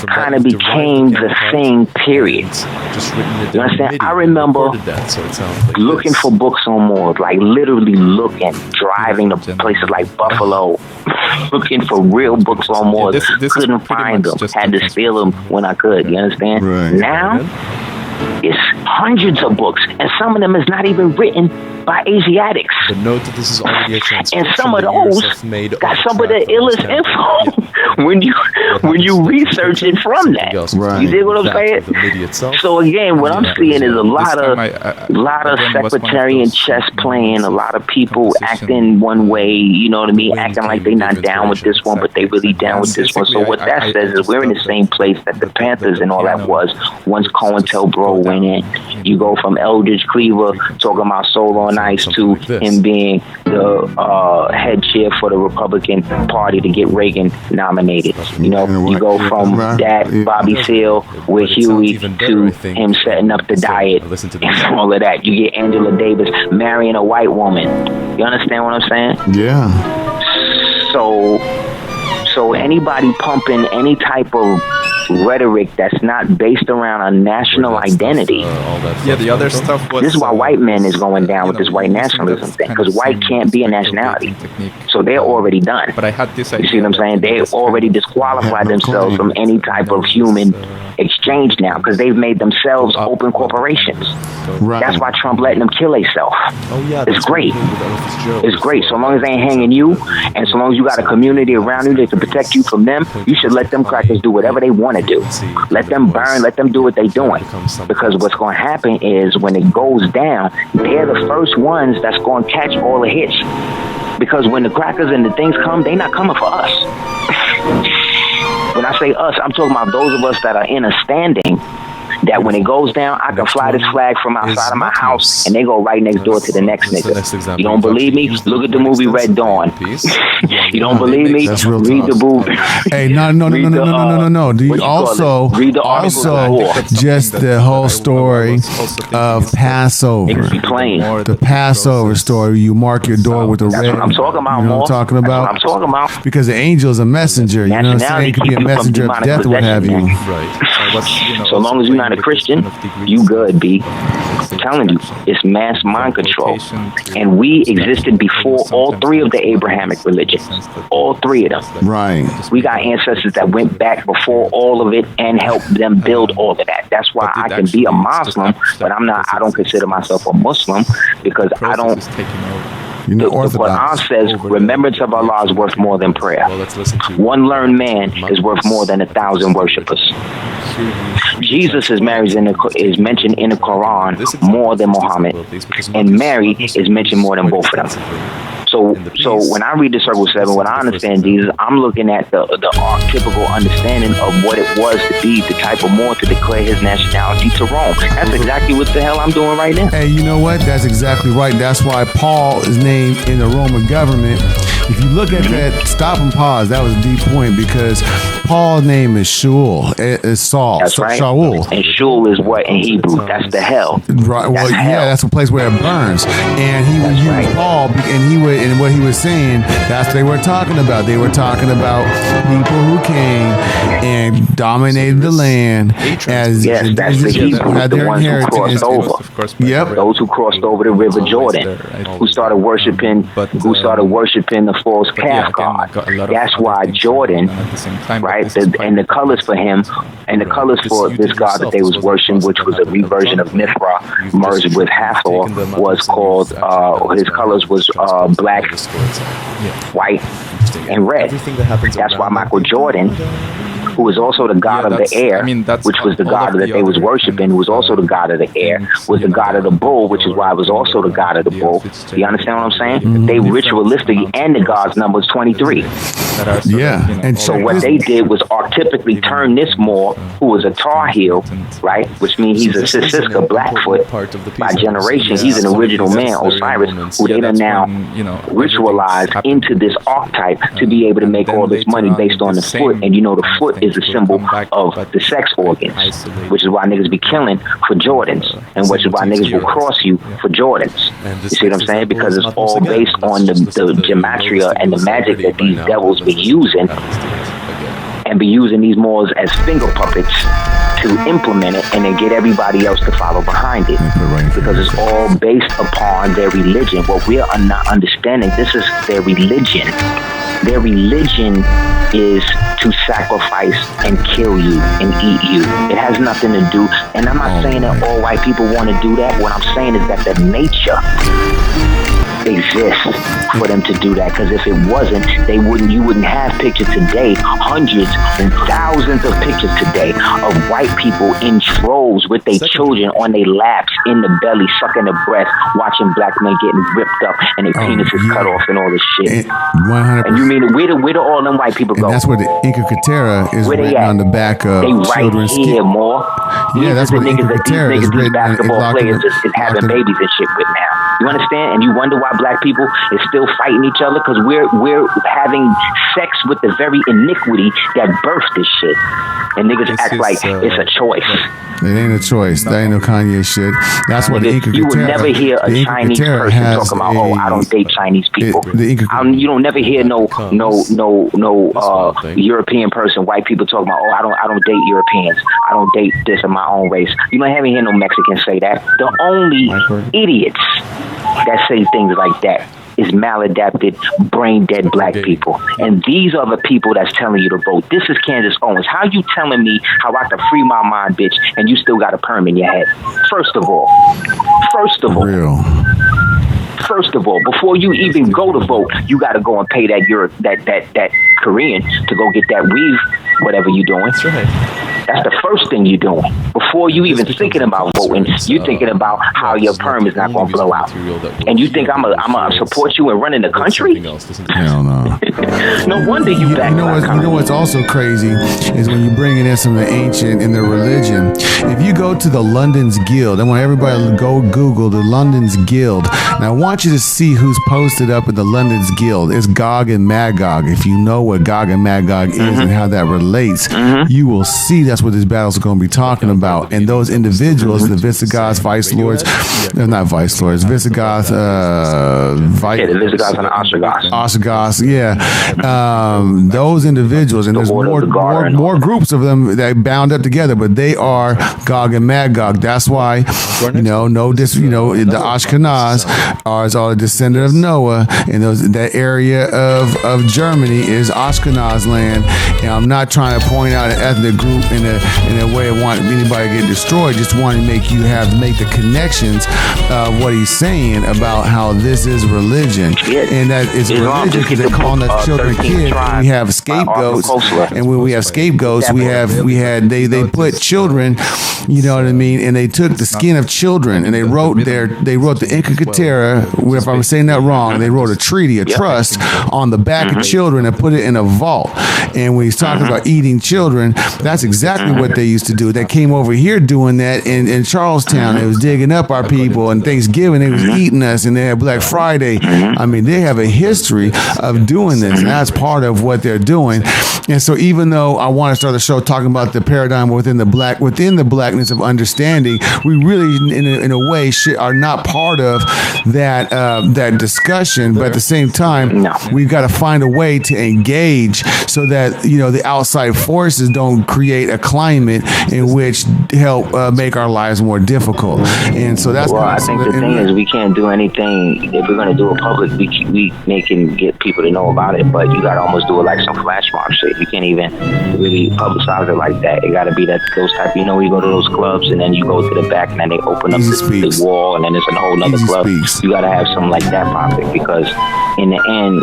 kind of became the thing, period. You understand? I remember looking for books on Moors, like literally looking, driving to places like Buffalo, looking for real books on Moors. Couldn't find them. Had to steal them when I could. You understand? Right. Now, it's hundreds of books, and some of them is not even written by Asiatics. But note that this is already a and some of those got some of the illest info when you research it from that. Right. You dig what I'm saying? So again, what I'm seeing is a lot of secretarian chess playing, a lot of people acting one way, you know what I mean, acting like they not down with this one, but they really down with this one. So what that says is we're in the same place that the Panthers and all that was once COINTELPRO went in. You go from Eldridge Cleaver talking about Soul on Ice to him being the head chair for the Republican Party to get Reagan nominated. You know, you go from that Bobby Seale with Huey to him setting up the diet and all of that. You get Angela Davis marrying a white woman. You understand what I'm saying? Yeah. So anybody pumping any type of rhetoric that's not based around a national identity. The other stuff was... This is why white men is going down with this white nationalism thing, because white can't be a nationality. So they're already done. But I had this idea. You see what I'm saying? They already disqualified themselves from any type of human exchange now, because they've made themselves open corporations. Right. That's why Trump letting them kill themselves. It's great. It's great. So long as they ain't hanging you, and so long as you got a community around you that can protect you from them, you should let them crackers do whatever they want to do. Let them burn, let them do what they're doing. Because what's going to happen is when it goes down, they're the first ones that's going to catch all the hits. Because when the crackers and the things come, they're not coming for us. When I say us, I'm talking about those of us that are in a standing that when it goes down, I can fly this flag from outside of my house and they go right next door to the next nigga. You don't believe me? Look at the movie Red Dawn. You don't believe me? That's real read tough. the book. Hey, no. Do you also just the whole story of Passover? The Passover story. You mark your door with a red. That's what I'm talking about. You know what I'm talking about? That's what I'm talking about. Because the angel is a messenger. You know what I'm saying? It could be a messenger of death, what have you. Right. So long as you're not a Christian, you good, B. I'm telling you, it's mass mind control. And we existed before all three of the Abrahamic religions. All three of them. Right. We got ancestors that went back before all of it and helped them build all of that. That's why I can be a Muslim, but I don't consider myself a Muslim because I don't You're not The orthodox. Quran says, remembrance of Allah is worth more than prayer. Well, let's listen to One learned man is worth more than 1,000 worshippers. Jesus is mentioned in the Quran more than Muhammad, and Mary is mentioned more than both of them. So when I read the Circle 7, when I understand Jesus, I'm looking at the archetypical understanding of what it was to be the type of Moor to declare his nationality to Rome. That's exactly what the hell I'm doing right now. Hey, you know what? That's exactly right. That's why Paul is named in the Roman government. If you look at that, stop and pause. That was a deep point because Paul's name is Shaul. It's Saul. That's right. Shaul. And Shul is what in Hebrew? That's the hell. Right. Well, yeah, that's a place where it burns. And he would use Paul, and what he was saying, that's what they were talking about. They were talking about people who came and dominated the land as that's the Hebrews, the ones who crossed over. Yep. Those who crossed over the River Jordan, who started worshiping the false calf god. That's why Jordan, right? And the colors for him, and the colors for this god that they was worshiping, which was a reversion of Mithra merged with Hathor, was called. His colors was black, white, and red. That's why Michael Jordan, who was also the god of the air, which was the god that they was worshiping, who was also the god of the air, was the god of the bull, which is why it was also the god of the bull. You understand what I'm saying? Mm-hmm. They ritualistic, and the god's number is 23. Yeah. And So what they did was archetypically turn this Moor, who was a Tar Heel, right, which means he's a Siska Blackfoot by generations. He's an original man, Osiris, who they done now ritualized into this archetype to be able to make all this money based on the foot. And the foot is a symbol of the sex organs, which is why niggas be killing for Jordans, and which is why niggas will cross you for Jordans. You see what I'm saying? Because it's all based on the gematria and the magic that these devils be using, and be using these Moors as finger puppets to implement it, and then get everybody else to follow behind it, because it's all based upon their religion. What we are not understanding, this is their religion. Their religion is to sacrifice and kill you and eat you. It has nothing to do, and I'm not saying that all white people want to do that. What I'm saying is that the nature exists for them to do that, because if it wasn't, you wouldn't have pictures today, hundreds and thousands of pictures today of white people in droves with their children on their laps, in the belly, sucking the breast, watching black men getting ripped up and their penises cut off and all this shit. 100%. And you mean where do all them white people go? And that's where the Inca Katera is written on the back of children's skin. Here more. Yeah, that's what the Inca Katera is written. These basketball players is having babies and shit with now. You understand? And you wonder why black people is still fighting each other, because we're having sex with the very iniquity that birthed this shit. And niggas act like it's a choice. It ain't a choice. That ain't no Kanye shit. That's what the Inca Katera. You will never hear a Chinese person talking about, I don't date Chinese people. You don't never hear no European person, white people talking about, I don't date Europeans. I don't date this of my own race. You might haven't hear no Mexicans say that. The only idiots that say things like that is maladapted, brain-dead black people. And these are the people that's telling you to vote. This is Candace Owens. How you telling me how I can free my mind, bitch, and you still got a perm in your head? First of all, before you even go to vote, you got to go and pay that Korean to go get that weave, whatever you doing. That's right. That's the first thing you're doing. Before you even thinking about voting, you're thinking about how your perm is not going to blow out. And you think I'm gonna support you in running the country? Hell no. No wonder you back. You know what's also crazy is when you bring in some of the ancient and the religion. If you go to the London's Guild, I want everybody to go Google the London's Guild. Now I want you to see who's posted up in the London's Guild. It's Gog and Magog. If you know what Gog and Magog is and how that relates, you will see that's what this battles are going to be talking about. And those individuals, the Visigoths, Vice Lords, not Vice Lords, Visigoths, the Visigoths and the Ostrogoths. Ostrogoths, yeah. Those individuals, and there's more groups of them them that bound up together, but they are Gog and Magog. That's why, the Ashkenaz are all a descendant of Noah, and that area of Germany is Ashkenaz land. And I'm not trying to point out an ethnic group in a way I want anybody to get destroyed. Just want to make the connections of what he's saying about how this is religion, and that it's religion because they're calling us children kids. We have scapegoats, and when we have scapegoats, they put children, you know what I mean, and they took the skin of children and they wrote the Inca Katera, if I'm saying that wrong, they wrote a treaty, a trust on the back of children and put it in a vault. And when he's talking about eating children, that's exactly what they used to do. They came over here doing that in Charlestown. They was digging up our people, and Thanksgiving they was eating us, and they had Black Friday. I mean, they have a history of doing this, and that's part of what they're doing. And so even though I want to start the show talking about the paradigm within the blackness of understanding, we really in a way are not part of that discussion, but at the same time we've got to find a way to engage so that the outside forces don't create a climate in which help make our lives more difficult. And so that's I think the thing is we can't do anything. If we're going to do it public, we can get people to know about it, but you got to almost do it like some flash mob shit. You can't even really publicize it like that. It got to be those type, you go to those clubs and then you go to the back and then they open up the wall and then it's a whole nother club. You got to have something like that popping, because in the end,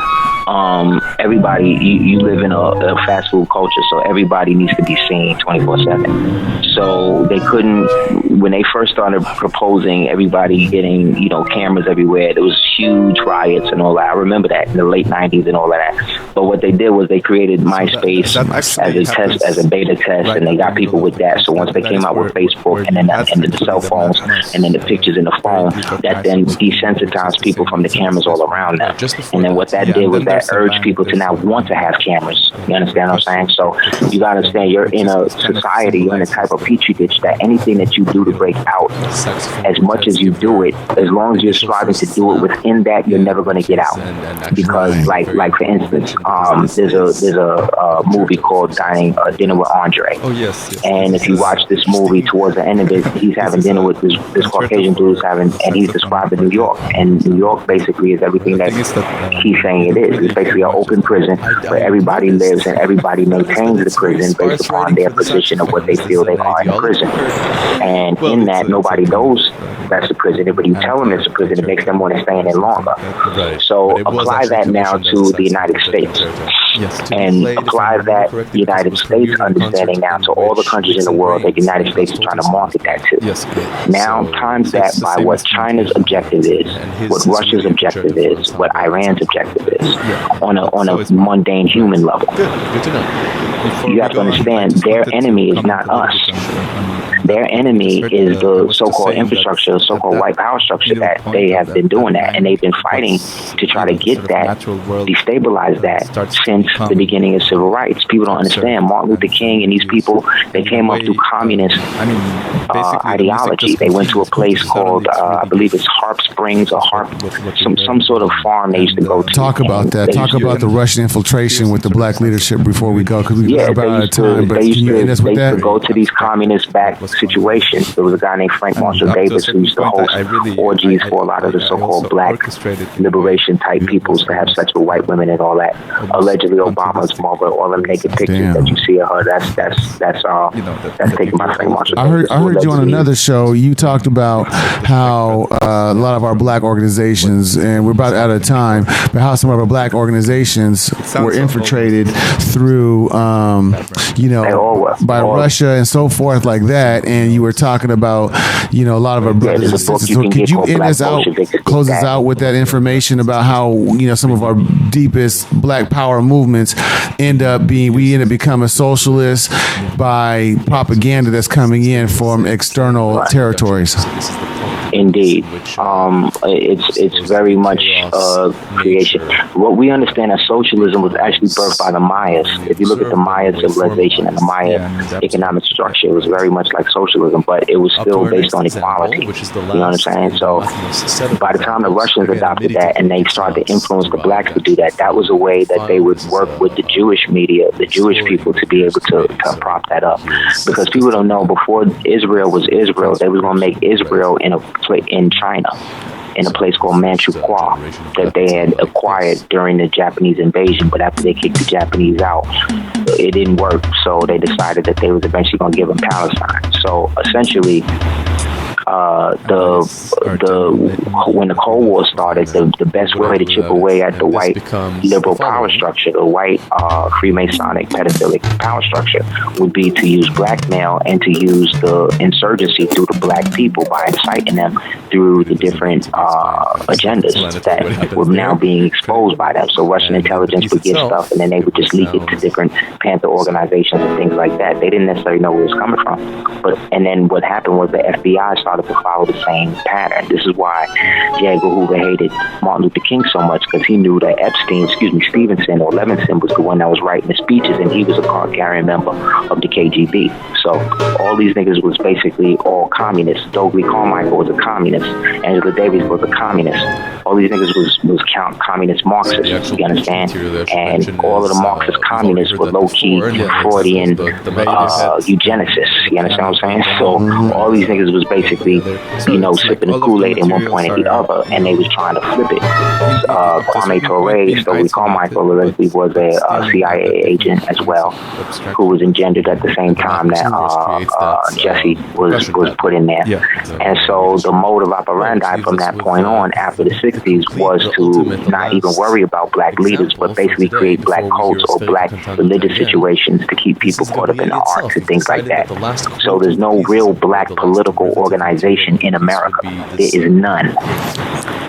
everybody, you live in a fast food culture, so everybody needs to be seen 24/7. So they couldn't, when they first started proposing everybody getting, cameras everywhere, there was huge riots and all that. I remember that in the late 90s and all of that. But what they did was they created MySpace as a beta test, and they got people with that. So once they came out with Facebook and then the cell phones and then the pictures in the phone, that then desensitized people from the cameras all around them. And then what that did was that urged people to now want to have cameras. You understand what I'm saying? So you got to understand, you're in a society, you're in a type of petri dish that anything that you do to break out, as much as you do it, as long as you're striving to do it within that, you're never going to get out. Because like for instance, there's a movie called Dinner with Andre. And if you watch this movie, towards the end of it, he's having dinner with this Caucasian dude, and he's describing New York. And New York basically is everything that he's saying it is. It's basically an open prison where everybody lives and everybody maintains the prison based upon their position of what they feel they are in the prison. And in that, nobody knows that's the prison, but you tell them it's a prison, it makes them want to stay in it longer. So apply that now to the United States. And apply that United States understanding now to all the countries in the world that the United States is trying to market that to. Now times that by what China's objective is, what Russia's objective is, what Iran's objective is, on a mundane human level. You have to understand, their enemy is not us. Their enemy is the so-called infrastructure, so-called white power structure that they have been doing that, and they've been fighting to try to get that, destabilize that since the beginning of civil rights. People don't understand. Martin Luther King and these people, they came up through communist ideology. They went to a place called, I believe it's Harp Springs or some sort of farm they used to go to. Talk about that. Talk about the Russian infiltration with the black leadership before we go, because we're about out of time. But can you end us with that? They used to go to these communist-backed situations. There was a guy named Frank Marshall Davis who used to host orgies for a lot of the so-called black liberation type peoples to have sex with white women and all that. Allegedly, Obama's mother, all them naked pictures that you see of her, that's taken by Frank Marshall Davis. I heard you on another show. You talked about how a lot of our black organizations, and we're about out of time, but how some of our black organizations were infiltrated through, by Russia and so forth like that. And you were talking about, a lot of our brothers and sisters. So could you end us out, close us out with that information about how, some of our deepest black power movements we end up becoming socialists by propaganda that's coming in from external territories? Indeed. It's very much creation. What we understand as socialism was actually birthed by the Mayas. If you look at the Maya civilization and the Maya economic structure, it was very much like socialism, but it was still based on equality. You know what I'm saying? So by the time the Russians adopted that and they started to influence the blacks to do that, that was a way that they would work with the Jewish media, the Jewish people, to be able to prop that up. Because people don't know, before Israel was Israel, they was going to make Israel in China, in a place called Manchukuo that they had acquired during the Japanese invasion. But after they kicked the Japanese out, it didn't work. So they decided that they was eventually going to give them Palestine. So essentially, when the Cold War started, the best way to chip away at the white liberal power structure, the white Freemasonic pedophilic power structure, would be to use blackmail and to use the insurgency through the black people by inciting them through the different agendas that were now being exposed by them. So Russian intelligence would get stuff, and then they would just leak it to different Panther organizations and things like that. They didn't necessarily know where it was coming from. And then what happened was the FBI started to follow the same pattern. This is why J. Edgar Hoover hated Martin Luther King so much, because he knew that Stevenson or Levinson was the one that was writing the speeches, and he was a card-carrying member of the KGB. So all these niggas was basically all communists. Stokely Carmichael was a communist. Angela Davis was a communist. All these niggas was communist Marxists, you understand? And all of the Marxist communists were low-key Freudian eugenicists, you understand what I'm saying? So all these niggas was basically, sipping the Kool-Aid in one point or the other, and they was trying to flip it. Kwame Ture, Stokely Carmichael, allegedly was a CIA agent as well, who was engendered at the same time that Jesse was put in there. And so the mode of operandi from that point on, after the 60s, was to not even worry about black leaders, but basically create black cults or black religious situations to keep people caught up in the arts and things like that. So there's no real black political organization in America. There is none.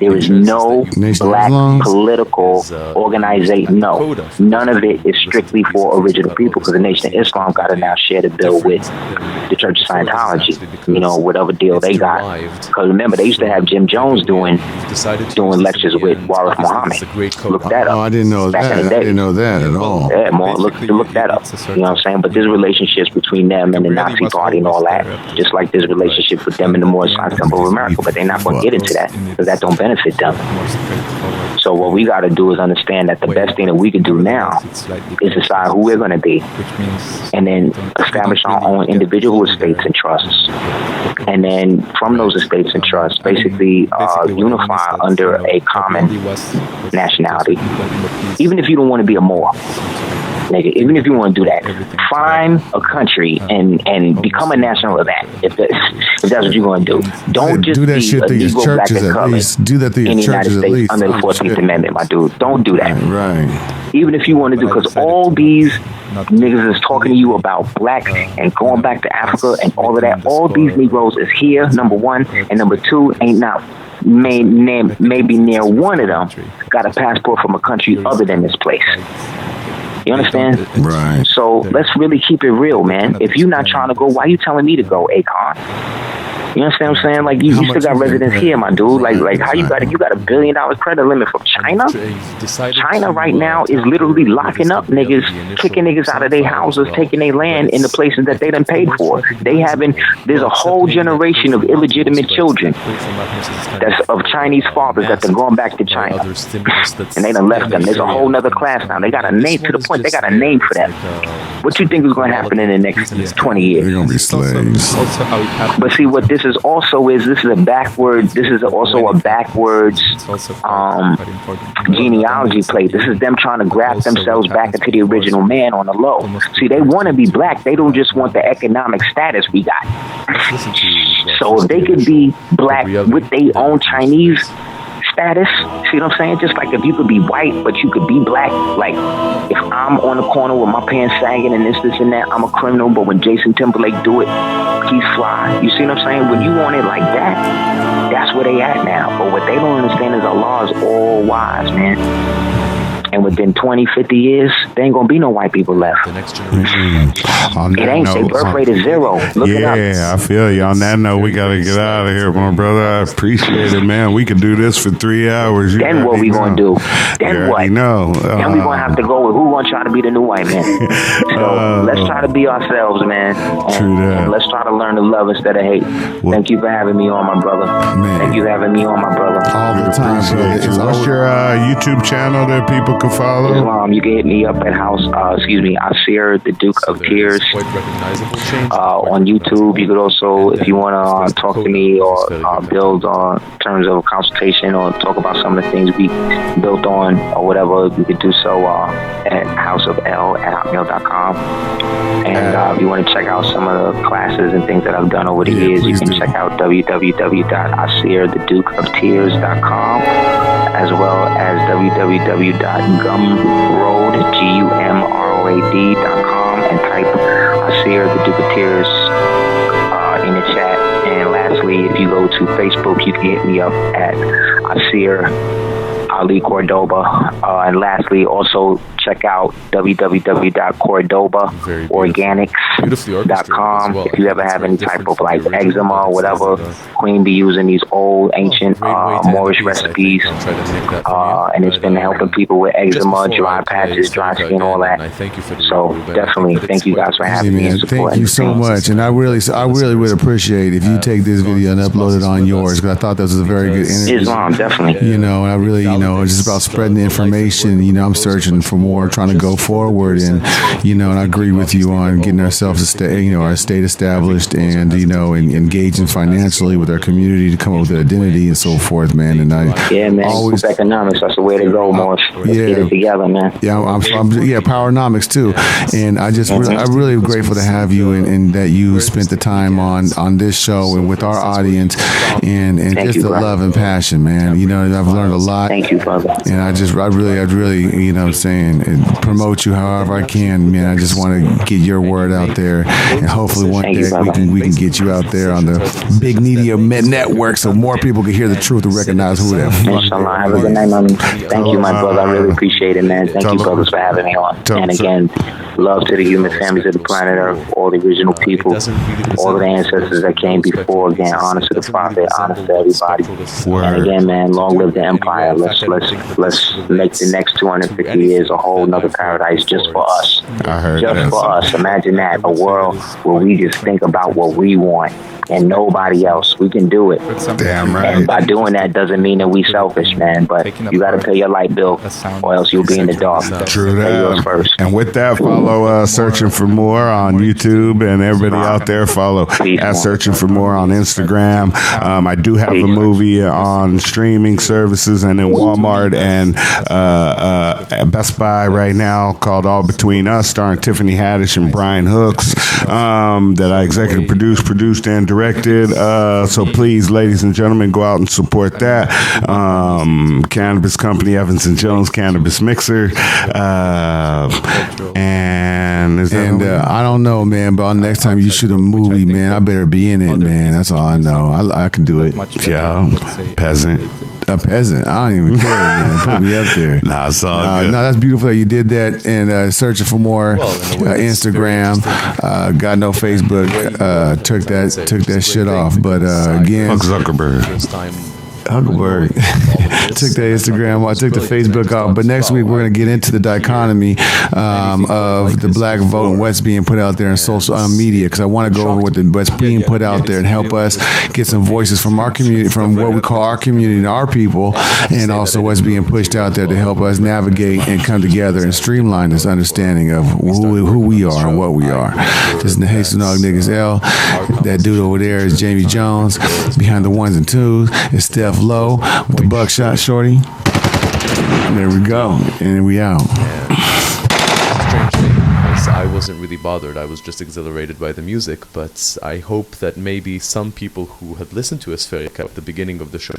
There is no black political organization. No. None of it is strictly for original people, because the Nation of Islam got to now share the bill with the Church of Scientology, whatever deal they got. Because remember, they used to have Jim Jones doing lectures with Warif Muhammad. Look that up. Oh, I didn't know that. I didn't know that at all. Yeah, look that up. You know what I'm saying? But there's relationships between them and the Nazi Party and all that, just like there's relationships with them and the Moorish Science Temple of America. But they're not going to get into that, because that don't benefit them. So what we got to do is understand that the best thing that we can do now is decide who we're going to be, and then establish our own individual estates and trusts. And then from those estates and trusts, basically unify under a common nationality. Even if you don't want to be a Moor, nigga, even if you want to do that, find a country and become a national of that. If that's what you're going to do, don't just do that be shit through your churches at least. Do that through your churches at least. Under the 14th Amendment, my dude. Don't do that. Right. Even if you want to do, because all these niggas is talking to you about black and going back to Africa and all of that. All these Negroes is here, number one, and number two, ain't not maybe near one of them got a passport from a country other than this place. You understand? Right. So let's really keep it real, man. If you're not trying to go, why are you telling me to go, Akon? You understand what I'm saying? Like, you still got residents here, my dude. Like how you got $1 billion credit limit from China? China right now is literally locking up niggas, kicking niggas out of their houses, taking their land in the places that they done paid for. There's a whole generation of illegitimate children that's of Chinese fathers that are going back to China. And they done left them. There's a whole nother class now. They got a name, to the point they got a name for that. What you think is going to happen in the next 20 years? They're going to be slaves. But see, what this is also is, this is also a backwards genealogy play. This is them trying to graft themselves back into the original man on the low. See, they want to be black. They don't just want the economic status we got. So if they could be black with their own Chinese status, see what I'm saying? Just like if you could be white, but you could be black. Like, if I'm on the corner with my pants sagging and this and that, I'm a criminal, but when Jason Timberlake do it, he's fly. You see what I'm saying? When you want it like that, that's where they at now. But what they don't understand is Allah is all wise, man. And within 20, 50 years, there ain't gonna be no white people left. The next generation. It ain't. Say birth rate is 0. Look it up. Yeah, I feel you. On that note, we gotta get out of here, my brother. I appreciate it, man. We could do this for 3 hours. You Then what already we gonna know. do? Then You what? already know. Then we gonna have to go with who gonna try to be the new white man. So let's try to be ourselves, man. True that. And let's try to learn to love instead of hate. Thank you for having me on, my brother. Man. Thank you for having me on, my brother. All the time, brother. Appreciate you. It's What's always- your YouTube channel that people can follow? Islam, you can hit me up at Aseer, the Duke of Tears. Quite recognizable change. On YouTube, you could also, if you want to talk to me or build on terms of a consultation or talk about some of the things we built on or whatever, you could do so at houseofl@hotmail.com. And if you want to check out some of the classes and things that I've done over the years, you can check out www.aseerthedukeftears.com, as well as www.gumroad.com, and type Aseer the Duke of Tears in the chat. And lastly, if you go to Facebook, you can hit me up at Aseer Ali Cordoba. And lastly, also check out www.cordobaorganics.com if you ever have any type of like eczema or whatever. Queen be using these old ancient Moorish recipes, and it's been helping people with eczema, dry patches, dry skin, all that. So definitely, thank you guys for having me and supporting. Thank you so much, and I really would appreciate if you take this video and upload it on yours, because I thought this was a very good interview. Islam, definitely. You know, and I really, it's just about spreading the information. I'm searching for more, trying to go forward, and and I agree with you on getting ourselves our state established, and and engaging financially with our community to come up with an identity and so forth, man. And I always economics. That's the way to go, Morris. Let's get it together, man. Yeah, I'm Powernomics too, and I'm really grateful to have you, and that you spent the time on this show and with our audience, and just the love and passion, man. I've learned a lot. Thank you, brother. And I'd really, and promote you however I can, man. I just want to get your word out there, and hopefully one day we can get you out there on the big media network, so more people can hear the truth and recognize who that. Inshallah. Have a good night, mommy. Thank you, my brother. I really appreciate it, man. Thank you, brothers, for having me on. And again, love to the human families of the planet Earth, all the original people, all of the ancestors that came before. Again, honor to the prophet, honor to everybody. And again, man, long live the empire. Let's make the next 250 years a whole nother paradise just for us. Just for us. Imagine that, a world where we just think about what we want and nobody else. We can do it. Damn right. And by doing that doesn't mean that we selfish, man. But you got to pay your light bill, or else you'll be in the dark. True Pay yours that. first. And with that, follow Searching for More on YouTube, and everybody out there follow at Searching for More on Instagram. I do have a movie on streaming services and in Walmart and Best Buy right now called All Between Us, starring Tiffany Haddish and Brian Hooks, that I executive produced and directed. So please, ladies and gentlemen, go out and support that. Cannabis company, Evans and Jones Cannabis Mixer. And I don't know, man, but next time you shoot a movie, man, I better be in it, man. That's all I know. I can do it. Yeah, peasant. A peasant. I don't even care, man. Put me up there. Nah, it's all good. No, that's beautiful that you did that. And Searching for More, Instagram, got no Facebook, took that shit off. But again, Zuckerberg. Huckleberg took the Instagram, I took the Facebook off. But next week we're going to get into the dichotomy of the black vote and what's being put out there in social media, because I want to go over what's being put out there and help us get some voices from our community, from what we call our community and our people, and also what's being pushed out there to help us navigate and come together and streamline this understanding of who we are and what we are. This is the Hastenog Niggas L. That dude over there is Jamie Jones. Behind the ones and twos is Steph Low with the buckshot shorty. There we go, and we out. Strangely, I wasn't really bothered. I was just exhilarated by the music, but I hope that maybe some people who had listened to Aseer at the beginning of the show